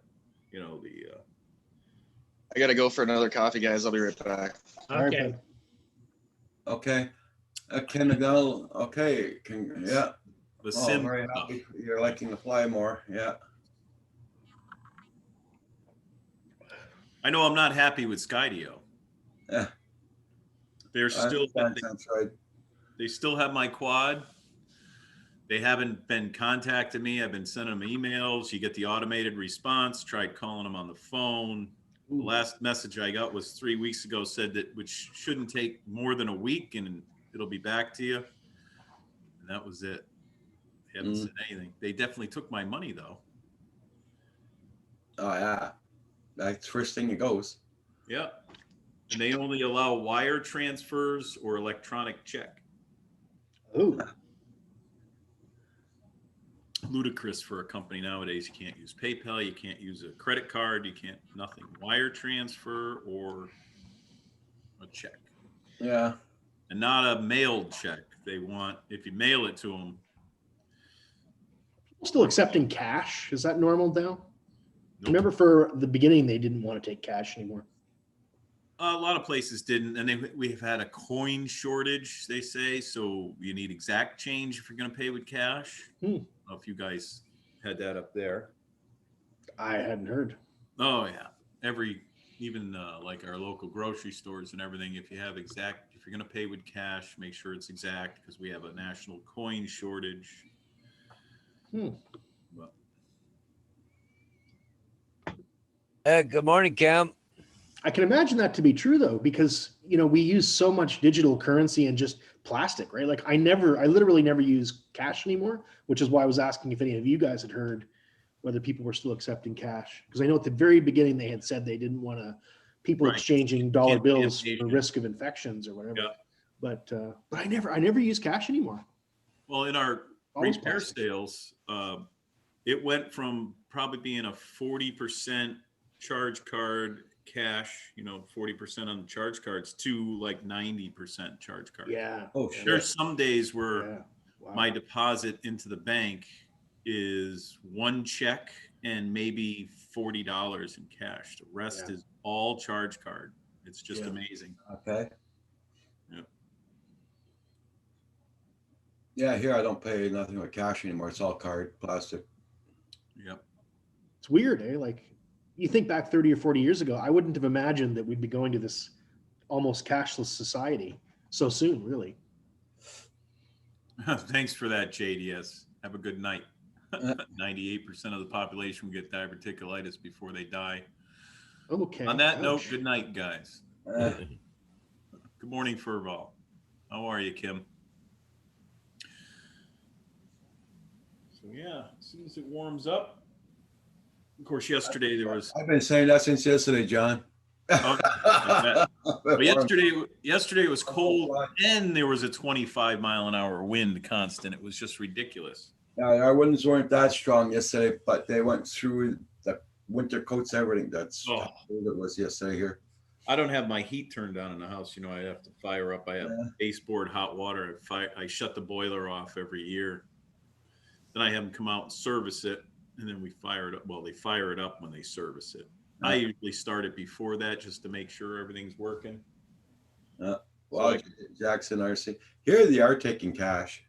I gotta go for another coffee, guys. I'll be right back. All right, Okay. bud. Okay. Ken Adele, okay. Yeah. the Oh, sim very stuff. happy. You're liking to fly more. Yeah. I know I'm not happy with Skydio. Yeah. They're still Sounds right. they still have my quad. They haven't been contacting me. I've been sending them emails. You get the automated response. Tried calling them on the phone. The last message I got was 3 weeks ago, said that which shouldn't take more than a week and it'll be back to you. And that was it. They haven't said anything. They definitely took my money though. Oh yeah. That's the first thing it goes. Yeah. And they only allow wire transfers or electronic check. Ooh. Ludicrous for a company nowadays. You can't use PayPal, you can't use a credit card, you can't nothing. Wire transfer or a check. Yeah. And not a mailed check. They want, if you mail it to them. Still accepting cash. Is that normal now? Remember for the beginning, they didn't want to take cash anymore. A lot of places didn't, and we've had a coin shortage, they say, so you need exact change if you're going to pay with cash. I don't know if you guys had that up there. I hadn't heard. Oh yeah, even like our local grocery stores and everything. If you're going to pay with cash, make sure it's exact because we have a national coin shortage. Hmm. But Hey, good morning, Cam. I can imagine that to be true though, because we use so much digital currency and just plastic, right? Like I literally never use cash anymore, which is why I was asking if any of you guys had heard whether people were still accepting cash. Because I know at the very beginning they had said they didn't want people Right. exchanging dollar Can't be bills for impatient. risk of infections or whatever. Yeah. But I never use cash anymore. well, in our Always repair plastic. sales, it went from probably being a 40% charge card cash, 40% on the charge cards to like 90% charge card. Yeah. Oh, yeah, shit. There's some days where Yeah. Wow. my deposit into the bank is one check and maybe $40 in cash. The rest Yeah. is all charge card. It's just Yeah. amazing. Okay. Yeah. Yeah, here I don't pay nothing with cash anymore. It's all card, plastic. Yep. It's weird, eh? Like you think back 30 or 40 years ago, I wouldn't have imagined that we'd be going to this almost cashless society so soon, really. Thanks for that, JDS. Have a good night. Uh. 98% of the population will get diverticulitis before they die. Okay. On that note, ouch. good night, guys. Uh, Good morning, Furval. How are you, Kim? So yeah, as soon as it warms up. Of course, yesterday there was. I've been saying that since yesterday, John. But yesterday it was cold and there was a 25-mile-an-hour wind constant. It was just ridiculous. Yeah, our winds weren't that strong yesterday, but they went through the winter coats, everything. That's Oh. how cold it was yesterday here. I don't have my heat turned on in the house. I have to fire up. I have baseboard hot water. I shut the boiler off every year. Then I have them come out and service it, and then we fire it up. Well, they fire it up when they service it. I usually start it before that just to make sure everything's working. Well, Jackson RC. Here they are taking cash.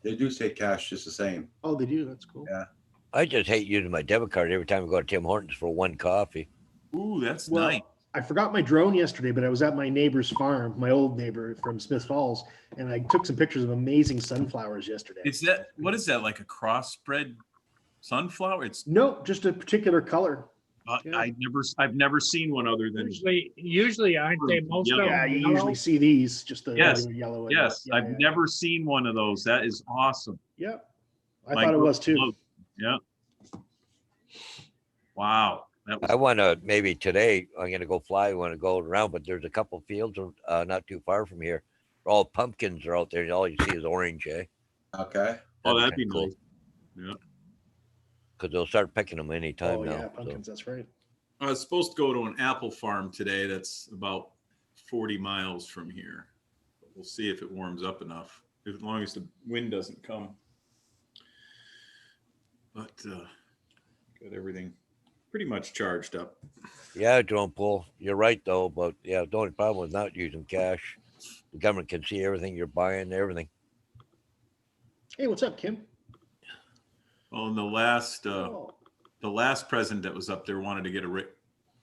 They do take cash just the same. Oh, they do. That's cool. Yeah. I just hate using my debit card every time I go to Tim Hortons for one coffee. Ooh, that's Well, nice. I forgot my drone yesterday, but I was at my neighbor's farm, my old neighbor from Smith Falls, and I took some pictures of amazing sunflowers yesterday. What is that, like a crossbred sunflower? It's No, just a particular color. Yeah. I've never seen one other than Usually, aren't they most of Yellow. them Yeah, you yellow? usually see these, just the Yes, regular yellow. and yes. yeah, I've yeah. never seen one of those. That is awesome. Yeah, I My thought it girl was too. loves- Yeah. Wow. That was I want to maybe today. I'm going to go fly. I want to go around, but there's a couple fields not too far from here. All pumpkins are out there, and all you see is orange, eh? Okay. Oh, that'd be nice. Because they'll start picking them anytime Oh now. yeah, so. pumpkins. That's right. I was supposed to go to an apple farm today. That's about 40 miles from here. But we'll see if it warms up enough, as long as the wind doesn't come. But got everything pretty much charged up. Yeah, drone pull. You're right though, but yeah, the only problem is not using cash. The government can see everything you're buying, everything. Hey, what's up, Kim? Well, in Oh, the last president that was up there wanted to get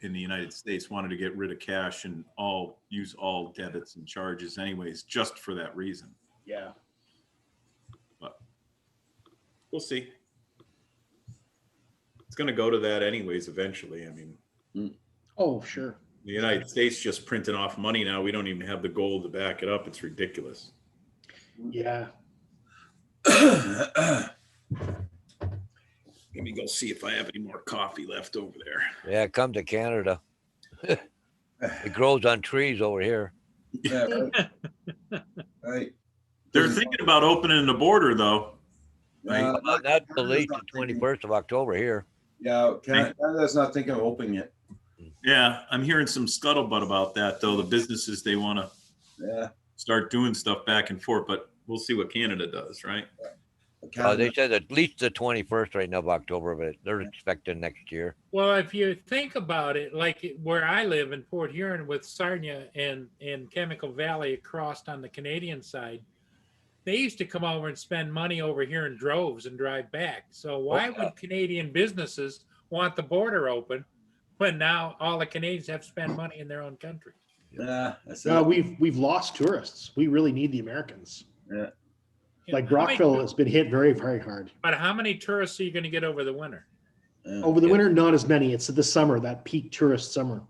in the United States wanted to get rid of cash and use all debits and charges anyways, just for that reason. yeah. But we'll see. It's going to go to that anyways eventually. I mean, Oh, sure. the United States just printing off money now. We don't even have the gold to back it up. It's ridiculous. Yeah. Let me go see if I have any more coffee left over there. Yeah, come to Canada. It grows on trees over here. Yeah, right. Right. They're thinking about opening the border though. Right? Not till at least the 21st of October here. Yeah, Canada's not thinking of opening it. Yeah, I'm hearing some scuttlebutt about that though. The businesses, they want to Yeah. start doing stuff back and forth, but we'll see what Canada does, right? They said at least the 21st right now of October, but they're expecting next year. Well, if you think about it, like where I live in Port Huron with Sarnia and Chemical Valley across on the Canadian side, they used to come over and spend money over here in droves and drive back. So why would Canadian businesses want the border open when now all the Canadians have to spend money in their own country? Yeah, that's No, it. we've lost tourists. We really need the Americans. Yeah. You Like know, how many- Brockville has been hit very, very hard. But how many tourists are you going to get over the winter? Yeah. Over the Yeah. winter, not as many. It's the summer, that peak tourist summer.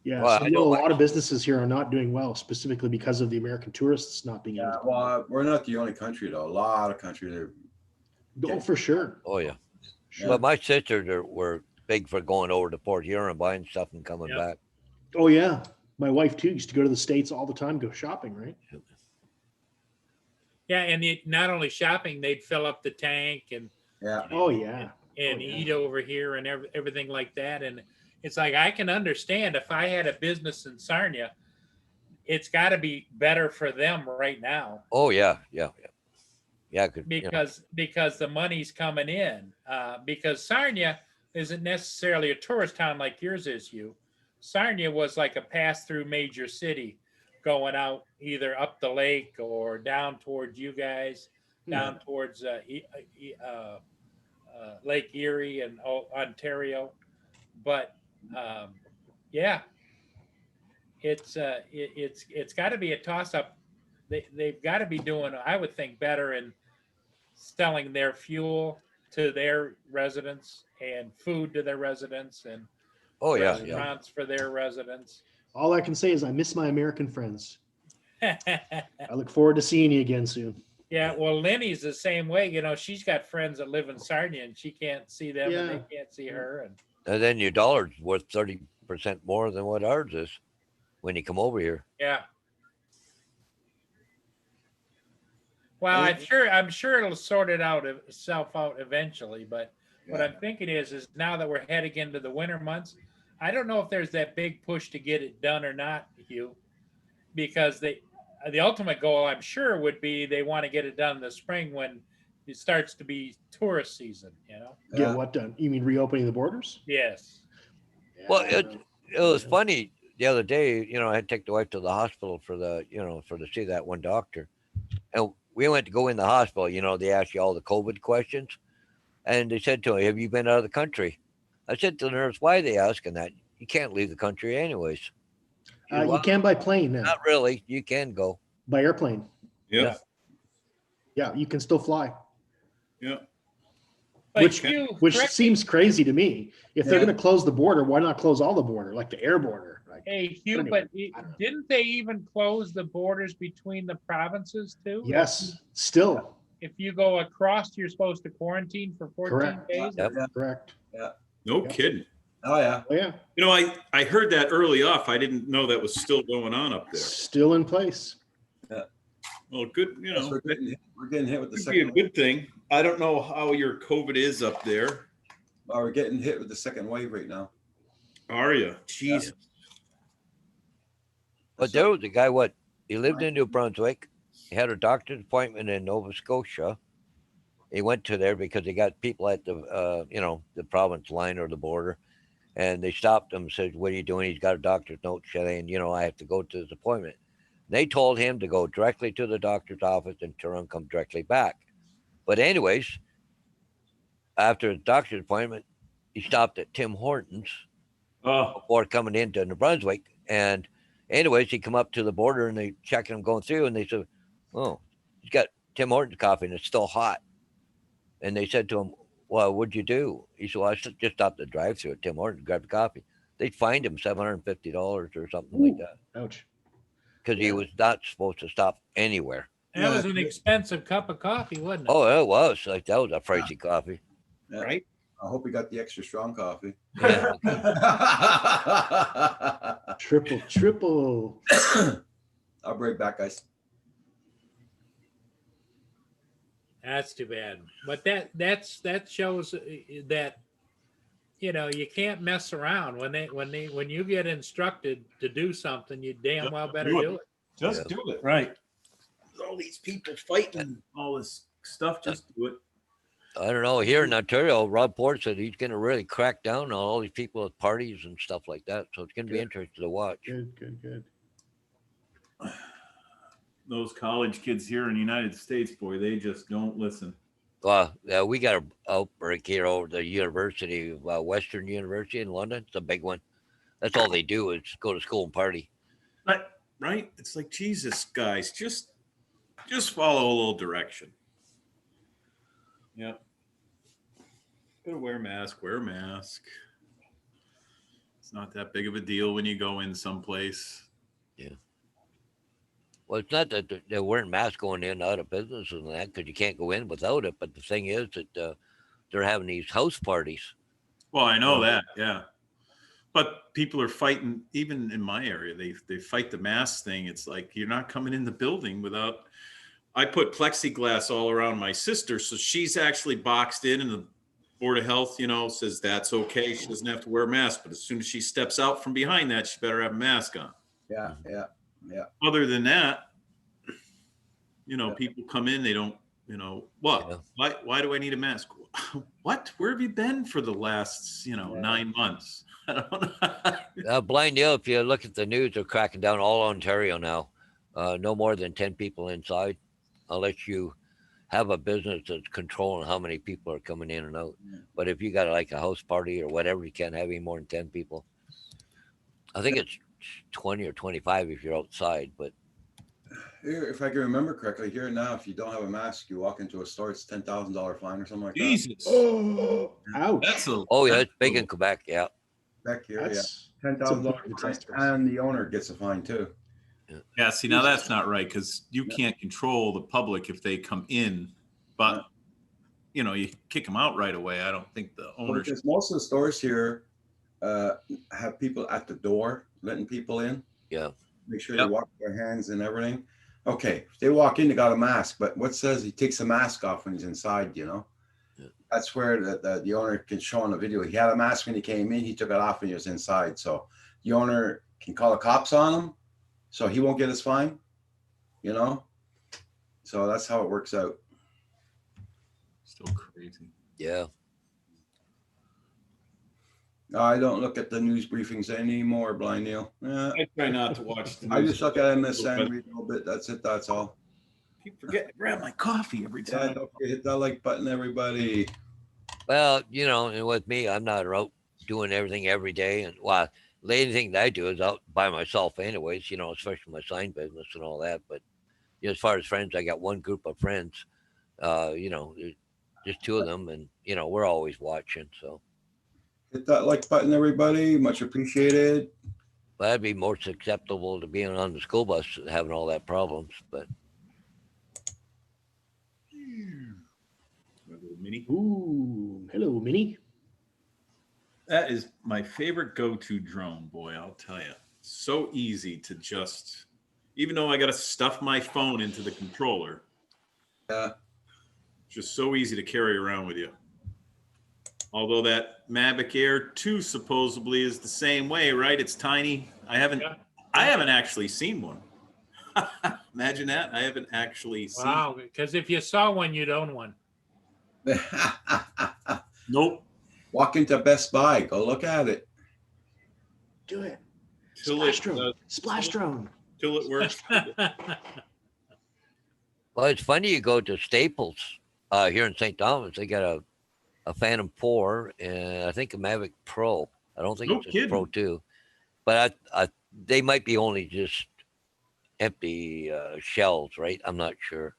Yeah, Well, so I I know know a lot of businesses here are not doing well, specifically because of the American tourists not being able Yeah, to. well, we're not the only country though. A lot of countries are. Oh, for sure. Oh yeah. Yeah. But my sisters were big for going over to Port Huron, buying stuff and coming Yep. back. Oh, yeah. My wife too used to go to the States all the time, go shopping, right? Yeah, and not only shopping, they'd fill up the tank and Yeah. Oh, yeah. and Oh, yeah. eat over here and everything like that. And it's like I can understand if I had a business in Sarnia, it's got to be better for them right now Oh yeah, yeah, yeah. Yeah, because the money's coming in. Because Sarnia isn't necessarily a tourist town like yours is, Hugh. Sarnia was like a pass-through major city, going out either up the lake or down towards you guys, down towards Lake Erie and Ontario. But yeah, it's got to be a toss-up. They've got to be doing, I would think, better in selling their fuel to their residents and food to their residents and oh yeah, yeah. restaurants for their residents. All I can say is I miss my American friends. Yeah, I look forward to seeing you again soon. well, Lenny's the same way. You know, she's got friends that live in Sarnia and she can't see them and Yeah. they can't see her. And And then your dollar's worth 30% more than what ours is when you come over here. yeah. Well, I'm sure it'll sort itself out eventually. But what I'm thinking is now that we're heading into the winter months, I don't know if there's that big push to get it done or not, Hugh, because the ultimate goal, I'm sure, would be they want to get it done in the spring when it starts to be tourist season. You know? Get what done? You mean reopening the borders? Yes. Well, Yeah, it was funny the other day. You know, I had to take the wife to the hospital for to see that one doctor, and we went to go in the hospital. You know, they ask you all the COVID questions, and they said to me, "Have you been out of the country?" I said to the nurse, "Why are they asking that? You can't leave the country anyways." She said, you "Well, can by plane now, not really. You can go." by airplane. Yeah. Yeah, you can still fly, Yeah. But Which- Hugh, which correct- seems crazy to me. If they're Yeah. going to close the border, why not close all the border, like the air border? Like, Hey, Hugh, Anyway, but I don't know. didn't they even close the borders between the provinces too? yes, still If you go across, you're supposed to quarantine for 14 Correct. days. Yep. correct. No Yeah. kidding. Oh, yeah. Oh, yeah, You know, I heard that early off. I didn't know that was still going on up there. still in place. Well, good, you Yes, know, we're getting hit with the could be a second. good thing. I don't know how your COVID is up there. We're getting hit with the second wave right now. Are you? Jeez. But there was a guy. He lived in New Brunswick. He had a doctor's appointment in Nova Scotia. He went to there because he got people at the the province line or the border, and they stopped him and said, "What are you doing?" He's got a doctor's note saying, "I have to go to this appointment." They told him to go directly to the doctor's office and turn and come directly back. But anyways, after the doctor's appointment, he stopped at Tim Hortons Oh, before coming into New Brunswick. And anyways, he come up to the border and they checked him going through and they said, "Oh, he's got Tim Hortons coffee and it's still hot." And they said to him, "Well, what'd you do?" He said, "Well, I just stopped the drive-through at Tim Hortons, grabbed a coffee." They fined him $750 or something like that Ouch. because he was not supposed to stop anywhere. That was an expensive cup of coffee, wasn't it? Oh, it was like that was a pricey coffee. Yeah. right. I hope we got the extra strong coffee. Yeah. Triple. I'll be right back, guys. That's too bad. But that shows that you can't mess around when you get instructed to do something, you damn well better do it. Just do it. Right. All these people fighting all this stuff. Just do it. I don't know. Here in Ontario, Rob Port said he's going to really crack down on all these people at parties and stuff like that. So it's going to be Good. interesting to watch. Good. those college kids here in the United States, boy, they just don't listen. Well, we got a outbreak here over the University of Western University in London. It's a big one. That's all they do is go to school and party. Right? It's like, Jesus, guys, just follow a little direction. Yep. Gotta wear a mask, wear a mask. It's not that big of a deal when you go in someplace. Well, it's not that they're wearing masks going in and out of businesses and that because you can't go in without it. But the thing is that they're having these house parties. Well, I know Yeah. that, yeah. But people are fighting, even in my area, they fight the mask thing. It's like, you're not coming in the building without. I put plexiglass all around my sister, so she's actually boxed in, and the Board of Health, says that's okay. She doesn't have to wear a mask, but as soon as she steps out from behind that, she better have a mask on. Yeah, yeah. Other than that, people come in, they don't, what? Yeah. Why do I need a mask? What? Where have you been for the last, 9 months? I don't know. Blind Neil, if you look at the news, they're cracking down all Ontario now. No more than 10 people inside, unless you have a business that's controlling how many people are coming in and out. But if you got like a house party or whatever, you can't have any more than 10 people. I think it's 20 or 25 if you're outside, but Here, if I can remember correctly, here now, if you don't have a mask, you walk into a store, it's $10,000 fine or something like that. Jesus. Oh, ouch. That's a. oh yeah, it's big in Quebec. Yeah. Back here, yeah, That's $10,000 that's fine, disastrous. and the owner gets a fine too. Yeah, see, now that's not right, because you can't control the public if they come in, but you kick them out right away. I don't think the Well, owners. because most of the stores here have people at the door letting people in. Yeah. Make sure Yep. they wash their hands and everything. Okay, if they walk in, they got a mask, but what says he takes the mask off when he's inside, Yeah. That's where the owner can show on the video. He had a mask when he came in, he took it off when he was inside. So the owner can call the cops on him, so he won't get his fine, So that's how it works out. Still crazy. Yeah. I don't look at the news briefings anymore, Blind Neil. Yeah, I try not to watch. The I news. just look at MSN, read a little bit. That's it. That's all. Keep forgetting to grab my coffee every Yeah, time. don't forget, hit that like button, everybody. Well, and with me, I'm not out doing everything every day. And the only thing that I do is out by myself anyways, especially my sign business and all that. But as far as friends, I got one group of friends, just two of them. And, we're always watching. So Hit that like button, everybody. Much appreciated. but that'd be more acceptable to being on the school bus having all that problems. But My little mini. Ooh, hello, Minnie. That is my favorite go-to drone, boy. I'll tell you, so easy to just, even though I got to stuff my phone into the controller, Yeah. just so easy to carry around with you. Although that Mavic Air 2 supposedly is the same way, right? It's tiny. I haven't actually seen one. Imagine that. I haven't actually seen. Wow. Because if you saw one, you'd own one. Nope. Walk into Best Buy. Go look at it. Do it. Till Splash it, drone. Splash drone. till it works. well, it's funny you go to Staples here in St. Thomas. They got a Phantom 4 and I think a Mavic Pro. I don't think No it's a kidding. Pro 2, but they might be only just empty shells, right? I'm not sure,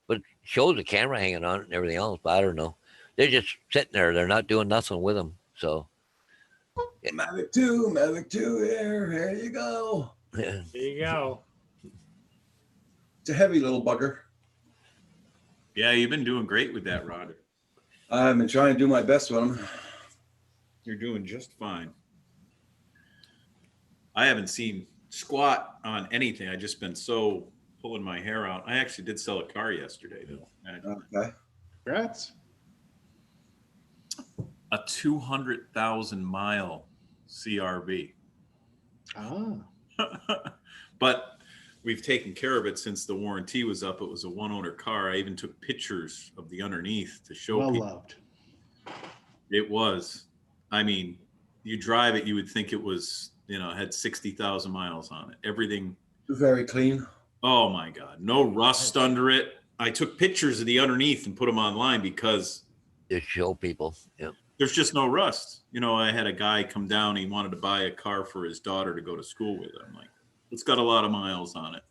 but it shows a camera hanging on it and everything else. But I don't know. They're just sitting there. They're not doing nothing with them. So Mavic 2 here you go. There you go. It's a heavy little bugger. Yeah, you've been doing great with that, Rod. I've been trying to do my best with them. You're doing just fine. I haven't seen squat on anything. I just been so pulling my hair out. I actually did sell a car yesterday, though. Okay. Congrats. A 200,000 mile CRV. Ah, But we've taken care of it since the warranty was up. It was a one owner car. I even took pictures of the underneath to show well people. loved. It was. I mean, you drive it, you would think it was, had 60,000 miles on it. Everything. Very clean. Oh my God, no rust under it. I took pictures of the underneath and put them online because Just show people. Yeah. there's just no rust. You know, I had a guy come down. He wanted to buy a car for his daughter to go to school with. I'm like, it's got a lot of miles on it.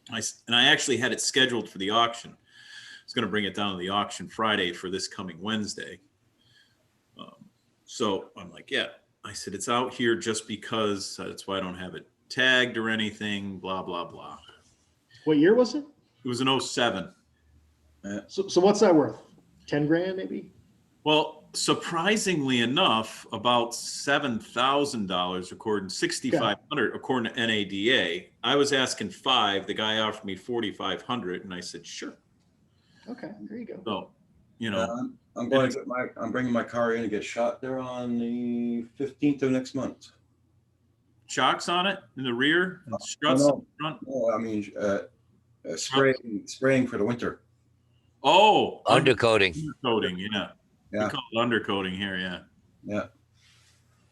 And I actually had it scheduled for the auction. I was going to bring it down to the auction Friday for this coming Wednesday. So I'm like, yeah. I said, it's out here just because. That's why I don't have it tagged or anything, blah, blah, blah. What year was it? It was an 07. So what's that worth? 10 grand maybe? Well, surprisingly enough, about $7,000 according 6,500 according to NADA. I was asking 5. The guy offered me 4,500, and I said sure. Okay, there you go. So, you know, I'm going to I'm bringing my car in to get shot there on the 15th of next month. shocks on it in the rear, and struts no. in the front. No, I mean, spraying for the winter. Oh, Undercoating. undercoating. Yeah, Yeah. we call it undercoating here. Yeah, Yeah.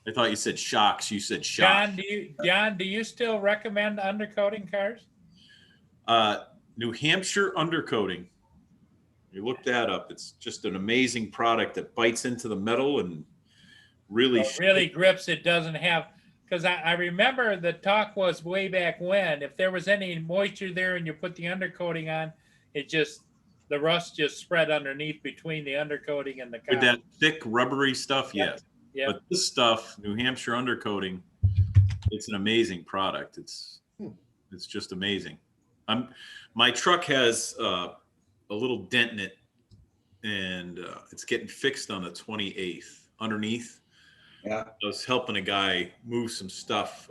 I thought you said shocks. You said shocks. John, do you still recommend undercoating cars? New Hampshire undercoating. You look that up. It's just an amazing product that bites into the metal and really, Really grips. It doesn't have, because I remember the talk was way back when, if there was any moisture there and you put the undercoating on, the rust just spread underneath between the undercoating and the car. with that thick rubbery stuff. Yep. Yes. Yep. But this stuff, New Hampshire undercoating, it's an amazing product. It's just amazing. My truck has a little dent in it, and it's getting fixed on the 28th underneath. Yeah. I was helping a guy move some stuff.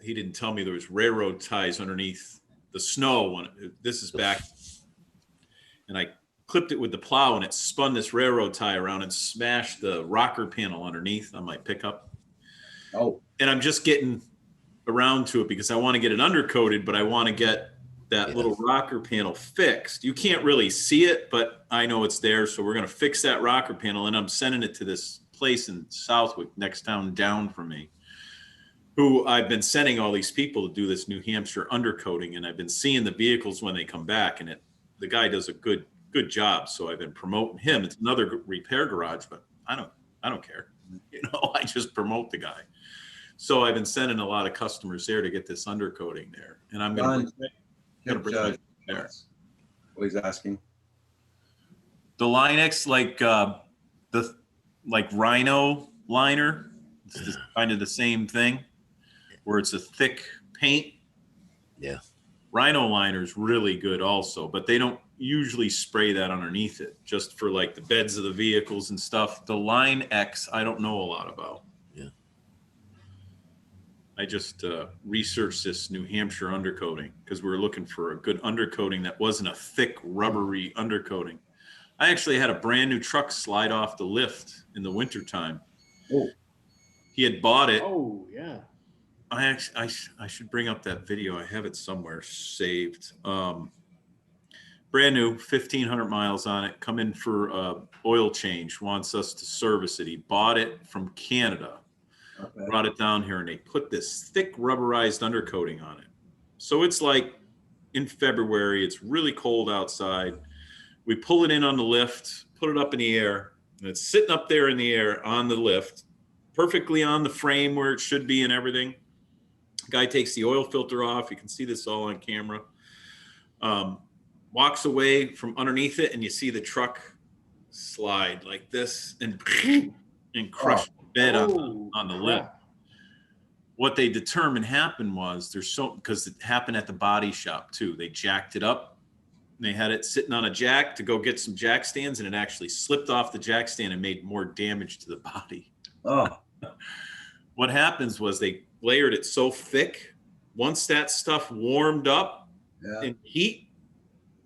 He didn't tell me there was railroad ties underneath the snow. This is back, and I clipped it with the plow, and it spun this railroad tie around and smashed the rocker panel underneath on my pickup. Oh. And I'm just getting around to it because I want to get it undercoated, but I want to get that little rocker panel fixed. You can't really see it, but I know it's there. So we're going to fix that rocker panel, and I'm sending it to this place in Southwick, next town down from me, who I've been sending all these people to do this New Hampshire undercoating, and I've been seeing the vehicles when they come back, and the guy does a good job. So I've been promoting him. It's another repair garage, but I don't care. You know, I just promote the guy. So I've been sending a lot of customers there to get this undercoating there, and I'm going to bring it there. What he's asking. The Line-X, like Rhino liner, it's kind of the same thing, where it's a thick paint. Yeah. Rhino liner is really good also, but they don't usually spray that underneath it, just for like the beds of the vehicles and stuff. The Line-X, I don't know a lot about. Yeah. I just researched this New Hampshire undercoating because we were looking for a good undercoating that wasn't a thick, rubbery undercoating. I actually had a brand new truck slide off the lift in the wintertime. Oh. He had bought it. Oh, yeah. I should bring up that video. I have it somewhere saved. Brand new, 1,500 miles on it. Come in for oil change. Wants us to service it. He bought it from Canada. Okay. Brought it down here, and they put this thick rubberized undercoating on it. So it's like in February. It's really cold outside. We pull it in on the lift, put it up in the air, and it's sitting up there in the air on the lift, perfectly on the frame where it should be and everything. Guy takes the oil filter off. You can see this all on camera. Walks away from underneath it, and you see the truck slide like this and crush the bed on the lift. What they determined happened was because it happened at the body shop too. They jacked it up. They had it sitting on a jack to go get some jack stands, and it actually slipped off the jack stand and made more damage to the body. Oh. What happens was they layered it so thick. Once that stuff warmed up in heat,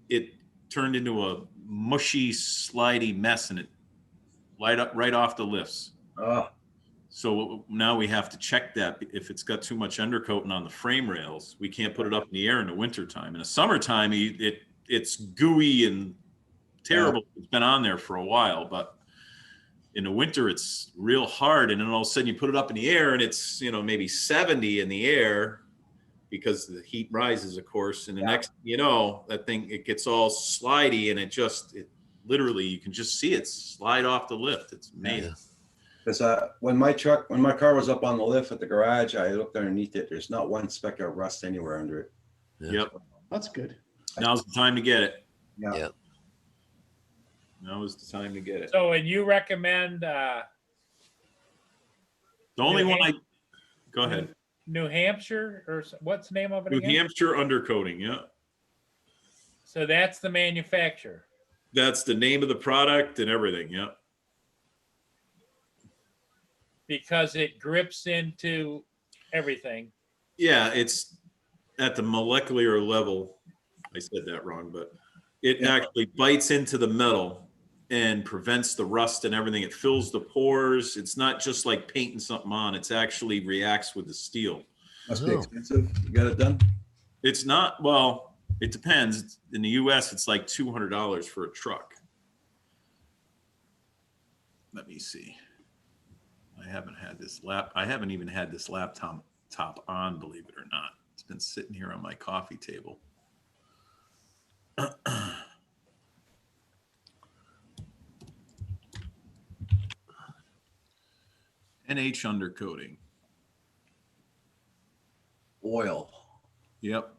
it turned into a mushy, slidey mess, and it right off the lifts. Oh. So now we have to check that. If it's got too much undercoating on the frame rails, we can't put it up in the air in the wintertime. In the summertime, it's gooey and terrible. It's been on there for a while, but in the winter, it's real hard. And then all of a sudden you put it up in the air and it's, maybe 70 in the air. because the heat rises, of course. And the next, you know, that thing, it gets all slidey and it literally, you can just see it slide off the lift. It's amazing. Because when my car was up on the lift at the garage, I looked underneath it. There's not one speck of rust anywhere under it. Yep. That's good. Now's the time to get it. Yeah. Yep. Now is the time to get it. So, and you recommend The only one go ahead. New Hampshire, or what's the name of it New again? Hampshire undercoating. Yeah. So that's the manufacturer. That's the name of the product and everything. Yeah. Because it grips into everything. Yeah. It's at the molecular level. I said that wrong, but it actually bites into the metal and prevents the rust and everything. It fills the pores. It's not just like painting something on. It's actually reacts with the steel. Must be expensive. You got it done? It's not, well, it depends. In the US, it's like $200 for a truck. Let me see. I haven't even had this laptop on, believe it or not. It's been sitting here on my coffee table. NH undercoating. Oil. Yep.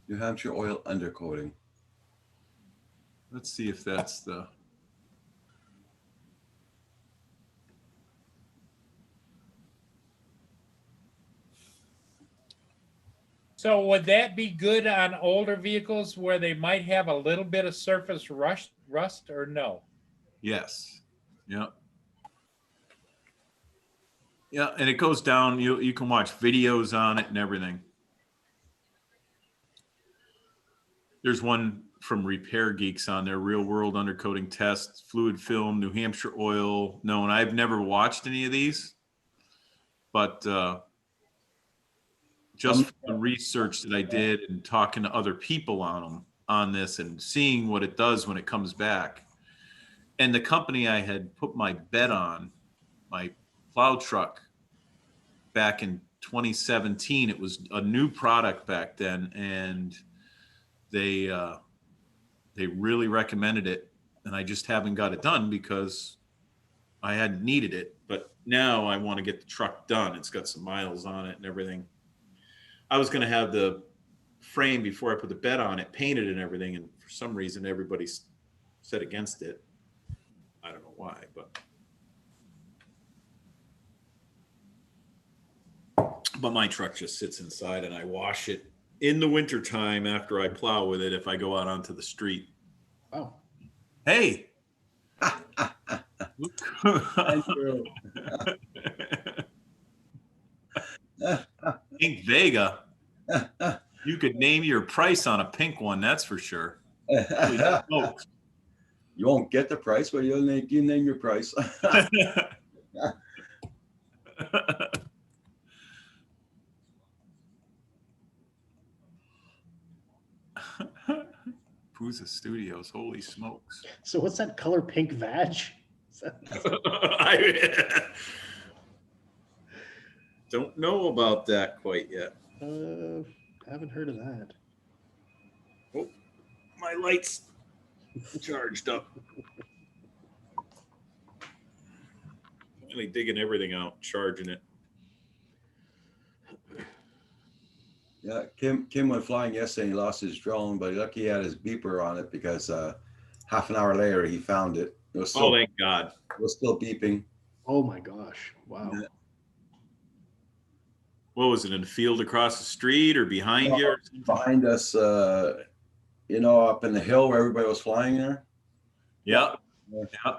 New Hampshire oil undercoating. Let's see if that's the. So would that be good on older vehicles where they might have a little bit of surface rust or no? Yes. Yep. Yeah, and it goes down. You can watch videos on it and everything. There's one from Repair Geeks on their real world undercoating tests, fluid film, New Hampshire oil. No, and I've never watched any of these, but just from the research that I did and talking to other people on them on this and seeing what it does when it comes back. And the company I had put my bet on, my plow truck, back in 2017, it was a new product back then, and they really recommended it, and I just haven't got it done because I hadn't needed it. But now I want to get the truck done. It's got some miles on it and everything. I was going to have the frame before I put the bed on it painted and everything, and for some reason everybody said against it. I don't know why, but my truck just sits inside and I wash it in the wintertime after I plow with it if I go out onto the street. Wow. Hey. Pink Vega. You could name your price on a pink one, that's for sure. Holy smokes. You won't get the price, but you name your price. Puza Studios, holy smokes. So what's that color pink vag? I don't know about that quite yet. Haven't heard of that. Oh, my light's charged up. Finally digging everything out, charging it. Yeah, Kim went flying yesterday and he lost his drone, but lucky he had his beeper on it because half an hour later he found it. It was still, Thank God. It was still beeping. Oh my gosh. Wow. Yeah. What was it, in the field across the street or behind you? Or Behind us, you know, up in the hill where everybody was flying there. yeah. Yeah.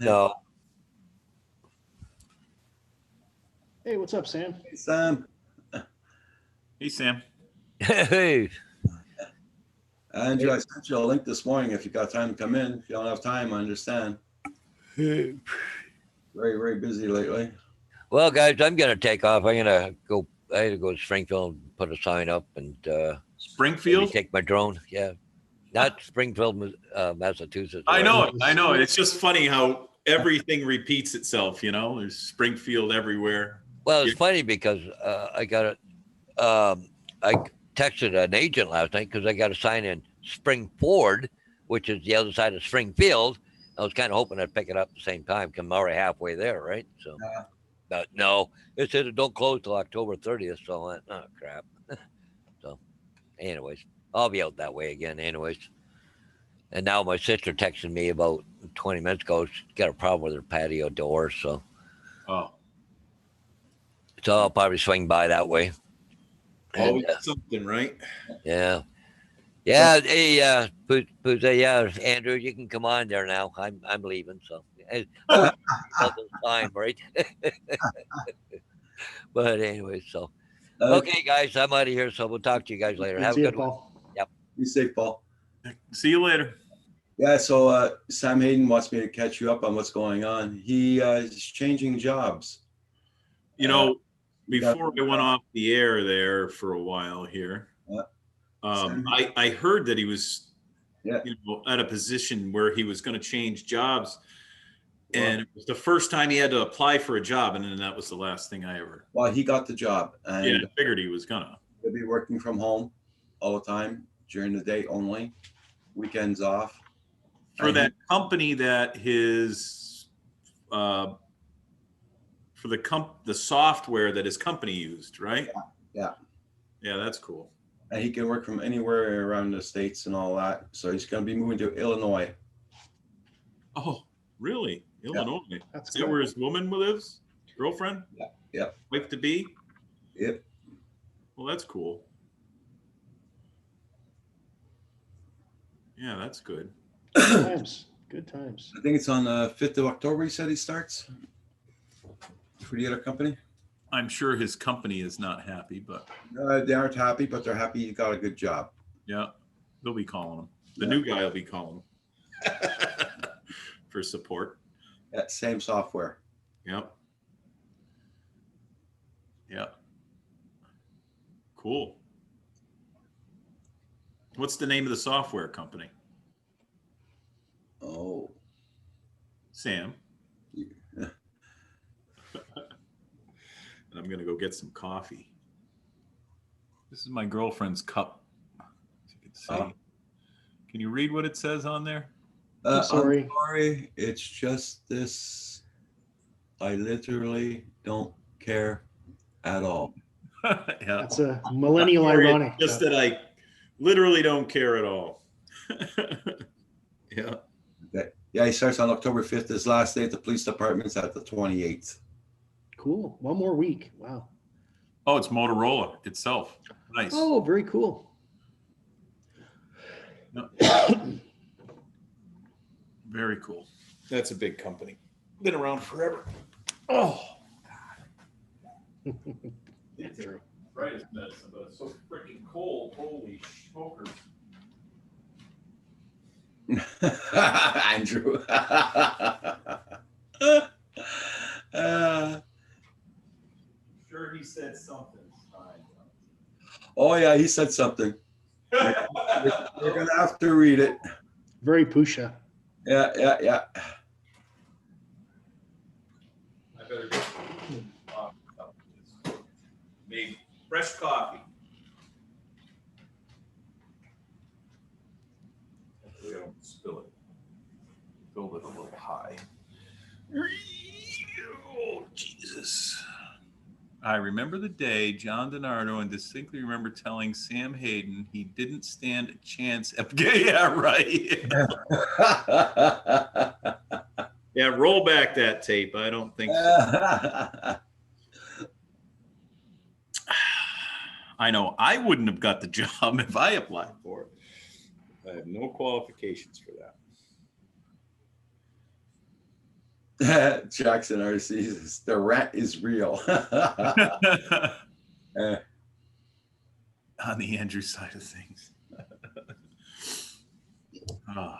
No. Hey, what's up, Sam? Hey, Sam. Hey, Sam. Hey. Andrew, I sent you a link this morning if you got time to come in. If you don't have time, I understand. Very, very busy lately. Well, guys, I'm gonna take off. I had to go to Springfield and put a sign up and maybe Springfield? take my drone. Yeah. not Springfield, Massachusetts. I right? know it. I know it. It's just funny how everything repeats itself. You know, there's Springfield everywhere. Well, it's Yeah. funny because I got it. I texted an agent last night because I got to sign in Springford, which is the other side of Springfield. I was kind of hoping I'd pick it up at the same time. 'Cause I'm already halfway there, right? So, Yeah. but no, it said it don't close till October 30th. So I went, oh crap. So, anyways, I'll be out that way again, anyways. And now my sister texted me about 20 minutes ago. She's got a problem with her patio door, so Oh, I'll probably swing by that way. always And, something, right? yeah. Yeah, hey, Puze, yeah, Andrew, you can come on there now. I'm leaving, so about this time, right? But anyway, so okay, guys, I'm out of here. So we'll talk to you guys later. Have a See ya, good one. Paul. Be safe, Paul. See you later. Yeah, so Sam Hayden wants me to catch you up on what's going on. He is changing jobs. You know, we got- before I went off the air there for a while here, Yeah. I heard that he was, Yeah. you know, at a position where he was going to change jobs, Well- and it was the first time he had to apply for a job, and then that was the last thing I ever. Well, he got the job, and Yeah, I figured he was gonna. he'll be working from home all the time during the day only, weekends off. For And that company that his for the software that his company used, right? Yeah. Yeah, that's cool. And he can work from anywhere around the states and all that. So he's going to be moving to Illinois. Oh, really? Illinois. That's Is that cool. where his woman lives? Girlfriend? Yeah. Wife to be? Yep. Well, that's cool. Yeah, that's good. Good times. Good times. I think it's on the 5th of October, he said he starts for the other company. I'm sure his company is not happy, but They aren't happy, but they're happy he got a good job. yeah, they'll be calling him. The Yeah. new guy will be calling him for support. That same software. Yep. Yep. Cool. What's the name of the software company? Oh. Sam. Yeah. And I'm gonna go get some coffee. This is my girlfriend's cup. As you can see. Oh. Can you read what it says on there? I'm sorry. I'm sorry. It's just this. I literally don't care at all. Yeah. That's a millennial Sorry, it's ironic. Just that I literally don't care at all. Yeah. Okay. Yeah, he starts on October 5th. His last day at the police department's at the 28th. Cool. One more week. Wow. Oh, it's Motorola itself. Nice. Oh, very cool. Very cool. That's a big company. Been around forever. Oh. It's True. right as medicine, but it's so freaking cold. Holy smokers. Andrew. Sure, he said something. Oh, yeah, he said something. We're going to have to read it. Very Pusha. Yeah. I better get made fresh coffee. Hopefully I don't spill it. Build it a little high. Oh, Jesus. I remember the day John DiNardo and distinctly remember telling Sam Hayden he didn't stand a chance. Yeah, right. Yeah, roll back that tape. I don't think so. I know I wouldn't have got the job if I applied for it. I have no qualifications for that. Jackson RC says, the rat is real. On the Andrew side of things. I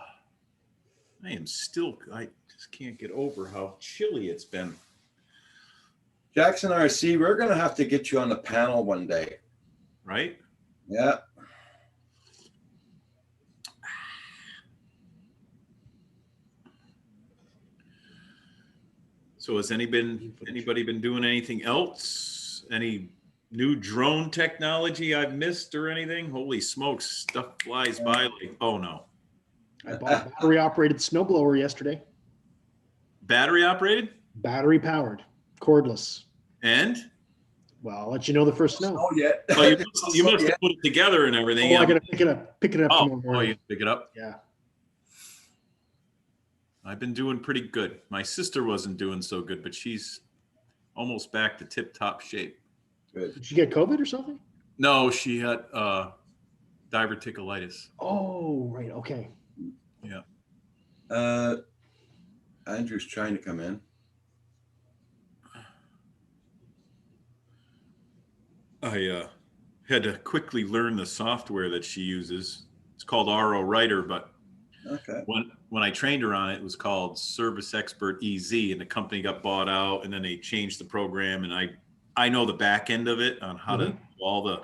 just can't get over how chilly it's been. Jackson RC, we're going to have to get you on the panel one day. Right? Yeah. So has anybody been doing anything else? Any new drone technology I've missed or anything? Holy smokes, stuff flies by like, oh no. I bought a battery operated snow blower yesterday. Battery operated? Battery powered, cordless. And? Well, I'll let you know the first snow. Oh, yeah. Oh, you must have put it together and everything. Oh, I gotta pick it up Oh, tomorrow morning. you pick it up? Yeah. I've been doing pretty good. My sister wasn't doing so good, but she's almost back to tip-top shape. Good. Did you get COVID or something? No, she had diverticulitis. Oh, right. Okay. Yeah. Andrew's trying to come in. I had to quickly learn the software that she uses. It's called RO Writer, but Okay. when I trained her on it, it was called Service Expert EZ, and the company got bought out, and then they changed the program. And I know the back end of it on how to do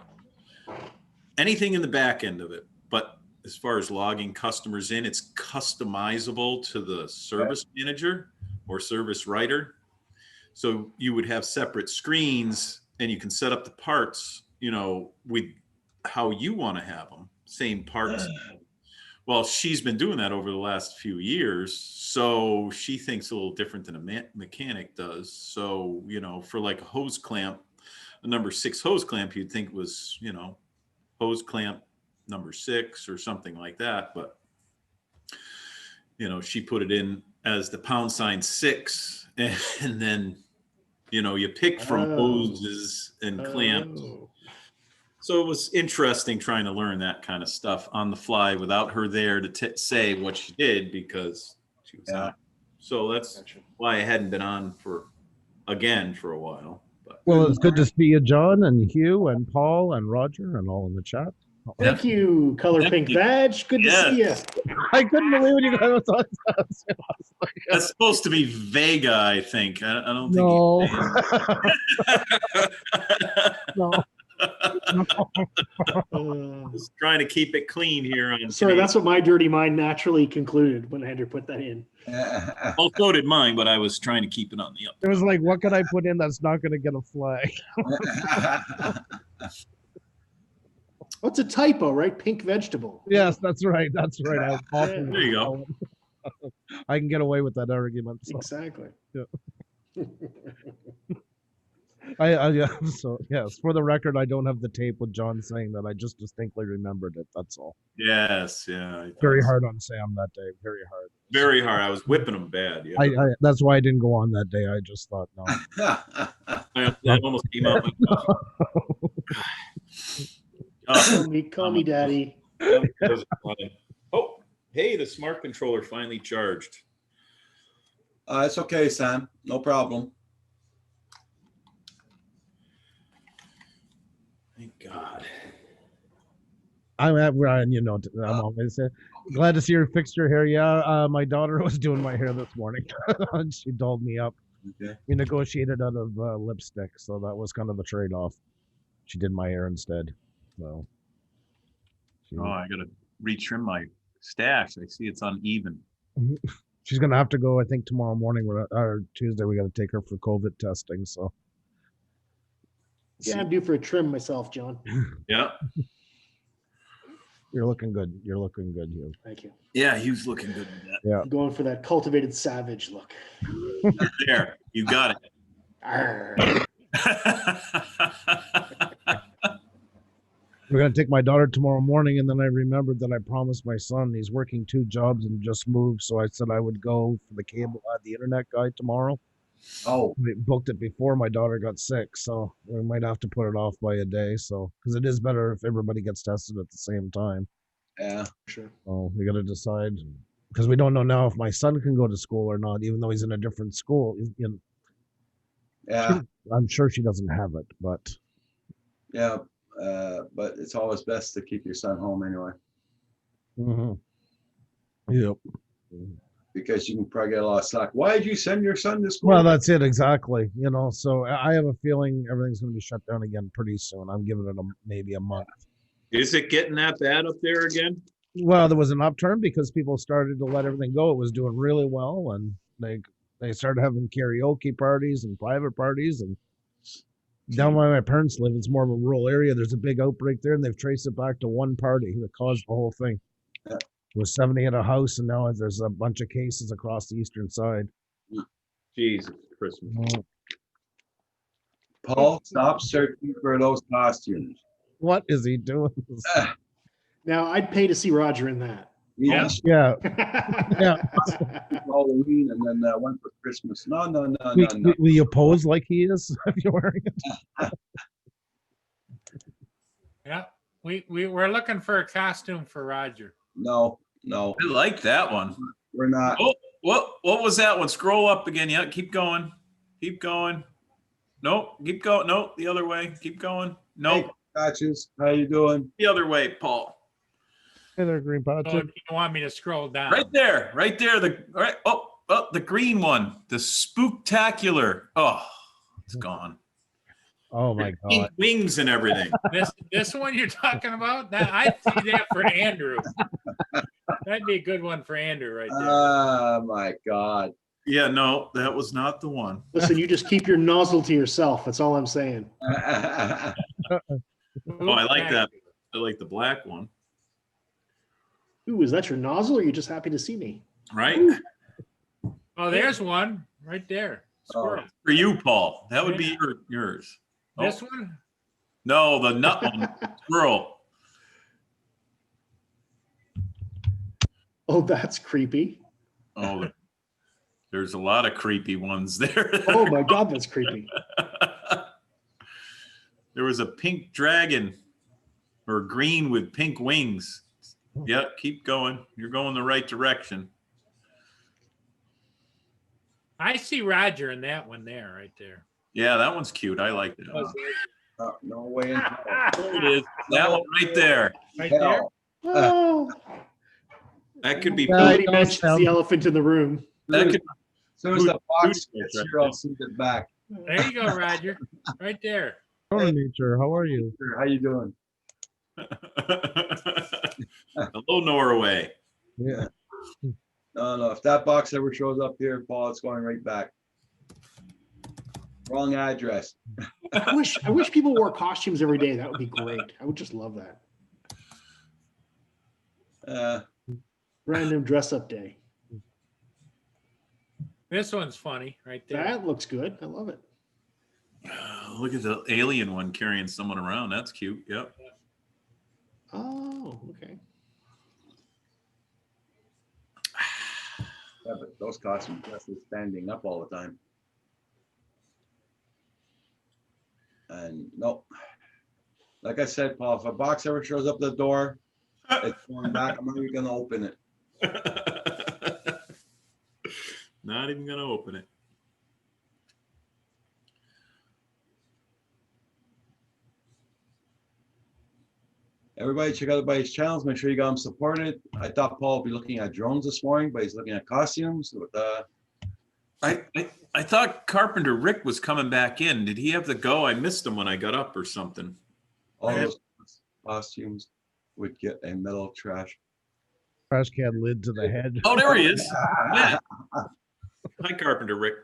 anything in the back end of it. But as far as logging customers in, it's customizable to the service manager or service writer. So you would have separate screens, and you can set up the parts, with how you want to have them, same parts. Well, she's been doing that over the last few years, so she thinks a little different than a mechanic does. So, for like a hose clamp, a number 6 hose clamp, you'd think was, hose clamp number 6 or something like that. But, she put it in as the #6, and then, you pick from hoses and clamps. Oh. So it was interesting trying to learn that kind of stuff on the fly without her there to say what she did, because she was out. So that's Gotcha. why I hadn't been on for a while. But Well, it's good to see you, John and Hugh and Paul and Roger and all in the chat. Thank you, Color Thank Pink you. Badge. Good to see you. I couldn't believe when you guys was on. that's supposed to be Vega, I think. I don't think. No. No. Just trying to keep it clean here. Sorry, that's what my dirty mind naturally concluded when Andrew put that in. Well, so did mine, but I was trying to keep it on the up. It was like, what can I put in that's not going to get a flag? What's a typo, right? Pink vegetable. Yes, that's right. That's right. There you go. I can get away with that argument. So. Exactly. So yes, for the record, I don't have the tape with John saying that. I just distinctly remembered it. That's all. Yes, yeah. Very hard on Sam that day. Very hard. Very hard. I was whipping him bad. Yeah. I that's why I didn't go on that day. I just thought no. I almost came out. Call me daddy. Oh, hey, the smart controller finally charged. It's okay, Sam. No problem. Thank God. I'm always glad to see her fixed her hair. Yeah, my daughter was doing my hair this morning. She dolled me up. Okay. We negotiated out of lipstick, so that was kind of the trade-off. She did my hair instead. So. I gotta retrim my stash. I see it's uneven. She's gonna have to go. I think tomorrow morning or Tuesday. We got to take her for COVID testing. So. Yeah, I'm due for a trim myself, John. Yeah. You're looking good. You're looking good, Hugh. Thank you. Yeah, he was looking good with that. I'm going for that cultivated savage look. There, you got it. Arr. We're gonna take my daughter tomorrow morning, and then I remembered that I promised my son. He's working 2 jobs and just moved, so I said I would go for the cable, the internet guy tomorrow. Oh, We booked it before my daughter got sick, so we might have to put it off by a day. So, because it is better if everybody gets tested at the same time. yeah. Sure. So we got to decide, because we don't know now if my son can go to school or not, even though he's in a different school. Yeah. I'm sure she doesn't have it, but Yeah. But it's always best to keep your son home anyway, Yep. because you can probably get a lot of slack. Why did you send your son to school? Well, that's it exactly. So I have a feeling everything's going to be shut down again pretty soon. I'm giving it maybe a month. Is it getting that bad up there again? Well, there was an upturn because people started to let everything go. It was doing really well, and They started having karaoke parties and private parties, and down where my parents live, it's more of a rural area. There's a big outbreak there, and they've traced it back to one party that caused the whole thing. Yeah. It was 70 at a house, and now there's a bunch of cases across the eastern side. Jesus Christmas. Well, Paul, stop searching for those costumes. what is he doing? Ah, Now I'd pay to see Roger in that. Yeah, Yeah, yeah. Halloween and then one for Christmas. No, no, no, Will, no, no. will you pose like he is if you're wearing it? Yeah, we're looking for a costume for Roger. No, no, I like that one. we're not. Oh, what was that one? Scroll up again. Yeah, keep going. Keep going. Nope, keep going. Nope, the other way. Keep going. Nope, Hey, Patches, how you doing? the other way, Paul. Hey there, Green Oh, Patch. you want me to scroll down? Right there, right there. Right. Oh, the green one, the spooktacular. Oh, it's gone. Oh my Pink God. wings and everything. This one you're talking about? That I'd see that for Andrew. That'd be a good one for Andrew right there. Oh my God. Yeah, no, that was not the one. Listen, you just keep your nozzle to yourself. That's all I'm saying. Oh, I like that. I like the black one. Ooh, is that your nozzle, or are you just happy to see me? Right? Oh, there's one right there. Squirrel. For you, Paul. That would be yours. Oh, This one? no, the nut one. Squirrel. Oh, that's creepy. Oh, there's a lot of creepy ones there. Oh my God, that's creepy. There was a pink dragon or green with pink wings. Yeah, keep going. You're going the right direction. I see Roger in that one there, right there. Yeah, that one's cute. I like that one. No way in hell. There it is. That one right there. Right there. Hell. Oh, That could be. Yeah. nobody don't mentions sound- the elephant in the room. That could. As soon as the box Food gets right here, I'll send it back. There you go, Roger. Right there. Hello, nature. How are you? Sure, how you doing? Hello, Norway. Yeah. No, if that box ever shows up here, Paul, it's going right back. Wrong address. I wish people wore costumes every day. That would be great. I would just love that. Random dress up day. This one's funny, right there. That looks good. I love it. Look at the alien one carrying someone around. That's cute. Yep. Oh, okay. Yeah, but those costumes just standing up all the time. And no, like I said, Paul, if a box ever shows up the door, it's going back. I'm not even gonna open it. Not even gonna open it. Everybody check out everybody's channels. Make sure you got them supported. I thought Paul would be looking at drones this morning, but he's looking at costumes. With, I thought Carpenter Rick was coming back in. Did he have to go? I missed him when I got up or something. all those costumes would get a metal trash. Trash can lid to the head. Oh, there he is. Yeah. Hi, Carpenter Rick.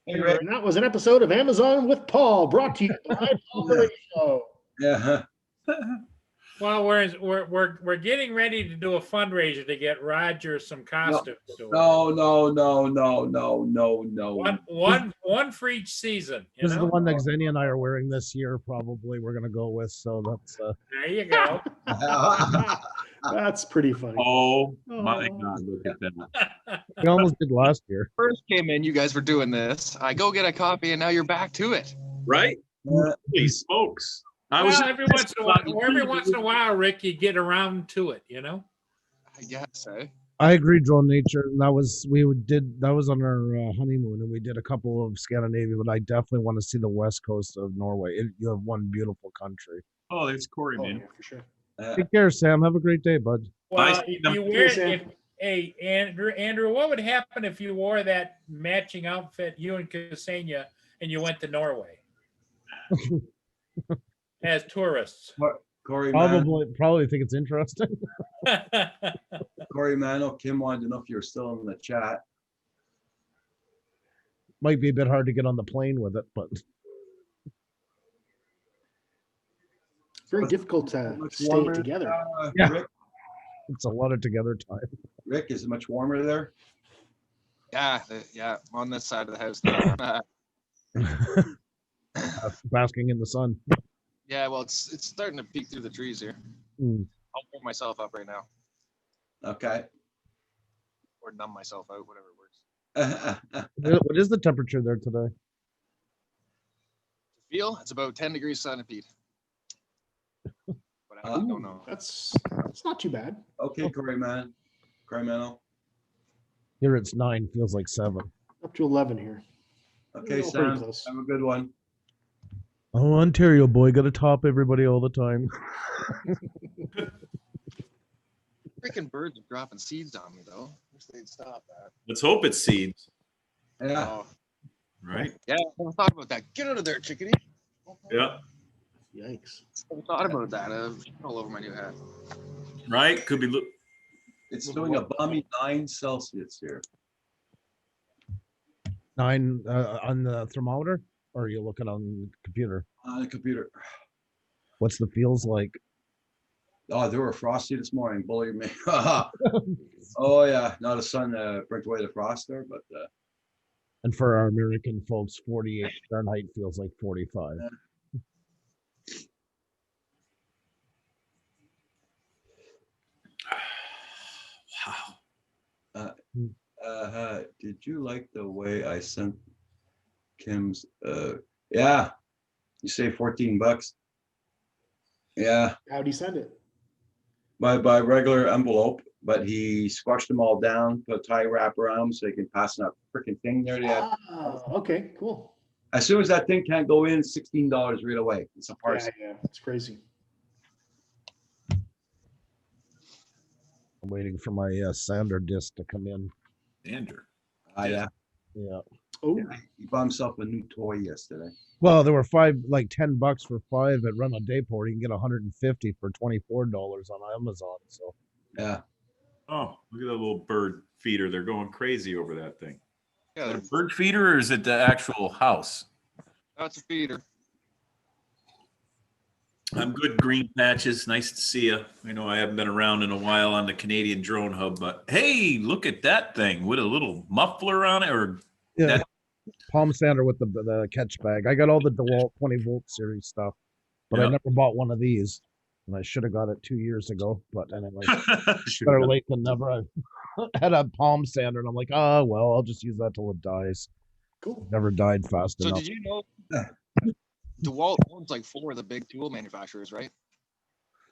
Hey, Rick. And that was an episode of Amazon with Paul, brought to you by Paul the Show. Yeah. Well, we're getting ready to do a fundraiser to get Roger some costumes. No. One for each season. You This is the know? one that Xenia and I are wearing this year. Probably we're gonna go with. So that's There you go. That's pretty funny. Oh my God, look at that. we almost did last year. First came in, you guys were doing this. I go get a copy, and now you're back to it. Right? Holy smokes. I was Well, every once in a while, Rick, you get around to it, you know? I guess, eh? I agree, Drone Nature. And that was that was on our honeymoon, and we did a couple of Scandinavia. But I definitely want to see the west coast of Norway. You have one beautiful country. Oh, there's Corey, Oh, man. yeah, for sure. Take care, Sam. Have a great day, bud. Well, I see if them. you wear Yes, Sam. hey, Andrew, what would happen if you wore that matching outfit, you and Ksenia, and you went to Norway as tourists? Corey Mano, Probably think it's interesting. Corey Mano, Kim wanted to know if you were still in the chat. Might be a bit hard to get on the plane with it, but Very difficult to Much stay warmer, together. Yeah. Rick, it's a lot of together time. Rick, is it much warmer there? Yeah, yeah, on this side of the house now. Basking in the sun. Yeah, well, it's starting to peek through the trees here. Mm. I'll warm myself up right now, Okay. or numb myself out, whatever works. What is the temperature there today? Feel it's about 10 degrees centipede. But I Oh. don't know. That's not too bad. Okay, Corey, man. Corey Mano. Here it's 9, feels like 7. Up to 11 here. Okay, All pretty Sam, close. have a good one. Oh, Ontario boy, got to top everybody all the time. Freaking birds are dropping seeds on me though. Wish they'd stop that. Let's hope it's seeds, Yeah. Oh, right? yeah, I never thought about that. Get out of there, chickadee. Yeah, Yikes. Never thought about that. All over my new hat. right. Could be. It's doing a balmy 9 Celsius here. 9 on the thermometer, or are you looking on the computer? On the computer. What's the feels like? Oh, they were frosty this morning. Believe me. Oh yeah. Now the sun burnt away the frost there, but And for our American folks, 48 Fahrenheit feels like 45. Wow. did you like the way I sent Kim's? Yeah. You say $14. Yeah, How'd he send it? by regular envelope, but he squashed them all down, put a tie wrap around them so they can pass that freaking thing there. Yeah. Okay, cool. As soon as that thing can't go in, $16 right away. It's a Yeah, parcel. yeah, it's crazy. I'm waiting for my sander disc to come in. Andrew. Yeah. Yeah. Oh, He bought himself a new toy yesterday. Well, there were $10 for 5 at Run on Dayport. You can get 150 for $24 on Amazon. So Yeah. Oh, look at that little bird feeder. They're going crazy over that thing. Yeah, Is it a bird feeder or is it the actual house? that's a feeder. I'm good, Green Patches. Nice to see you. I know I haven't been around in a while on the Canadian Drone Hub, but hey, look at that thing with a little muffler on it. Or yeah, That- palm sander with the catch bag. I got all the DeWalt 20-volt series stuff, but I Yeah. never bought one of these, and I should have got it 2 years ago. But anyway, Should've better done- late than never. I had a palm sander, and I'm like, oh well, I'll just use that till it dies. cool. Never died fast So enough. did you know DeWalt owns like 4 of the big tool manufacturers, right?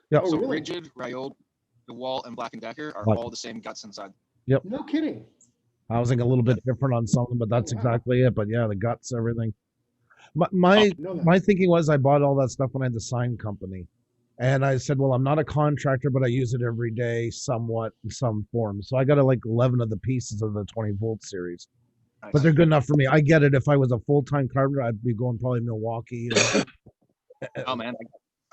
Yeah. Oh, So really? Rigid, Ryobi, DeWalt, and Black & Decker are Black- all the same guts inside. No kidding. Housing a little bit different on some of them, but that's Oh, wow. exactly it. But yeah, the guts, everything. My No, that. my thinking was I bought all that stuff when I had the sign company. And I said, well, I'm not a contractor, but I use it every day somewhat in some form. So I got like 11 of the pieces of the 20-volt series. Nice. But they're good enough for me. I get it. If I was a full-time carpenter, I'd be going probably Milwaukee. Oh man,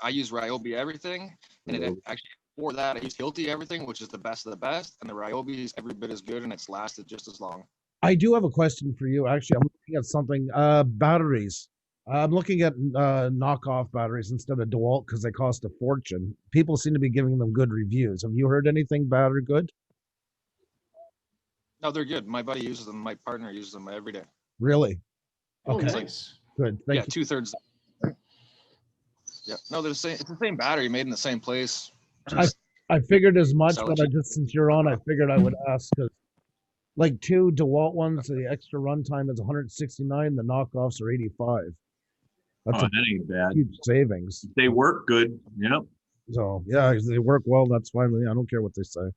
I use Ryobi everything, and it actually for that I use Hilti everything, which is the best of the best, and the Ryobi is every bit as good, and it's lasted just as long. I do have a question for you. Actually, I'm looking at something. Batteries. I'm looking at knockoff batteries instead of DeWalt because they cost a fortune. People seem to be giving them good reviews. Have you heard anything bad or good? No, they're good. My buddy uses them. My partner uses them every day. Really? Oh, Okay. nice. Good. Yeah, Thank you. 2/3. Yeah, no, they're the same. It's the same battery made in the same place. I- Just, I figured as much, Sell but it. since you're on, I figured I would ask because, like 2 DeWalt ones, the extra runtime is 169. The knockoffs are 85. That's Oh, a that ain't bad. huge savings. They work good. Yep. So yeah, if they work well. That's fine. I don't care what they say.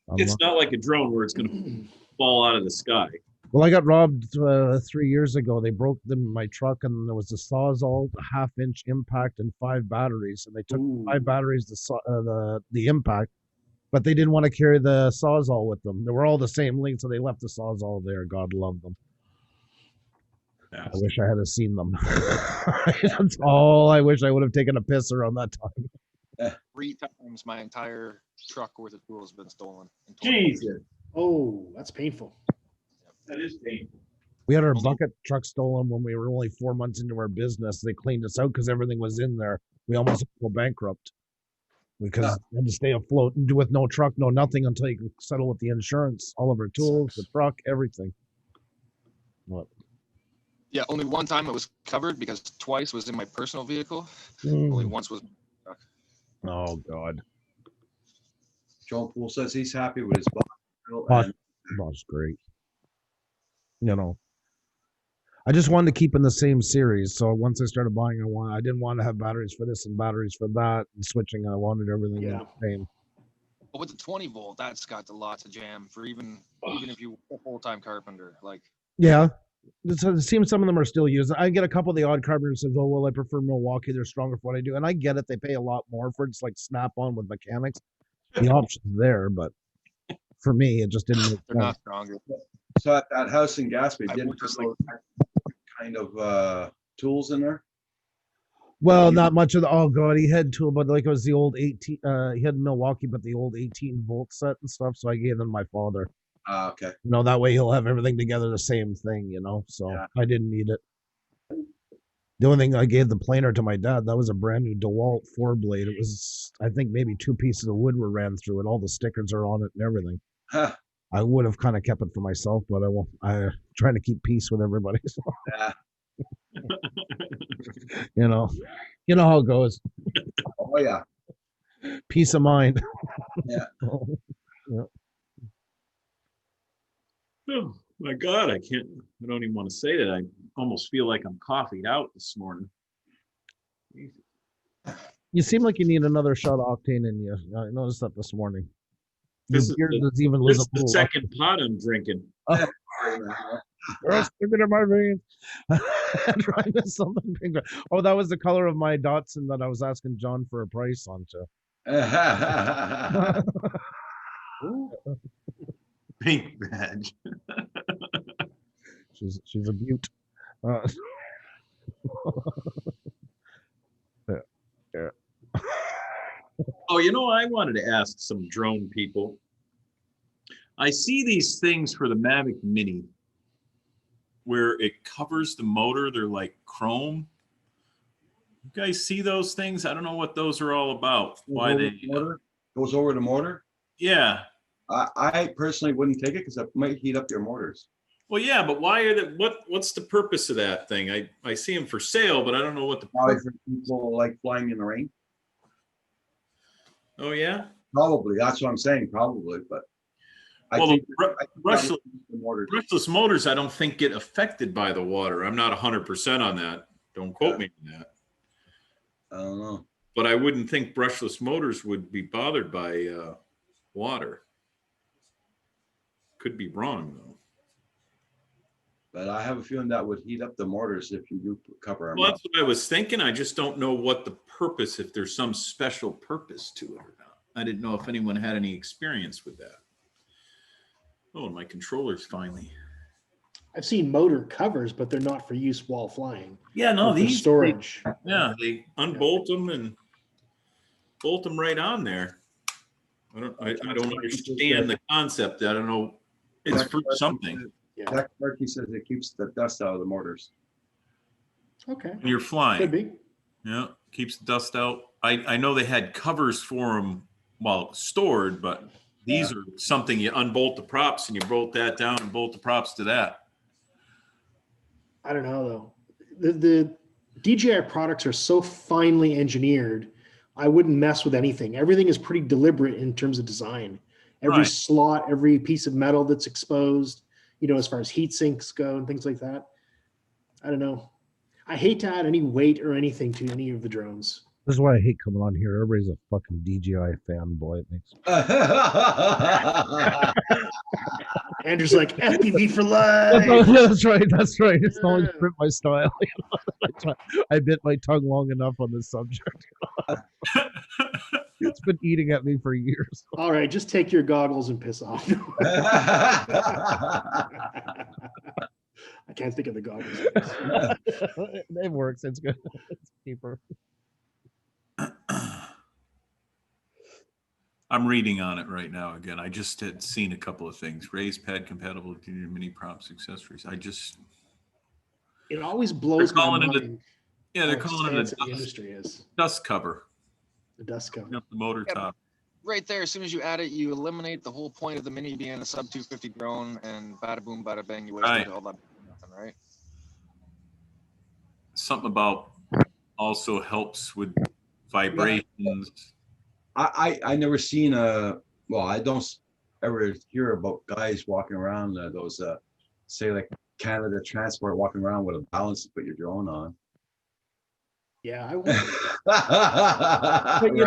I'm It's not like a drone where it's going to fall out of the sky. Well, I got robbed 3 years ago. They broke them in my truck, and there was a Sawzall, a 1/2-inch impact, and 5 batteries. And they took Ooh. 5 batteries, the impact, but they didn't want to carry the Sawzall with them. They were all the same length, so they left the Sawzall there. God love them. Yeah. I wish I had seen them. That's all. I wish I would have taken a piss around that time. 3 times my entire truck worth of tools has been stolen. In 20 years. Jesus. Oh, that's painful. That is painful. We had our bucket truck stolen when we were only 4 months into our business. They cleaned us out because everything was in there. We almost go bankrupt because we had to stay afloat and with no truck, no nothing until you can settle with the insurance, all of our tools, the truck, everything. What? Yeah, only one time it was covered because twice was in my personal vehicle. Mm. Only once was. Oh God. John Poole says he's happy with his Bosch. Bosch, And Bosch, great. You know, I just wanted to keep in the same series. So once I started buying, I didn't want to have batteries for this and batteries for that and switching. I wanted everything in the same. But with the 20 volt, that's got lots of jam for even if you a full-time carpenter. Like, Yeah. It seems some of them are still used. I get a couple of the odd carpenters says, "Oh well, I prefer Milwaukee. They're stronger for what I do," and I get it. They pay a lot more for it. It's like Snap-on with mechanics. The option's there, but for me, it just didn't make they're not sense. stronger. so at that house in Gaspé, I didn't would just just kind of tools in there? Well, not much of the. Oh God, he had tool, but like it was the old 18. He had Milwaukee, but the old 18-volt set and stuff. So I gave them my father. Okay. That way he'll have everything together the same thing, So Yeah. I didn't need it. The only thing I gave the planer to my dad, that was a brand new DeWalt 4-blade. It was, I think, maybe 2 pieces of wood were ran through it. All the stickers are on it and everything. Huh. I would have kind of kept it for myself, but I won't. I'm trying to keep peace with everybody. So, Yeah. you know how it goes. Oh yeah. Peace of mind. Yeah. Oh my God, I don't even want to say that. I almost feel like I'm coffeeed out this morning. You seem like you need another shot of octane in you. I noticed that this morning. Your This is beard the- doesn't even This lose is a the little. second pot I'm drinking. Girls, stick it in my veins. Trying to something pink. Oh, that was the color of my Datsun that I was asking John for a price on too. Pink badge. She's a beaut. Yeah. Oh, I wanted to ask some drone people. I see these things for the Mavic Mini where it covers the motor. They're like chrome. You guys see those things? I don't know what those are all about. Why they? Goes over the motor? Yeah. I personally wouldn't take it because it might heat up your motors. Well, yeah, but why are that? What's the purpose of that thing? I see them for sale, but I don't know what the. Probably for people like flying in the rain. Oh yeah. Probably. That's what I'm saying. Probably, but I Well, think the brushless, the motors. brushless motors, I don't think get affected by the water. I'm not 100% on that. Don't quote me on that. I don't know. But I wouldn't think brushless motors would be bothered by water. Could be wrong though. But I have a feeling that would heat up the motors if you do cover them Well, up. that's what I was thinking. I just don't know what the purpose, if there's some special purpose to it or not. I didn't know if anyone had any experience with that. Oh, and my controller's finally. I've seen motor covers, but they're not for use while flying. Yeah, no, They're for these storage. they unbolt them and bolt them right on there. I don't understand the concept. I don't know. It's for something. Yeah. Jack Clarkey says it keeps the dust out of the motors. Okay. When you're flying. Could be. Yeah, keeps the dust out. I know they had covers for them while stored, but these are something you unbolt the props and you bolt that down and bolt the props to that. I don't know though. The DJI products are so finely engineered. I wouldn't mess with anything. Everything is pretty deliberate in terms of design. Every Right. slot, every piece of metal that's exposed, as far as heat sinks go and things like that. I don't know. I hate to add any weight or anything to any of the drones. This is why I hate coming on here. Everybody's a fucking DJI fanboy. It makes Andrew's like FPV for life. That's right. That's right. It's always been my style. I bit my tongue long enough on this subject. It's been eating at me for years. All right, just take your goggles and piss off. I can't think of the goggles. It works. It's good. It's cheaper. I'm reading on it right now again. I just had seen a couple of things. Raised pad compatible with junior mini props accessories. It always blows my calling it a- mind. Yeah, they're how calling it a expansive the industry is. dust cover. The dust cover. You know, the motor Yeah. top. Right there, as soon as you add it, you eliminate the whole point of the mini being a sub 250 drone, and bada boom, bada bang, you wasted Right. all that nothing, right? Something about also helps with vibrations. I never seen I don't ever hear about guys walking around those say like Canada Transport walking around with a balance to put your drone on. Yeah, I wonder. But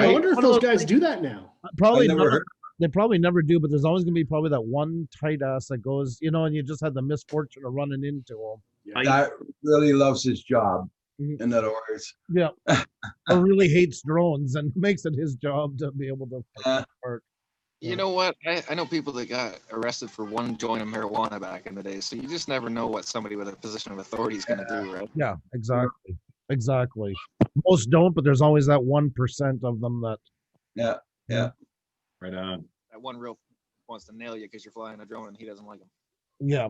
I wonder if those guys do that now. Probably I never never, heard. they probably never do, but there's always gonna be probably that one tight ass that goes, and you just had the misfortune of running into him. That really loves his job. Mhm. In other words, Yeah, or really hates drones and makes it his job to be able to. Yeah. Work. You know what? I know people that got arrested for one joint of marijuana back in the day, so you just never know what somebody with a position of authority is going to do, right? Yeah, exactly. Most don't, but there's always that 1% of them that. yeah. Right on. That one real wants to nail you because you're flying a drone and he doesn't like them. Yeah.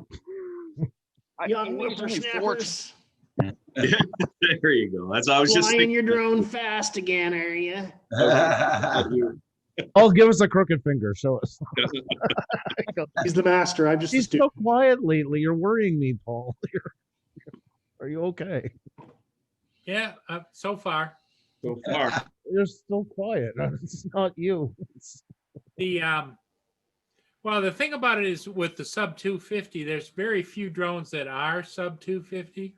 Young English only whippersnappers. There you go. That's I was just Flying thinking. your drone fast again, are you? Oh, give us a crooked finger. Show us. He's the master. I'm just a He's student. so quiet lately. You're worrying me, Paul. Are you okay? Yeah, so far. So far. You're still quiet. It's not you. The well, the thing about it is with the sub 250, there's very few drones that are sub 250,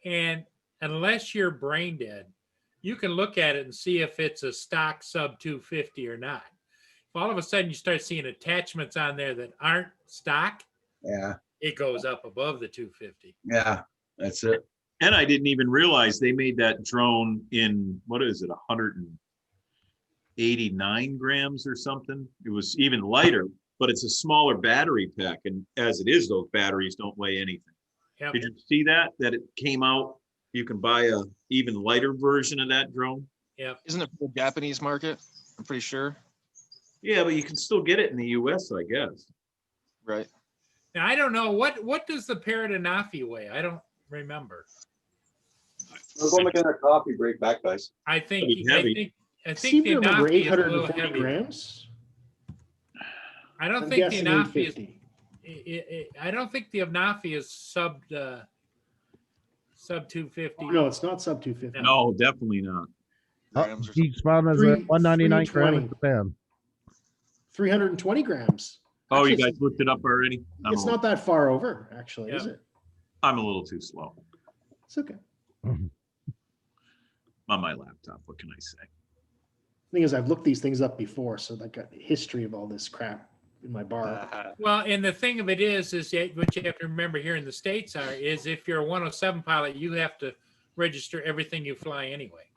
and unless you're brain dead, you can look at it and see if it's a stock sub 250 or not. If all of a sudden you start seeing attachments on there that aren't stock, Yeah, it goes up above the 250. yeah, that's it. And I didn't even realize they made that drone in, what is it, 189 grams or something? It was even lighter, but it's a smaller battery pack. And as it is, those batteries don't weigh anything. Yep. Did you see that it came out? You can buy a even lighter version of that drone. Yep. Isn't it for the Japanese market? I'm pretty sure. Yeah, but you can still get it in the US, I guess. Right. Now I don't know what does the Parrot Anafi weigh? I don't remember. We're going making a coffee break back, guys. I think Pretty heavy. I Seem think to the remember Anafi is a little 840 heavy. grams. I don't I'm think the guessing Anafi is 850. I don't think the Anafi is sub 250. Oh, no, it's not sub 250. No, definitely not. Grams or Geek Spawn has a 199 gram in 320. Japan. 320 grams. Oh, you Actually, guys looked it up already? It's not that far over, actually, is Yeah. it? I'm a little too slow It's okay. on my laptop. What can I say? Thing is, I've looked these things up before, so I got a history of all this crap in my bar. Well, and the thing of it is what you have to remember here in the States is if you're a 107 pilot, you have to register everything you fly anyway,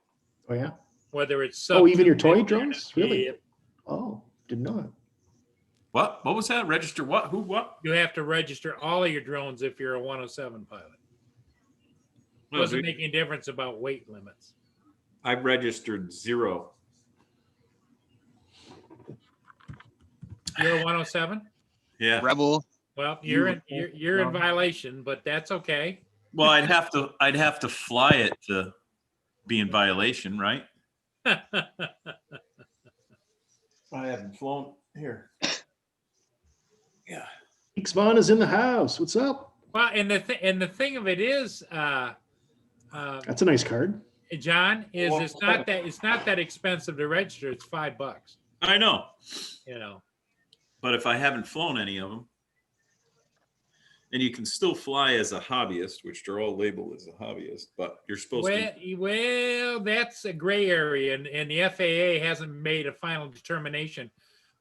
Oh yeah. whether it's Oh, even your toy 250 or drones? not. Really? Yeah, Oh, did not. What was that? Register what? Who? What? you have to register all of your drones if you're a 107 pilot. Well, Doesn't make any difference about weight limits. I've registered 0. You're a 107. Yeah. Rebel. Well, you're in violation, but that's okay. Well, I'd have to fly it to be in violation, right? I haven't flown here. Yeah. Geek Spawn is in the house. What's up? Well, and the thing of it is, That's a nice card. John, is it's not that expensive to register. It's $5. I know. You know. But if I haven't flown any of them, and you can still fly as a hobbyist, which they're all labeled as a hobbyist, but you're supposed to. Well, that's a gray area, and the FAA hasn't made a final determination.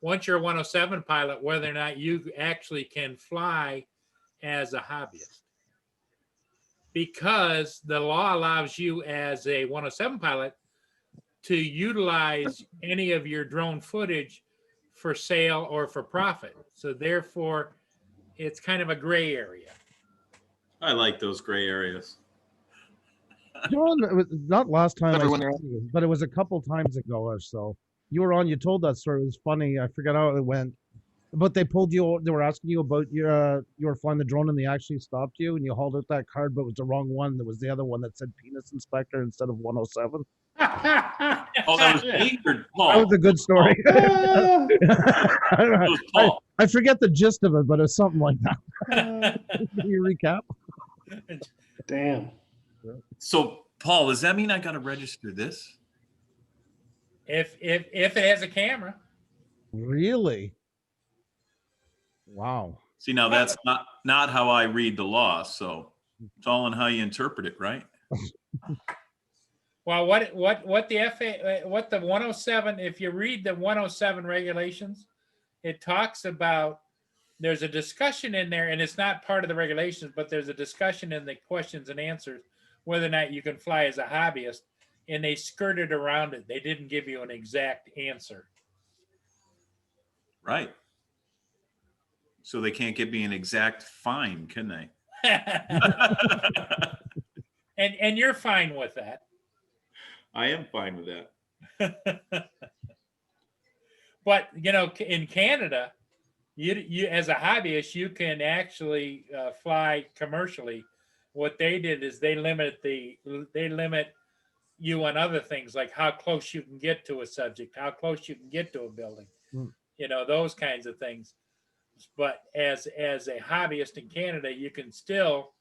Once you're a 107 pilot, whether or not you actually can fly as a hobbyist. Because the law allows you as a 107 pilot to utilize any of your drone footage for sale or for profit. So therefore, it's kind of a gray area. I like those gray areas. John, it was not last time, Everyone I else. saw you, but it was a couple times ago or so. You were on. You told that story. It was funny. I forgot how it went. But they pulled you. They were asking you about your. You were flying the drone, and they actually stopped you, and you hauled out that card, but it was the wrong one. There was the other one that said penis inspector instead of 107. Oh, that was me or That Paul? was a good story. Ah, I, don't It know. was Paul. I forget the gist of it, but it's something like that. Can you recap? damn. So, Paul, does that mean I got to register this? If it has a camera. Really? Wow. See, now that's not how I read the law. So it's all in how you interpret it, right? Well, what the 107, if you read the 107 regulations, it talks about, there's a discussion in there, and it's not part of the regulations, but there's a discussion in the questions and answers, whether or not you can fly as a hobbyist, and they skirted around it. They didn't give you an exact answer. Right. So they can't give me an exact fine, can they? And you're fine with that. I am fine with that. But in Canada, you as a hobbyist, you can actually fly commercially. What they did is they limit you on other things, like how close you can get to a subject, how close you can get to a building, those kinds of things. But as a hobbyist in Canada, you can still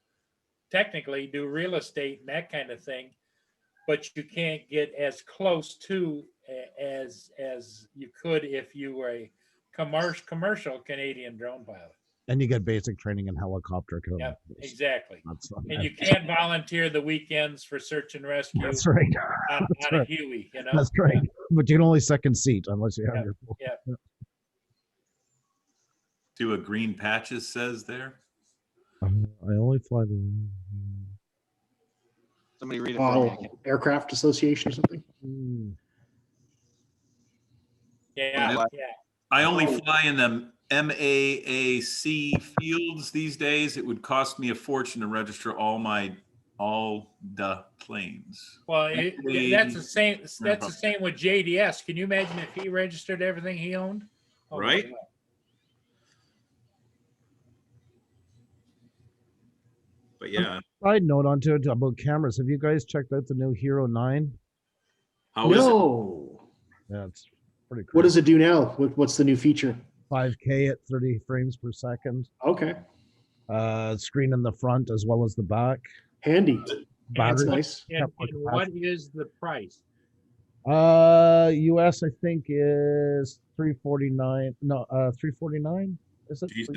technically do real estate and that kind of thing, but you can't get as close to as you could if you were a commercial Canadian drone pilot. And you get basic training in helicopter code. Yep, exactly. That's, And you can't volunteer the weekends for search and rescue that's right. on That's a right. Huey, That's right. But you can only second seat unless you have your. Yeah. Do a green patches says there? I only fly the. Somebody read it for me. Aircraft Association or something. Yeah. I only fly in the MAAC fields these days. It would cost me a fortune to register all the planes. Well, that's the same. That's the same with JDS. Can you imagine if he registered everything he owned? Oh, my Right. God. But yeah, Side note onto it about cameras. Have you guys checked out the new Hero 9? how is it? No. Yeah, it's pretty cool. What does it do now? What's the new feature? 5K at 30 frames per second. Okay. Screen in the front as well as the back. Handy. That's Battery. nice. And what is the price? US I think is 349. No, 349. Is it? Geez,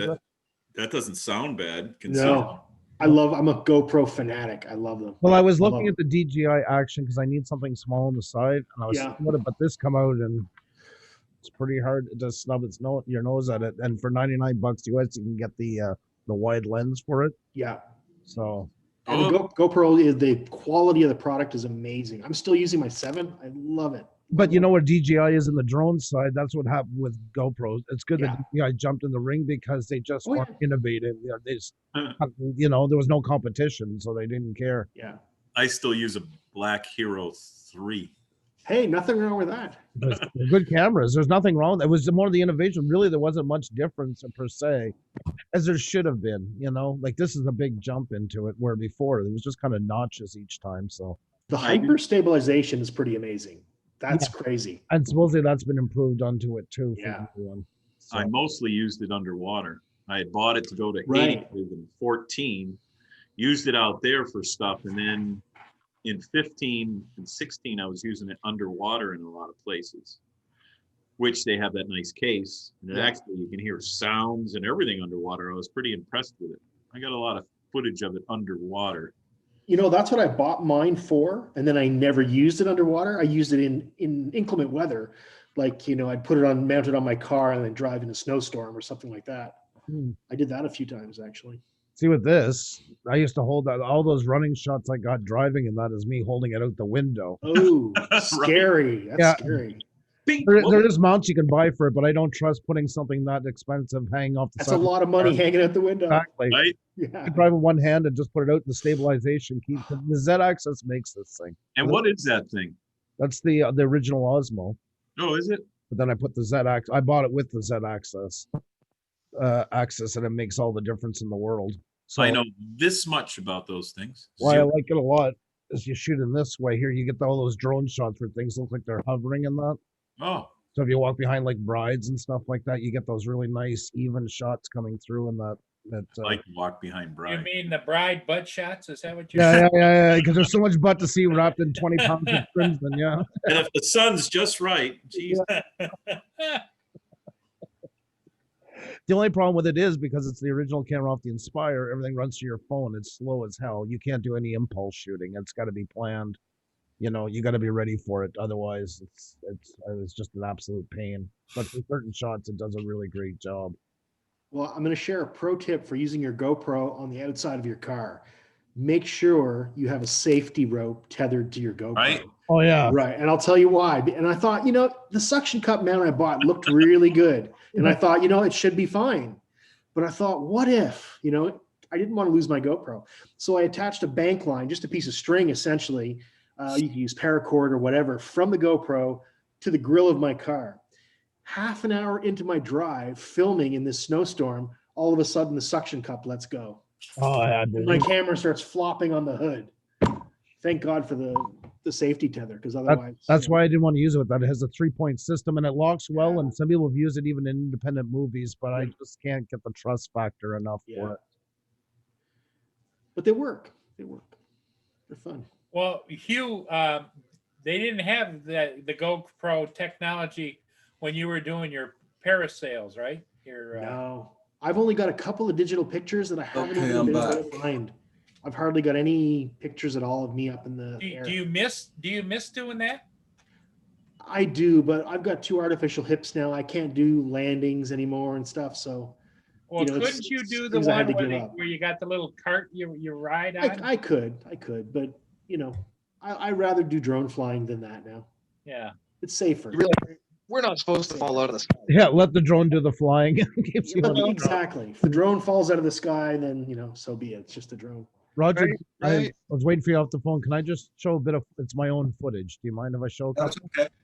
that doesn't sound bad. considering- No. I'm a GoPro fanatic. I love them. Well, I was Love looking them. at the DJI Action because I need something small on the side, and I was Yeah. thinking, what about this come out and it's pretty hard to snub your nose at it. And for $99 US, you can get the wide lens for it. Yeah. So And the GoPro is the quality of the product is amazing. I'm still using my 7. I love it. but you know where DJI is in the drone side? That's what happened with GoPros. It's good Yeah. that DJI jumped in the ring because they just Oh, weren't yeah. innovative. They just, there was no competition, so they didn't care. Yeah. I still use a Black Hero 3. Hey, nothing wrong with that. But they're good cameras. There's nothing wrong. It was more of the innovation. Really, there wasn't much difference per se, as there should have been. Like this is a big jump into it, where before it was just kind of notches each time. So, The hyper stabilization is pretty amazing. That's crazy. and supposedly that's been improved onto it too. For Yeah. everyone. I So, mostly used it underwater. I had bought it to go to Right. Haiti in 14, used it out there for stuff, and then in 15 and 16, I was using it underwater in a lot of places, which they have that nice case. And it Yeah. actually, you can hear sounds and everything underwater. I was pretty impressed with it. I got a lot of footage of it underwater. That's what I bought mine for, and then I never used it underwater. I used it in inclement weather, like I'd put it mounted on my car and then drive in a snowstorm or something like that. Hmm. I did that a few times actually. see with this, I used to hold that all those running shots I got driving, and that is me holding it out the window. Oh, scary! That's Yeah. scary. Bing! There is mounts you can buy for it, but I don't trust putting something that expensive hanging off the That's side. a lot of money hanging out the window. Exactly. Right? Yeah. You drive with one hand and just put it out in the stabilization key. The Z-Axis makes this thing. And what is that thing? That's the original Osmo. Oh, is it? But then I put the Z axis. I bought it with the Z axis, and it makes all the difference in the world. So I know this much about those things. why I Zero. like it a lot is you shoot in this way here, you get all those drone shots where things look like they're hovering in that. Oh, So if you walk behind like brides and stuff like that, you get those really nice even shots coming through in that. I like to walk behind You bride. mean the bride butt shots? Is that what you're Yeah, saying? yeah. Because there's so much butt to see wrapped in 20 pounds of crimson. Yeah. And if the sun's just right, geez, The only problem with it is because it's the original camera off the Inspire, everything runs to your phone. It's slow as hell. You can't do any impulse shooting. It's got to be planned. You know, you got to be ready for it. Otherwise, it's just an absolute pain. But for certain shots, it does a really great job. Well, I'm going to share a pro tip for using your GoPro on the outside of your car. Make sure you have a safety rope tethered to your GoPro. Right. Oh yeah. Right. And I'll tell you why. And I thought, the suction cup mount I bought looked really good. And I thought, it should be fine. But I thought, what if, I didn't want to lose my GoPro. So I attached a bank line, just a piece of string, essentially. You can use paracord or whatever, from the GoPro to the grill of my car. Half an hour into my drive, filming in this snowstorm, all of a sudden the suction cup lets go. Oh yeah. My camera starts flopping on the hood. Thank God for the safety tether, because otherwise That's why I didn't want to use it with that. It has a 3-point system and it locks well. And some people have used it even in independent movies, but I just can't get the trust factor enough for it. But they work. They're fun. Well, Hugh, they didn't have the GoPro technology when you were doing your parasails, right? Your No, I've only got a couple of digital pictures that I haven't Okay, even I'm been able back. to find. I've hardly got any pictures at all of me up in the air. do you miss doing that? I do, but I've got 2 artificial hips now. I can't do landings anymore and stuff. So Well, it's couldn't you do the things I had one to where, give up. where you got the little cart you ride on? I could, but I'd rather do drone flying than that now. Yeah. It's safer. We're not supposed to fall out of the sky. Yeah, let the drone do the flying. Keeps you on- Exactly. If the drone falls out of the sky, then so be it. It's just a drone. Roger, I Right. was waiting for you off the phone. Can I just show a bit of it's my own footage? Do you mind if I show a couple? That's okay.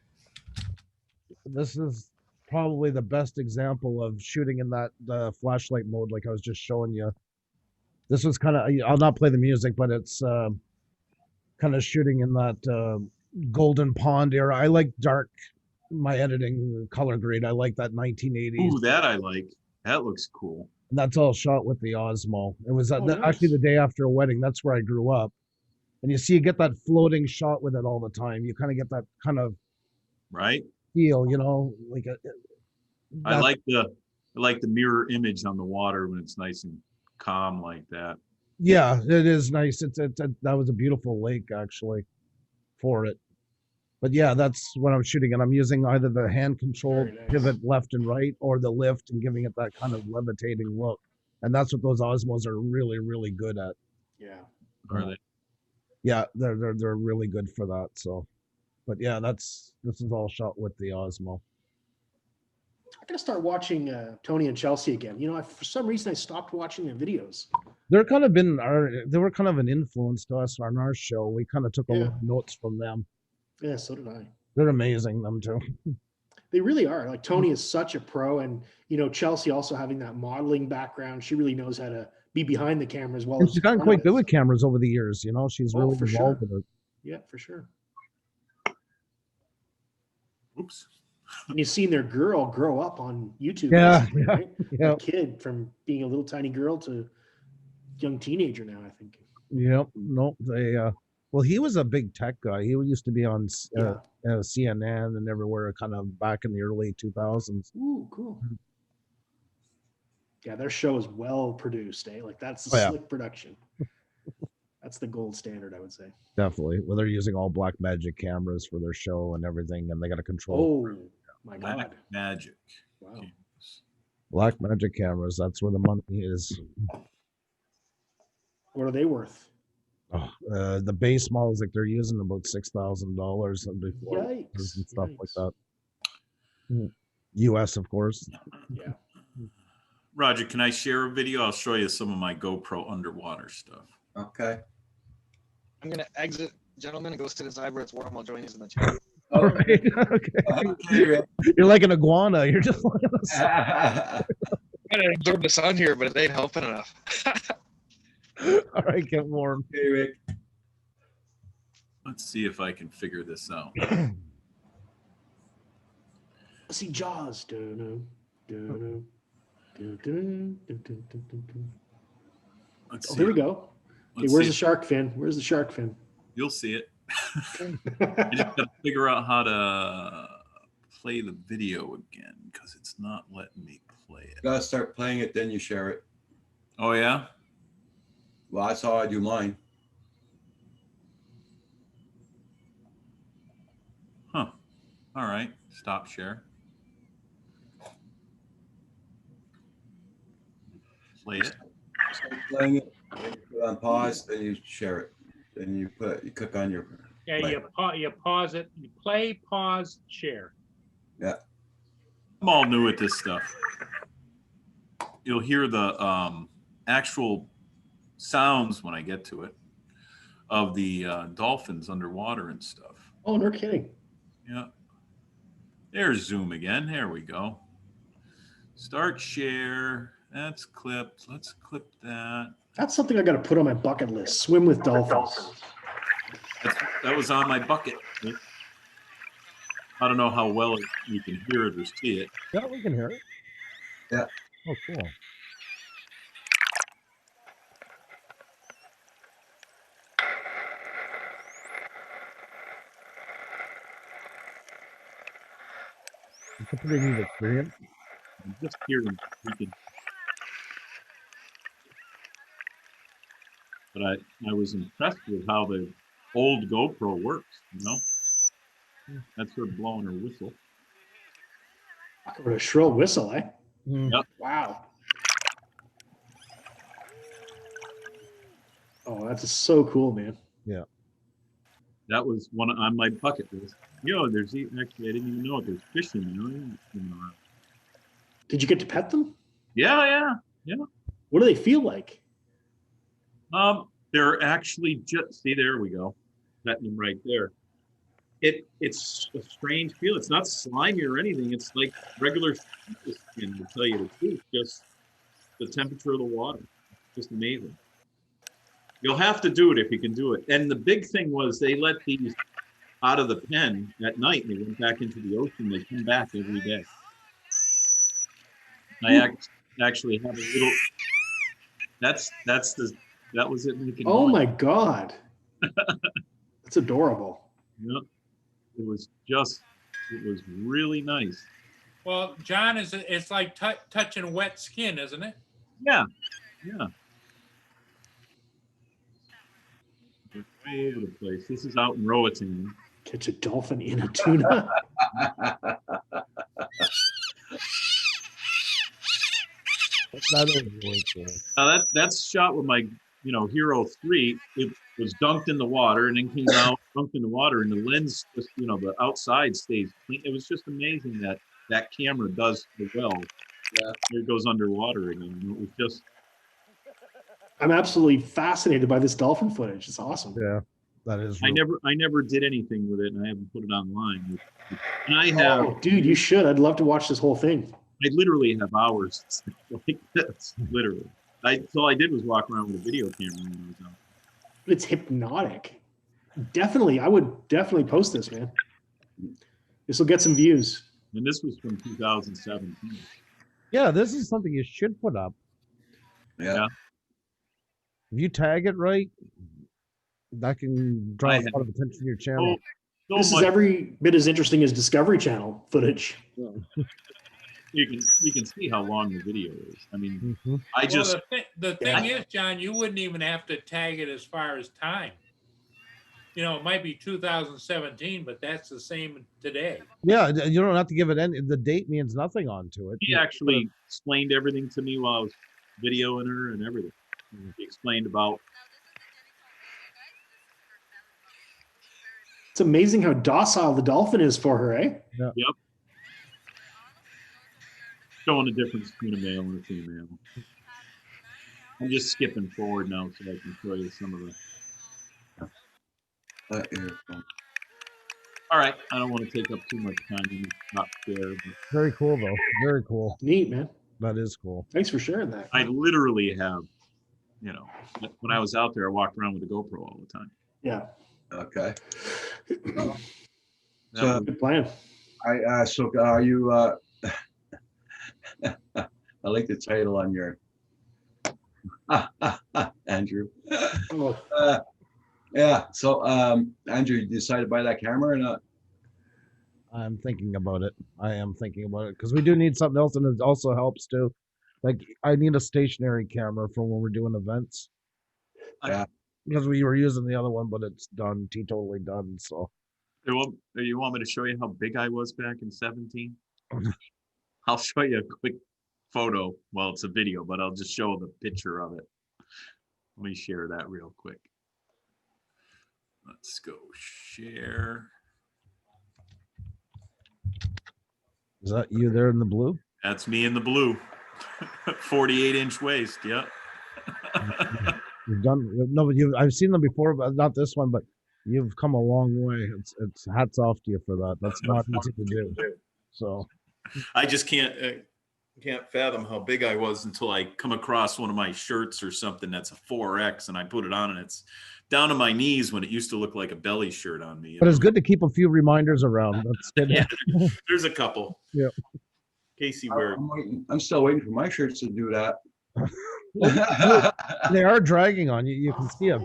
This is probably the best example of shooting in that flashlight mode, like I was just showing you. This was kind of, I'll not play the music, but it's kind of shooting in that golden pond era. I like dark, my editing color grade. I like that 1980s. ooh, that I like. That looks cool. And that's all shot with the Osmo. It was Oh, actually nice. the day after a wedding. That's where I grew up. And you see, you get that floating shot with it all the time. You kind of get that kind of Right. feel, like I like the mirror image on the water when it's nice and calm like that. Yeah, it is nice. That was a beautiful lake actually for it. But yeah, that's what I'm shooting, and I'm using either the hand control Very nice. pivot left and right or the lift and giving it that kind of levitating look. And that's what those Osmos are really, really good at. Yeah. Are they? Yeah, they're really good for that. So, but yeah, this is all shot with the Osmo. I gotta start watching Tony and Chelsea again. For some reason I stopped watching their videos. They were kind of an influence to us on our show. We kind of took a lot of notes from them. Yeah, so did I. They're amazing, them too. They really are. Like Tony is such a pro, and Chelsea also having that modeling background. She really knows how to be behind the camera as well. And as she's gotten front quite of good it, with so- cameras over the years. She's Oh, really for involved sure. with it. Yeah, for sure. Oops. And you've seen their girl grow up on YouTube. Yeah, basically, yeah, right? yeah. That kid from being a little tiny girl to young teenager now, I think. Yep. Nope. Well, he was a big tech guy. He used to be on Yeah. CNN and everywhere, kind of back in the early 2000s. Ooh, cool. Yeah, their show is well produced, eh? Like that's Oh, yeah. slick production. That's the gold standard, I would say. Definitely. Well, they're using all Black Magic cameras for their show and everything, and they got to control Oh my Black God. magic. Wow. Black Magic cameras. That's where the money is. What are they worth? Oh, the base models like they're using about $6,000 and before and Yikes. stuff like Yikes. that. US, of course. Yeah. Roger, can I share a video? I'll show you some of my GoPro underwater stuff. Okay. I'm gonna exit, gentlemen, and go sit inside where it's warm. I'll join you in the chat. Oh, Right? Okay. okay, Rick. You're like an iguana. You're just like on the side. I gotta absorb the sun here, but it ain't helping enough. All right, get warm. Okay, Rick. Let's see if I can figure this out. See Jaws. Dun, dun, dun, dun, dun, dun, dun, dun, dun, dun. Let's Oh, see. there we go. Okay, Let's where's see. the shark fin? Where's the shark fin? You'll see it. I just gotta figure out how to play the video again because it's not letting me play it. Gotta start playing it, then you share it. Oh yeah? Well, that's how I do mine. Huh. All right. Stop share. Play it. Start playing it, then you put on pause, then you share it. Then you click on your. Yeah, play. you pause it, you play, pause, share. I'm all new at this stuff. You'll hear the actual sounds when I get to it of the dolphins underwater and stuff. Oh, no kidding. Yeah. There's Zoom again. There we go. Start share. That's clipped. Let's clip that. That's something I got to put on my bucket list. Swim with dolphins. That was on my bucket. I don't know how well you can hear it or see it. Yeah, we can hear it. Yeah. Oh, cool. It's a pretty neat experience. I'm just hearing freaking. But I was impressed with how the old GoPro works, you know? That's her blowing her whistle. What a shrill whistle, eh? Mm. Yep. Wow. Oh, that's so cool, man. That was one on my bucket list. There's actually I didn't even know it. There's fish in there. Did you get to pet them? Yeah. What do they feel like? They're actually just see. There we go. Petting them right there. It's a strange feel. It's not slimy or anything. It's like regular skin. To tell you the truth, just the temperature of the water. Just amazing. You'll have to do it if you can do it. And the big thing was they let these out of the pen at night and they went back into the ocean. They come back every day. I actually have a little. That was it making. Oh noise. my God. That's adorable. Yep. It was really nice. Well, John, it's like touching wet skin, isn't it? Yeah. It's all over the place. This is out in Roatan. Catch a dolphin in a tuna. That is really cool. That's shot with my, Hero 3. It was dunked in the water and then came out, dunked in the water, and the lens just, the outside stays clean. It was just amazing that camera does so well. Yeah. It goes underwater again. It was just. I'm absolutely fascinated by this dolphin footage. It's awesome. Yeah, that is. I Real. never did anything with it, and I haven't put it online. And I have. Oh, dude, you should. I'd love to watch this whole thing. I literally have hours like this, literally. All I did was walk around with a video camera when I was out. It's hypnotic. Definitely. I would definitely post this, man. This will get some views. And this was from 2017. Yeah, this is something you should put up. Yeah. If you tag it right, that can draw I a have- lot of attention to your channel. So This is much every bit as interesting as Discovery Channel footage. you can see how long the video is. I mean, Mhm. I just Well, the thing is, John, you wouldn't even have to tag it as far as time. It might be 2017, but that's the same today. Yeah, you don't have to give it any. The date means nothing onto it. he actually explained everything to me while I was videoing her and everything. He explained about It's amazing how docile the dolphin is for her, eh? showing the difference between a male and a female. I'm just skipping forward now so I can show you some of the. Earphone. All right, I don't want to take up too much time in this top there. But Very cool though. Very cool. Neat, man. That is cool. Thanks for sharing that. I literally have, when I was out there, I walked around with a GoPro all the time. Yeah, Okay. That So, was- good plan. so are you, I like the title on your, Andrew. Oh, Yeah, so, Andrew, you decided to buy that camera or not? I'm thinking about it. I am thinking about it because we do need something else, and it also helps too. Like I need a stationary camera for when we're doing events. Yeah. Because we were using the other one, but it's done, totally done. So You want me to show you how big I was back in 17? I'll show you a quick photo. Well, it's a video, but I'll just show the picture of it. Let me share that real quick. Let's go share. is that you there in the blue? That's me in the blue. 48-inch waist. Yep. You've done no, but I've seen them before, but not this one. But you've come a long way. It's hats off to you for that. That's not easy to do. So I just can't fathom how big I was until I come across one of my shirts or something that's a 4X and I put it on and it's down to my knees when it used to look like a belly shirt on me. but it's good to keep a few reminders around. That's good. Yeah, there's a couple. Yeah. Casey wear. I'm still waiting for my shirts to do that. They are dragging on you. You can see a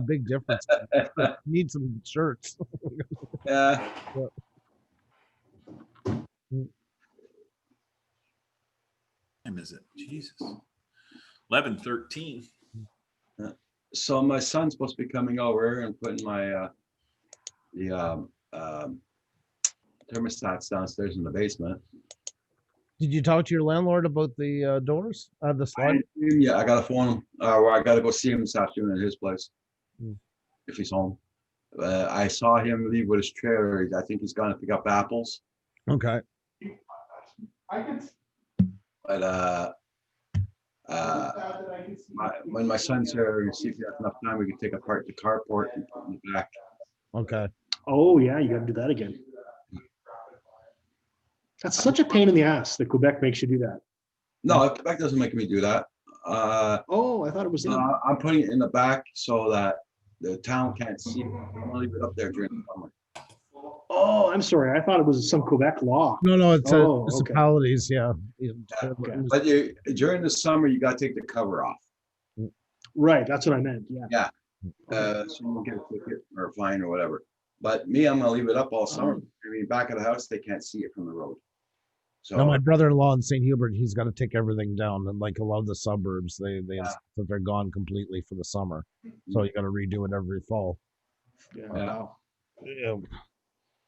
big difference. You need some shirts. Yeah. Time is it? Jesus. 11:13. So my son's supposed to be coming over and putting my thermostats downstairs in the basement. Did you talk to your landlord about the doors? The slide? Yeah, I gotta phone him, or I gotta go see him this afternoon at his place, Hmm. if he's home. I saw him leave with his trailer. I think he's gonna pick up apples, Okay. but when my son's here, we see if he has enough time, we can take apart the carport and put it in the back. Okay. oh yeah, you got to do that again. That's such a pain in the ass that Quebec makes you do that. No, Quebec doesn't make me do that. Oh, I thought it was. I'm putting it in the back so that the town can't see it. I'm gonna leave it up there during the summer. Oh, I'm sorry. I thought it was some Quebec law. No, it's Oh, okay. municipalities. Yeah. Okay. But during the summer, you gotta take the cover off. Right, that's what I meant. Yeah. So you won't get a ticket or a fine or whatever. But me, I'm gonna leave it up all summer. I mean, back of the house, they can't see it from the road. So No, my brother-in-law in St. Hubert, he's got to take everything down. And like a lot of the suburbs, they insist that they're gone completely for the summer. So you got to redo it every fall. Yeah. Yeah. Wow. Yeah.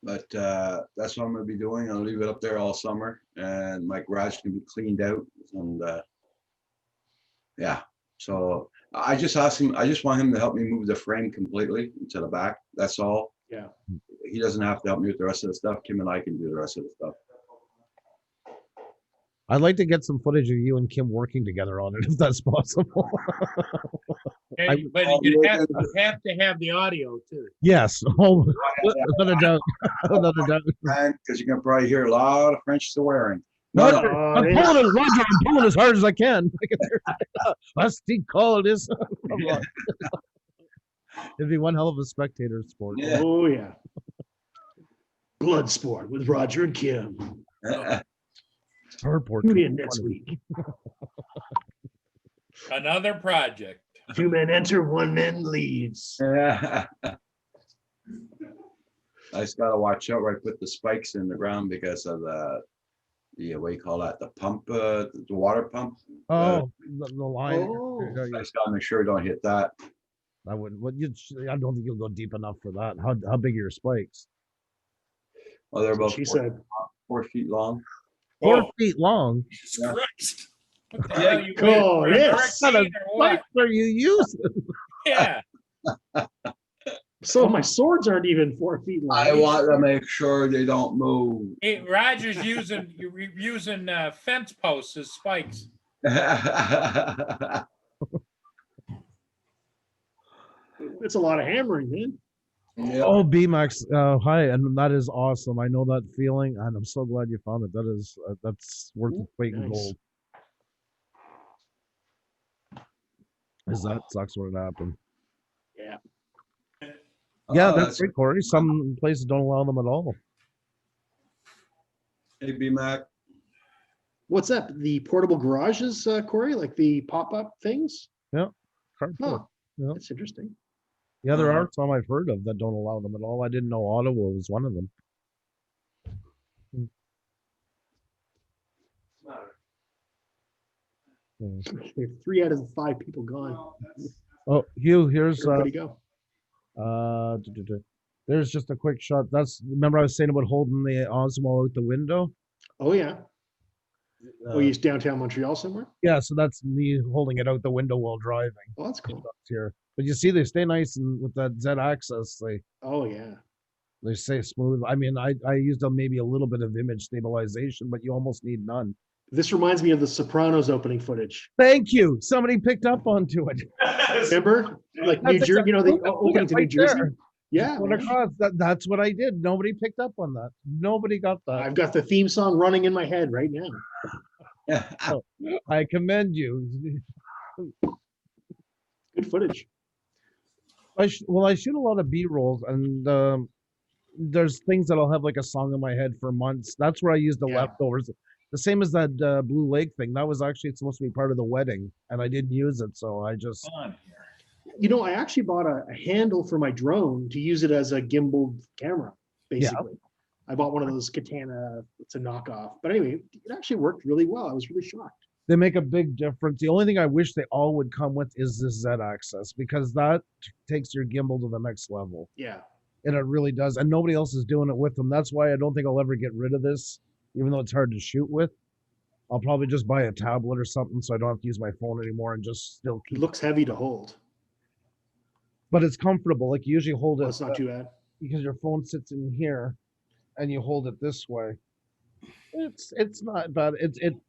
But that's what I'm gonna be doing. I'll leave it up there all summer, and my garage can be cleaned out. And yeah, so I just asked him. I just want him to help me move the frame completely to the back. That's all. Yeah. He doesn't have to help me with the rest of the stuff. Kim and I can do the rest of the stuff. I'd like to get some footage of you and Kim working together on it, if that's possible. Okay, but you have to have the audio too. Yes. Oh, without a doubt. Without a doubt. Because you can probably hear a lot of French swearing. No, Roger, no. I'm pulling it, Roger. I'm pulling as hard as I can. Let's call it is. It'd be one hell of a spectator sport. Yeah. Oh yeah. Blood Sport with Roger and Kim. Starport. Tune in next week. Another project. 2 men enter, 1 man leaves. I just gotta watch out where I put the spikes in the ground because of the what do you call that? The pump, the water pump. Oh, the line. Oh. I just gotta make sure I don't hit that. I wouldn't. I don't think you'll go deep enough for that. How big are your spikes? Well, they're about She 4, said, 4 feet long. 4 feet long. Jesus Yeah. Christ. What the hell you Oh, waiting for, a yes. hurricane or what? Spikes are you using? Yeah. so my swords aren't even 4 feet long. I want to make sure they don't move. Hey, Roger's using fence posts as spikes. It's a lot of hammering, man. Yeah. Oh, BMAX. Hi, and that is awesome. I know that feeling, and I'm so glad you found it. That is that's worth Ooh, its weight in nice. gold. Because that sucks when it happened. Yeah. Yeah, Oh, that's great, Corey. Some places don't allow them at all. Hey, B-Mac. What's that? The portable garages, Corey, like the pop-up things? Carport. Huh, Yeah. that's interesting. Yeah, there Uh-huh. are some I've heard of that don't allow them at all. I didn't know Ottawa was one of them. Yeah. 3 out of the 5 people gone. Oh, Hugh, here's Everybody go. there's just a quick shot. That's remember I was saying about holding the Osmo out the window. Oh, yeah. Oh, Uh, he's downtown Montreal somewhere? yeah, so that's me holding it out the window while driving. Oh, that's cool. Here, but you see, they stay nice and with that Z axis, Oh, yeah. they stay smooth. I mean, I used maybe a little bit of image stabilization, but you almost need none. This reminds me of the Sopranos opening footage. Thank you. Somebody picked up onto it. Remember? Like New That's Jersey, you know, the look at opening to New right Jersey? there. Yeah. Going man. across. That's what I did. Nobody picked up on that. Nobody got that. I've got the theme song running in my head right now. I commend you. Good footage. I shoot a lot of B-rolls, and there's things that I'll have like a song in my head for months. That's where I use the Yeah. leftovers. The same as that Blue Lake thing. That was actually supposed to be part of the wedding, and I didn't use it, so I just. On here. You know, I actually bought a handle for my drone to use it as a gimbal camera, basically. I bought one of those Katana, it's a knockoff. But anyway, it actually worked really well. I was really shocked. They make a big difference. The only thing I wish they all would come with is this Z-axis, because that takes your gimbal to the next level. Yeah. And it really does. And nobody else is doing it with them. That's why I don't think I'll ever get rid of this, even though it's hard to shoot with. I'll probably just buy a tablet or something so I don't have to use my phone anymore and just still It keep. looks heavy to hold. But it's comfortable. Like you usually hold Well, it it's not too bad. because your phone sits in here, and you hold it this way. It's not bad.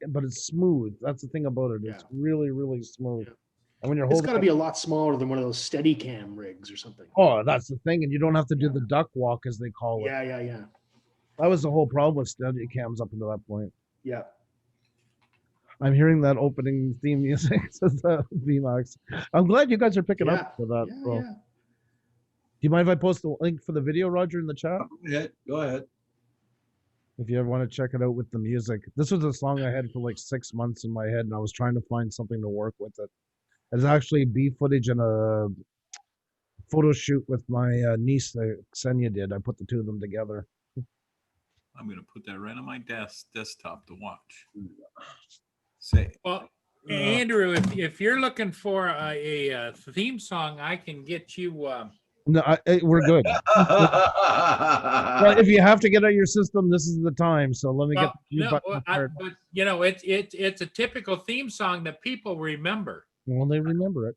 But it's smooth. That's the thing about it. It's Yeah. really, really smooth. Yeah. And when you're It's holding got to be a lot smaller than one of those Steadicam rigs or something. oh, that's the thing, and you don't have to do the duck walk as they call it. Yeah, yeah, yeah. That was the whole problem with Steadicams up until that point. Yeah. I'm hearing that opening theme music, says the VMAX. I'm glad you guys are picking Yeah. up for that. Yeah, bro. yeah. Do you mind if I post the link for the video, Roger, in the chat? Go ahead. If you ever want to check it out with the music. This was a song I had for like 6 months in my head, and I was trying to find something to work with it. It's actually B footage and a photo shoot with my niece that Xenia did. I put the two of them together. I'm going to put that right on my desktop to watch. Say, Well, Andrew, if you're looking for a theme song, I can get you. No, we're good. Well, if you have to get out your system, this is the time. So let me get Well, the cue no, button well, prepared. but you know, it's a typical theme song that people remember. Well, they remember it.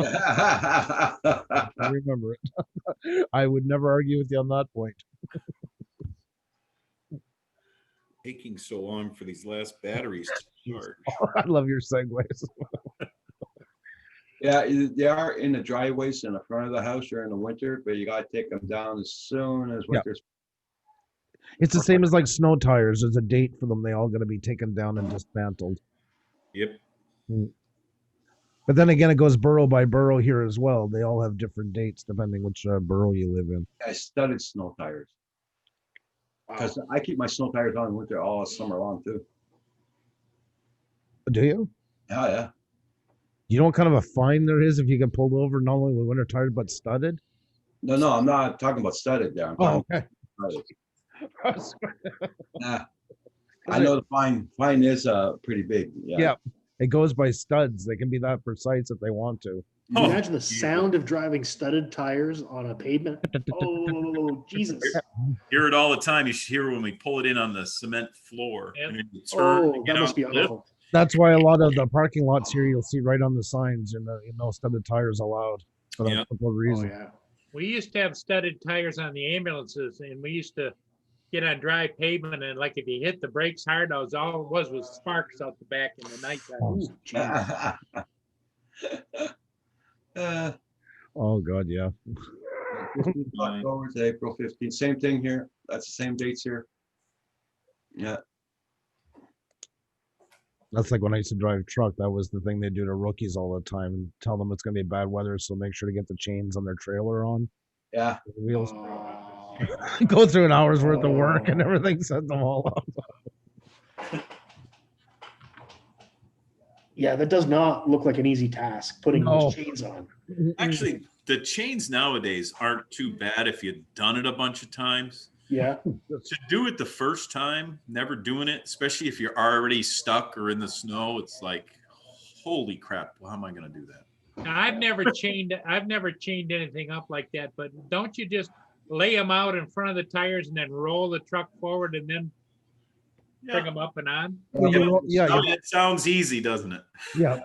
I remember it. I would never argue with you on that point. taking so long for these last batteries to charge. I love your segues. Yeah, they are in the driveways in the front of the house during the winter, but you gotta take them down as soon as Yeah. winter's. It's the same as like snow tires. There's a date for them. They all got to be taken down and dismantled. Yep. But then again, it goes borough by borough here as well. They all have different dates depending which borough you live in. I studded snow tires Wow. because I keep my snow tires on in winter all summer long too. Do you? Oh yeah. You know what kind of a fine there is if you get pulled over not only with winter tires but studded? No, I'm not talking about studded there. I'm Oh, talking okay. about studded. Nah. I know the fine is pretty big. Yeah. Yeah. It goes by studs. They can be that precise if they want to. Can you imagine the sound of driving studded tires on a pavement? Oh, Jesus. Hear it all the time. You should hear when we pull it in on the cement floor. Yep. And then you turn, Oh, you that get must out be the lift. awful. That's why a lot of the parking lots here you'll see right on the signs, studded tires allowed for that Yeah. simple Oh, reason. yeah. We used to have studded tires on the ambulances, and we used to get on dry pavement, and like if you hit the brakes hard, all it was sparks out the back in the nighttime. Ooh, geez. Uh, Oh God, yeah. 15th October to April 15th. Same thing here. That's the same dates here. Yeah. That's like when I used to drive truck. That was the thing they do to rookies all the time and tell them it's going to be bad weather. So make sure to get the chains on their trailer on. Yeah. The wheels. Oh. Go through an hour's worth of work and everything, set them all up. Yeah, that does not look like an easy task, putting No. those chains on. Actually, the chains nowadays aren't too bad if you've done it a bunch of times. Yeah. To do it the first time, never doing it, especially if you're already stuck or in the snow, it's like, holy crap, well, how am I going to do that? Now, I've never chained anything up like that, but don't you just lay them out in front of the tires and then roll the truck forward and then bring them up and on? Well, It sounds easy, doesn't it? yeah.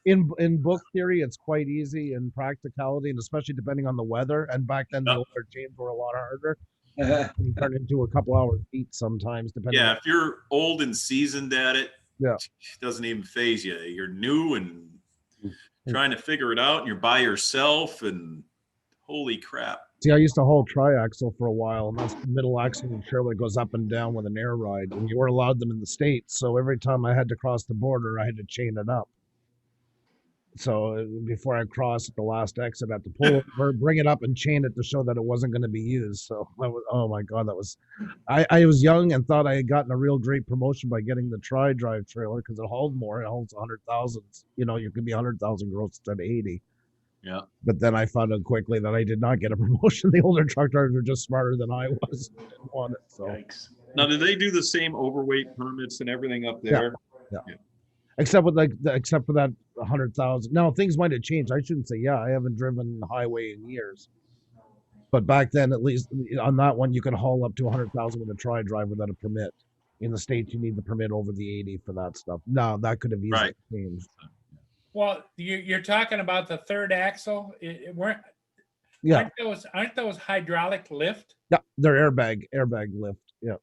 In book theory, it's quite easy. In practicality, and especially depending on the weather. And back then, the Yeah. older chains were a lot harder. You turn into a couple hour feet sometimes, depending. Yeah, if you're old and seasoned at it, Yeah. it doesn't even phase you. You're new and Mm-hmm. trying to figure it out, and you're by yourself, and holy crap. See, I used to haul triaxle for a while, and that's the middle axle and trailer goes up and down with an air ride, and you weren't allowed them in the States. So every time I had to cross the border, I had to chain it up. So before I crossed at the last exit, I had to pull it or bring it up and chain it to show that it wasn't going to be used. So that was, oh my God, that was, I was young and thought I had gotten a real great promotion by getting the tri-drive trailer because it hauled more. It holds 100,000. You know, you could be 100,000 gross instead of 80. Yeah. But then I found out quickly that I did not get a promotion. The older truck drivers were just smarter than I was. Didn't want it, so. Yikes. Now, do they do the same overweight permits and everything up there? Except with except for that 100,000. Now things might have changed. I shouldn't say I haven't driven the highway in years. But back then, at least on that one, you could haul up to 100,000 with a tri-drive without a permit. In the States, you need the permit over the 80 for that stuff. No, that could have easily Right. changed. Well, you're talking about the third axle. Yeah, Aren't those hydraulic lift? yeah, they're airbag lift. Yeah,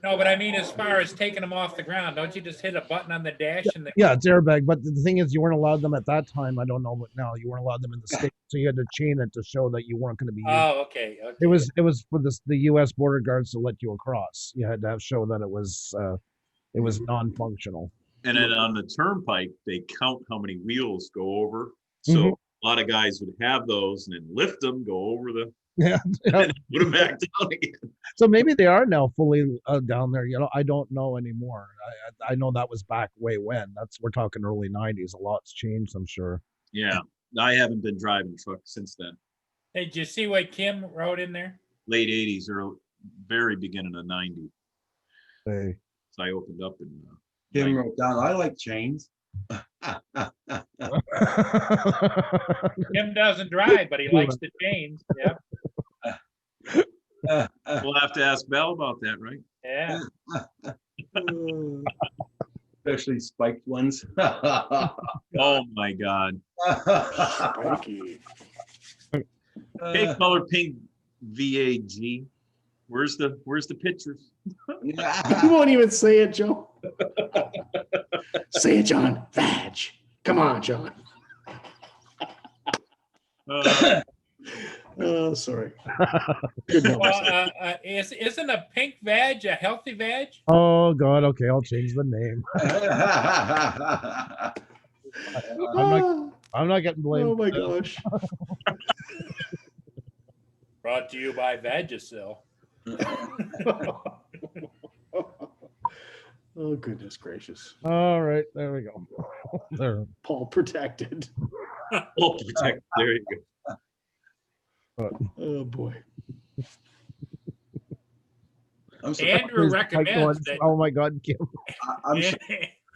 No, but I mean, as far as taking them off the ground, don't you just hit a button on the dash and yeah, it's airbag. But the thing is, you weren't allowed them at that time. I don't know, but now you weren't allowed them in the States, so you had to chain it to show that you weren't going to be. Oh, okay. It was for the U.S. border guards to let you across. You had to have show that it was non-functional. And then on the turnpike, they count how many wheels go over. So Mhm. a lot of guys would have those and then lift them, go over the, Yeah. and then put them back down again. So maybe they are now fully down there. You know, I don't know anymore. I know that was back way when. We're talking early '90s. A lot's changed, I'm sure. Yeah, I haven't been driving trucks since then. Hey, did you see what Kim wrote in there? Late 80s or very beginning of 90s. Hey. So I opened up in Kim wrote down, I like chains. Kim doesn't drive, but he likes the chains. Yeah, we'll have to ask Bell about that, right? yeah. Especially spiked ones. Oh my God. Spiky. Hey, color pink VAG. Where's the pictures? You won't even say it, Joe. Say it, John. Vag. Come on, John. Oh, sorry. Good one. Well, isn't a pink vag a healthy vag? Oh God. Okay, I'll change the name. I'm not getting blamed. Oh my gosh. Brought to you by Vagisil. Oh goodness gracious. All right, there we go. There. Paul protected. Oh, protect. There you go. Oh boy. I'm surprised. Andrew recommends that. Oh my God, Kim. I'm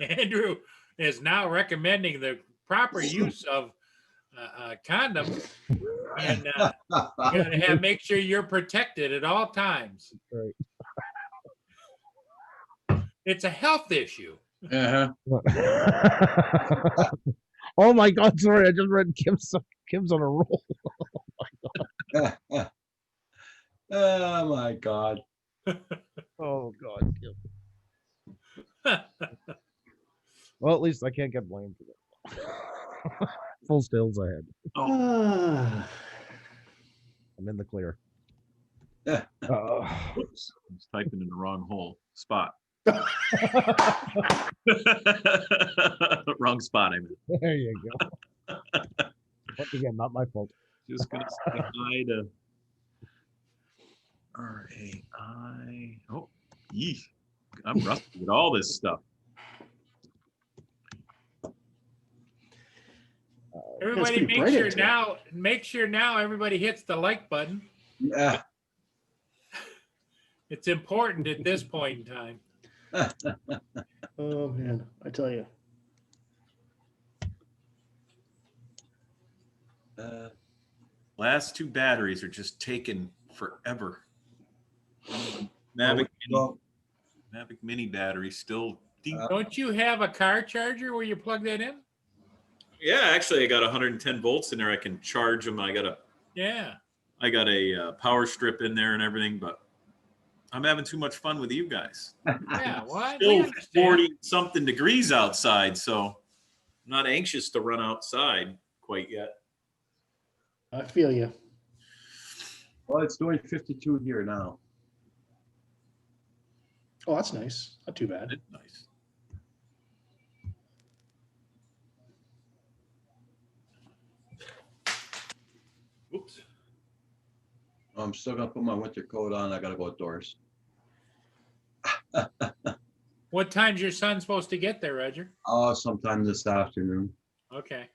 Andrew is now recommending the proper use of condoms, and you gotta make sure you're protected at all times. Right. It's a health issue. Uh-huh. Oh my God, sorry, I just read Kim's on a roll. Oh my God. Oh God, Kim. Well, at least I can't get blamed for that. Full stills ahead. Ah. I'm in the clear. Yeah. Oops, I was typing in the wrong hole spot. Wrong spot. I mean, There you go. Once again, not my fault. just gonna say hi to RAI. Oh, yee. I'm rusty with all this stuff. Everybody pretty bright out today. make sure now everybody hits the like button. Yeah. It's important at this point in time. Oh man, I tell you. Last two batteries are just taking forever. Mavic Mini, Well, Mavic Mini battery still deep. Don't you have a car charger where you plug that in? Yeah, actually, I got 110 volts in there. I can charge them. I got a power strip in there and everything, but I'm having too much fun with you guys. Yeah, what? Still 40 something degrees outside, so I'm not anxious to run outside quite yet. I feel you. well, it's doing 52 here now. Oh, that's nice. Not too bad. It's nice. Oops. I'm still gonna put my winter coat on. I gotta go outdoors. What time's your son supposed to get there, Roger? Oh, sometime this afternoon. Okay.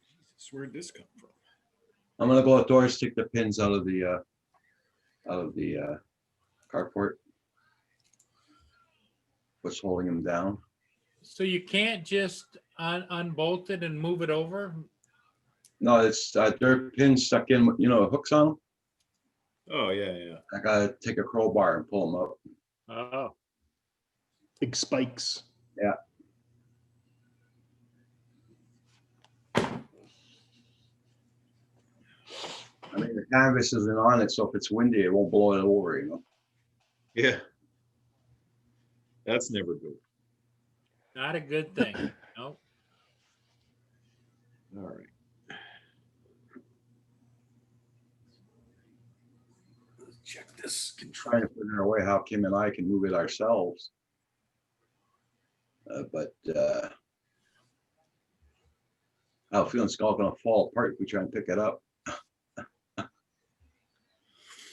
Jesus, where'd this come from? I'm gonna go outdoors, take the pins out of the carport. What's holding them down? So you can't just unbolt it and move it over? No, it's there are pins stuck in, hooks on them. Oh, yeah. I gotta take a crowbar and pull them up. Oh. Big spikes. I mean, the canvas isn't on it, so if it's windy, it won't blow it over, Yeah. That's never good. Not a good thing. No. All right. Let's check this control. Trying to figure out a way how Kim and I can move it ourselves. But I have a feeling it's all gonna fall apart if we try and pick it up.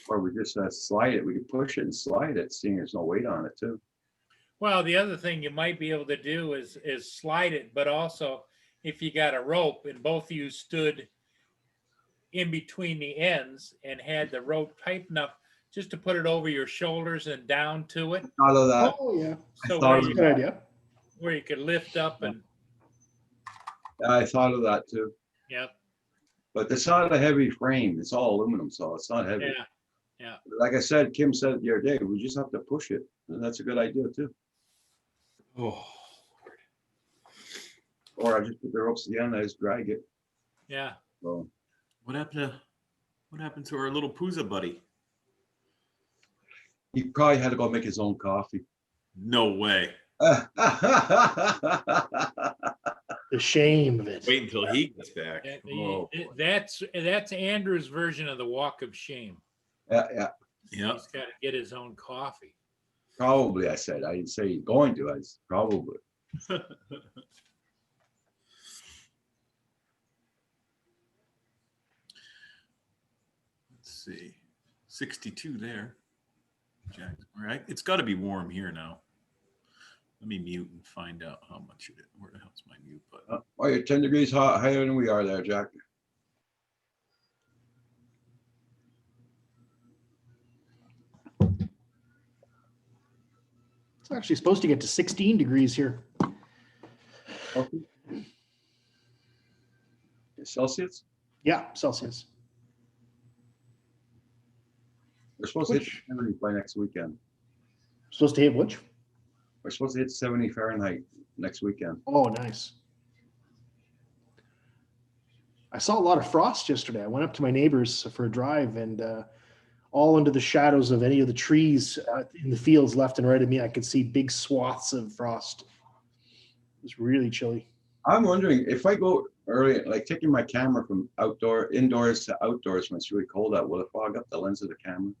Or we just slide it. We can push it and slide it, seeing there's no weight on it too. Well, the other thing you might be able to do is slide it, but also if you got a rope and both of you stood in between the ends and had the rope tight enough just to put it over your shoulders and down to it. Out of that, Oh yeah, So thought where of you, good idea. where you could lift up and, I thought of that too. yeah, But it's not a heavy frame. It's all aluminum, so it's not heavy. yeah. Like I said, Kim said it the other day, we just have to push it. And that's a good idea too. Oh, Or I just put the ropes again, I just drag it. Yeah. So what happened to our little Pooza buddy? he probably had to go make his own coffee. No way. The shame of it. Wait until he gets back. That- Oh, That's Andrew's version of the walk of shame. Yeah, yeah. He's got to get his own coffee. probably. I said, I didn't say he's going to. I said, probably. Let's see. 62 there. Jack. All right. It's got to be warm here now. Let me mute and find out how much it is. Where the hell's my mute button? Oh, you're 10 degrees higher than we are there, Jack. It's actually supposed to get to 16 degrees here. Okay. Celsius? Yeah, Celsius. We're supposed to hit Which- 70 by next weekend. Supposed to hit which? We're supposed to hit 70 Fahrenheit next weekend. Oh, nice. I saw a lot of frost yesterday. I went up to my neighbors for a drive, and all under the shadows of any of the trees in the fields left and right of me, I could see big swaths of frost. It was really chilly. I'm wondering if I go early, like taking my camera from indoors to outdoors when it's really cold out, will it fog up the lens of the camera?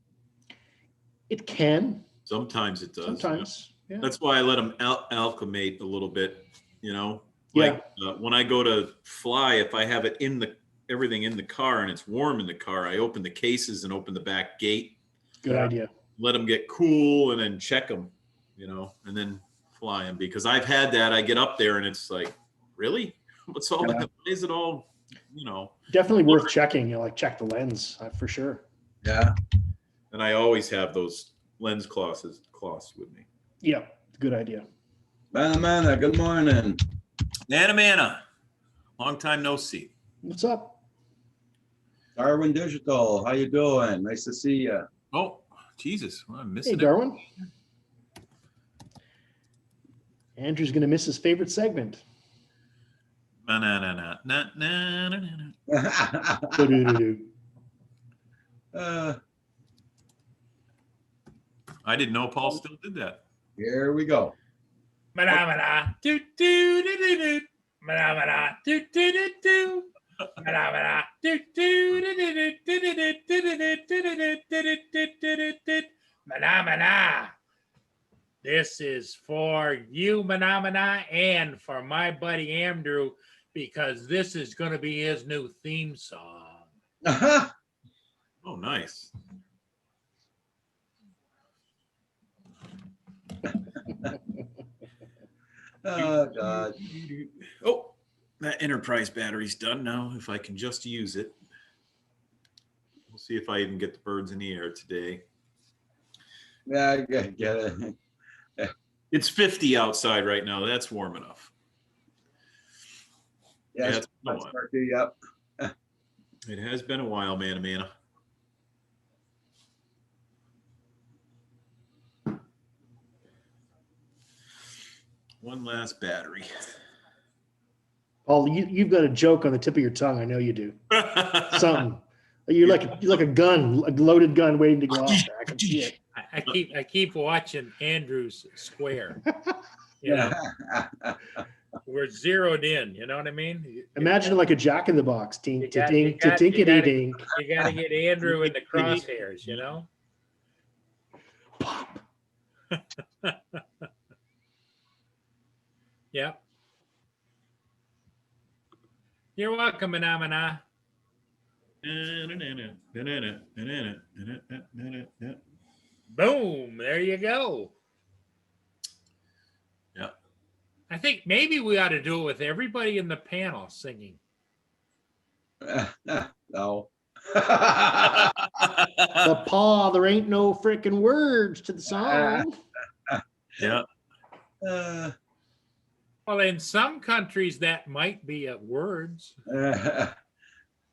It can Sometimes it does. yeah. sometimes. Yeah. That's why I let them alchemate a little bit, you know? Yeah. Like when I go to fly, if I have it everything in the car and it's warm in the car, I open the cases and open the back gate, Good Yeah. idea. let them get cool and then check them, you know, and then fly them. Because I've had that. I get up there and it's like, really? What's all Yeah. that? Why is it all, you know? Definitely worth checking. You know, like check the lens for sure. Yeah. And I always have those lens cloths with me. Yeah. Good idea. Manna, good morning. Mana, long time no see. What's up? Darwin Digital, how you doing? Nice to see you. Oh, Jesus, well, I'm Hey, missing it. Darwin. Andrew's going to miss his favorite segment. Doo-doo-doo-doo. I didn't know Paul still did that. Here we go. Mana, do, do, do, do, do. Mana, do, do, do, do. Mana, do, do, do, do, do, do, do, do, do, do, do, do, do, do. Mana. This is for you, Mana, and for my buddy Andrew, because this is going to be his new theme song. Oh, nice. Oh, God. Oh, that Enterprise battery's done now. If I can just use it. We'll see if I even get the birds in the air today. Yeah, I get it. It's 50 outside right now. That's warm enough. Yes, it's been a let's while. start the, yep. It has been a while, Mana. One last battery. Paul, you've got a joke on the tip of your tongue. I know you do. Something. You're like a gun, a loaded gun waiting to go off there. I can see it. I keep watching Andrew's square. You know, we're zeroed in. You know what I mean? Imagine like a Jack in the Box. Ting, You got- ting, you got- ting, you gotta- ding. You got to get Andrew in the crosshairs. You know. Pop. Yep. You're welcome, Mana. Boom! There you go. Yeah. I think maybe we ought to do it with everybody in the panel singing. No. But Paul, there ain't no freaking words to the song. Yeah. Well, in some countries that might be words.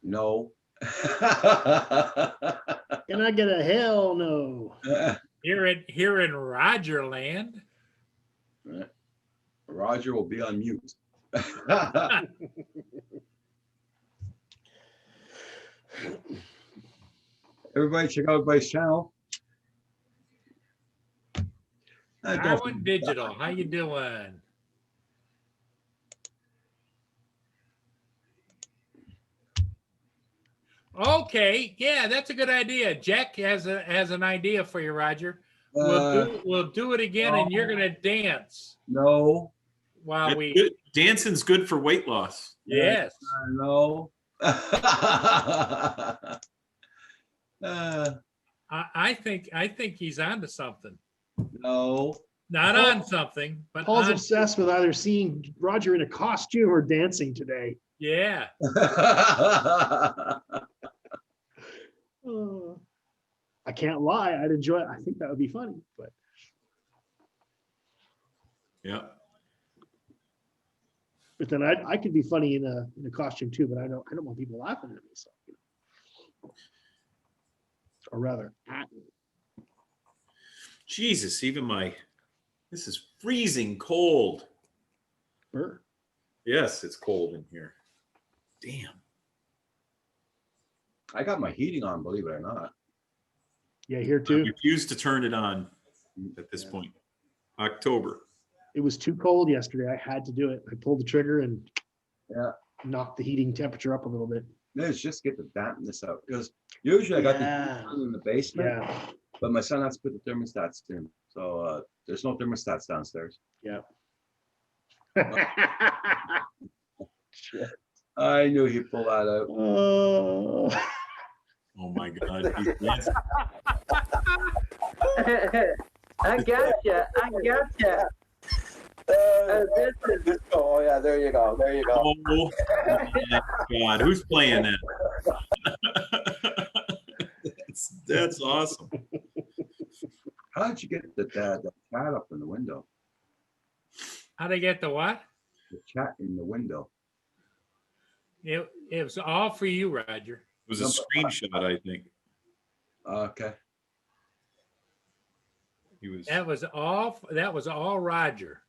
No. Can I get a hell no? Here in Rogerland. Roger will be on mute. Everybody check out everybody's channel. Darwin Digital, how you doing? Okay, yeah, that's a good idea. Jack has an idea for you, Roger. We'll do it again, and you're gonna dance No. while we. Good. Dancing's good for weight loss. Yes. No. I think he's onto something. No. Not Paul- on something, but Paul's on, obsessed with either seeing Roger in a costume or dancing today. yeah. I can't lie. I'd enjoy it. I think that would be funny, but Yeah. then I could be funny in a costume too, but I don't want people laughing at me. So, or rather, at me. Jesus, this is freezing cold. Burr. Yes, it's cold in here. Damn. I got my heating on, believe it or not. Yeah, here I too. refuse to turn it on at this point. October. It was too cold yesterday. I had to do it. I pulled the trigger and Yeah. knock the heating temperature up a little bit. Let's just get the dampness out because usually I got the Yeah. heat in the basement, Yeah. but my son has to put the thermostats in. So there's no thermostats downstairs. Yeah. I knew he'd pull that out. Oh. Oh my God. He's dancing. I gotcha. I gotcha. This is Oh, yeah, there you go. There you go. Oh my God, who's playing that? That's awesome. How did you get the cat up in the window? How'd I get the what? The cat in the window. It was all for you, Roger. It was a screenshot, I think. Okay. He was. That was all Roger.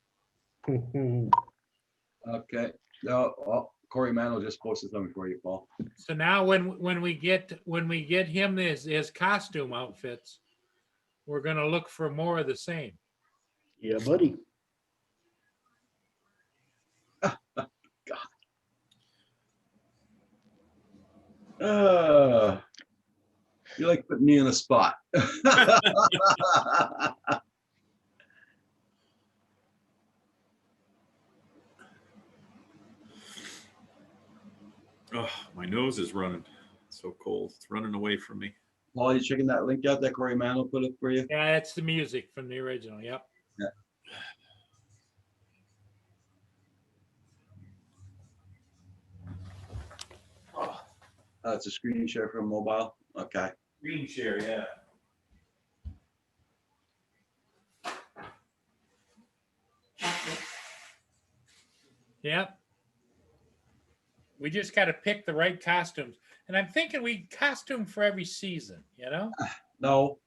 Okay. No, Corey Mantle just posted something for you, Paul. So now when we get him his costume outfits, we're gonna look for more of the same. Yeah, buddy. You like putting me in a spot. Oh, my nose is running. It's so cold. It's running away from me. Paul, you checking that link out that Corey Mantle put up for you? Yeah, that's the music from the original. Yep. It's a screen share from mobile. Okay. Screen share, yeah. Yep. We just got to pick the right costumes, and I'm thinking we costume for every season. You know. No.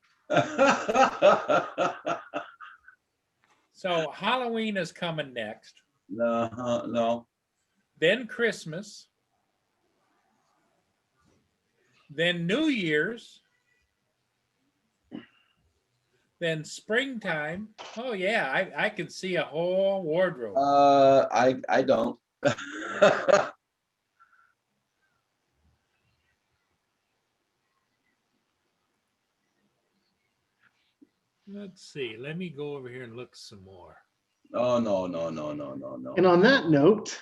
So Halloween is coming next. No. Then Christmas. Then New Year's. Then springtime. Oh yeah, I can see a whole wardrobe. I don't. Let's see. Let me go over here and look some more. Oh no. And on that note,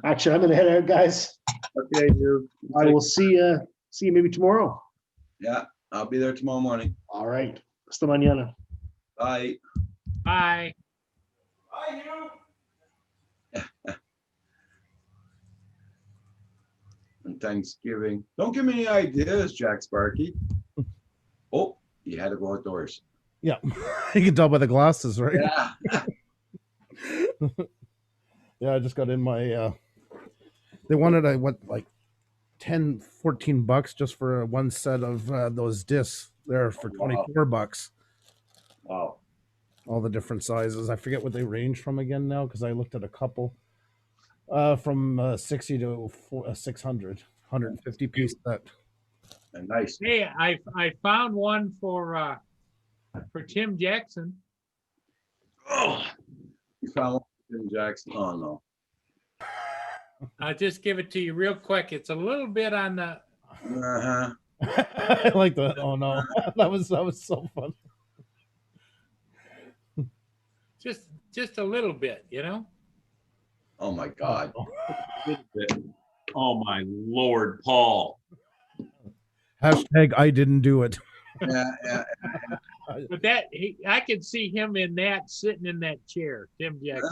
actually, I'm gonna head out, guys. Okay, dude. I will see you maybe tomorrow. Yeah, I'll be there tomorrow morning. All right. Hasta mañana. Bye. Bye. And Thanksgiving. Don't give me any ideas, Jack Sparky. Oh, you had to go outdoors. Yeah, you can tell by the glasses, right? Yeah. Yeah, I just got in my they wanted I went like 10 14 bucks just for one set of those discs there for Oh, wow. 24 bucks, Wow. all the different sizes. I forget what they range from again now because I looked at a couple from 60 to 600 150 piece set. And nice. Hey, I found one for Tim Jackson. Oh, you found one, Jackson. Oh no. I'll just give it to you real quick. It's a little bit on the Uh-huh. I like that. Oh no. that was so fun. just a little bit, you know. Oh my God. Oh my Lord, Paul. Hashtag I didn't do it. Yeah. But I could see him in that, sitting in that chair, Tim Jackson.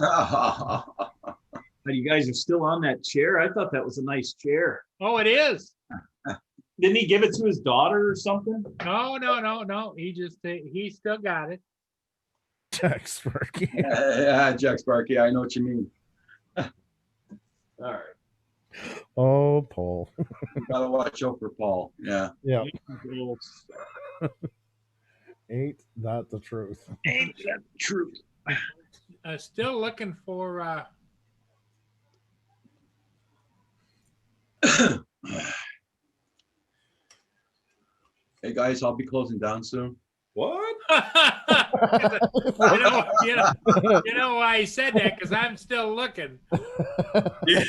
You guys are still on that chair? I thought that was a nice chair. Oh, it is. Didn't he give it to his daughter or something? No. He still got it. Jack Sparky. Yeah, Jack Sparky. I know what you mean. All right. Oh, Paul. You gotta watch out for Paul. Yeah. Yeah. Ain't that the truth? Ain't that the truth? Still looking for Hey guys, I'll be closing down soon. What? You know why I said that? Because I'm still looking. Yeah.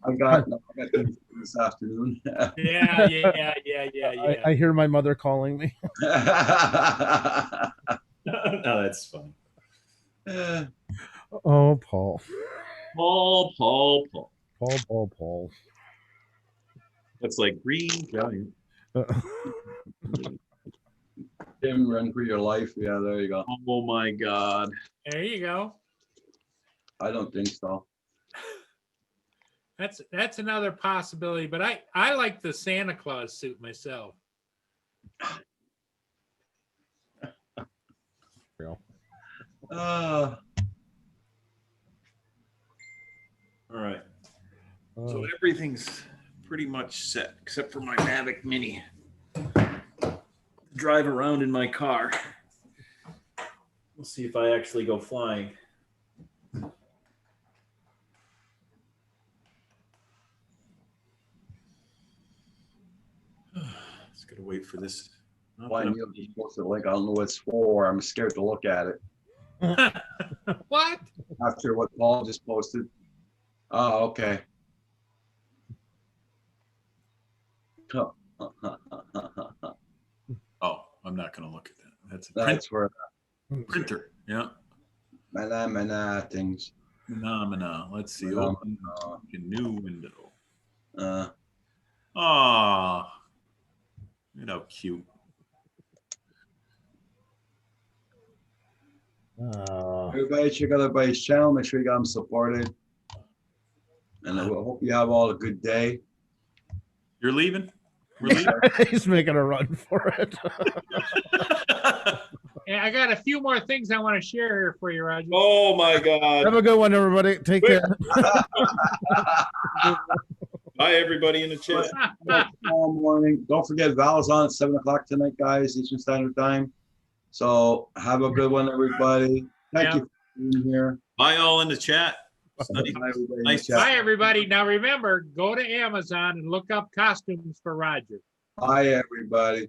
I got things this afternoon. Yeah. I hear my mother calling me. No, that's fun. Oh, Paul. Paul. That's like Green Giant. Tim, run for your life. Yeah, there you go. Oh my God. There you go. I don't think so. That's another possibility. But I like the Santa Claus suit myself. Uh, All right. So everything's pretty much set except for my Mavic Mini. Drive around in my car. We'll see if I actually go flying. Just gotta wait for this. why Neil just posted a link? I don't know what it's for. I'm scared to look at it What? after what Paul just posted. Oh, okay. Oh, I'm not gonna look at that. That's a That's where printer. Yeah. things. Phenomena. Let's see. Phenomena. Open a new window. Uh, Ah, look how cute. everybody check out everybody's channel. Make sure you got them supported. And I hope you have all a good day. You're leaving? We're leaving? He's making a run for it. Yeah, I got a few more things I want to share here for you, Roger. Oh my God. Have a good one, everybody. Take care. Bye, everybody in the chat. Tomorrow morning. Don't forget Val's on at 7 o'clock tonight, guys, Eastern Standard Time. So have a good one, everybody. Thank you for being here. Bye, all in the chat. Bye, everybody in the Nice. chat. Bye, everybody. Now remember, go to Amazon and look up costumes for Roger. Bye, everybody.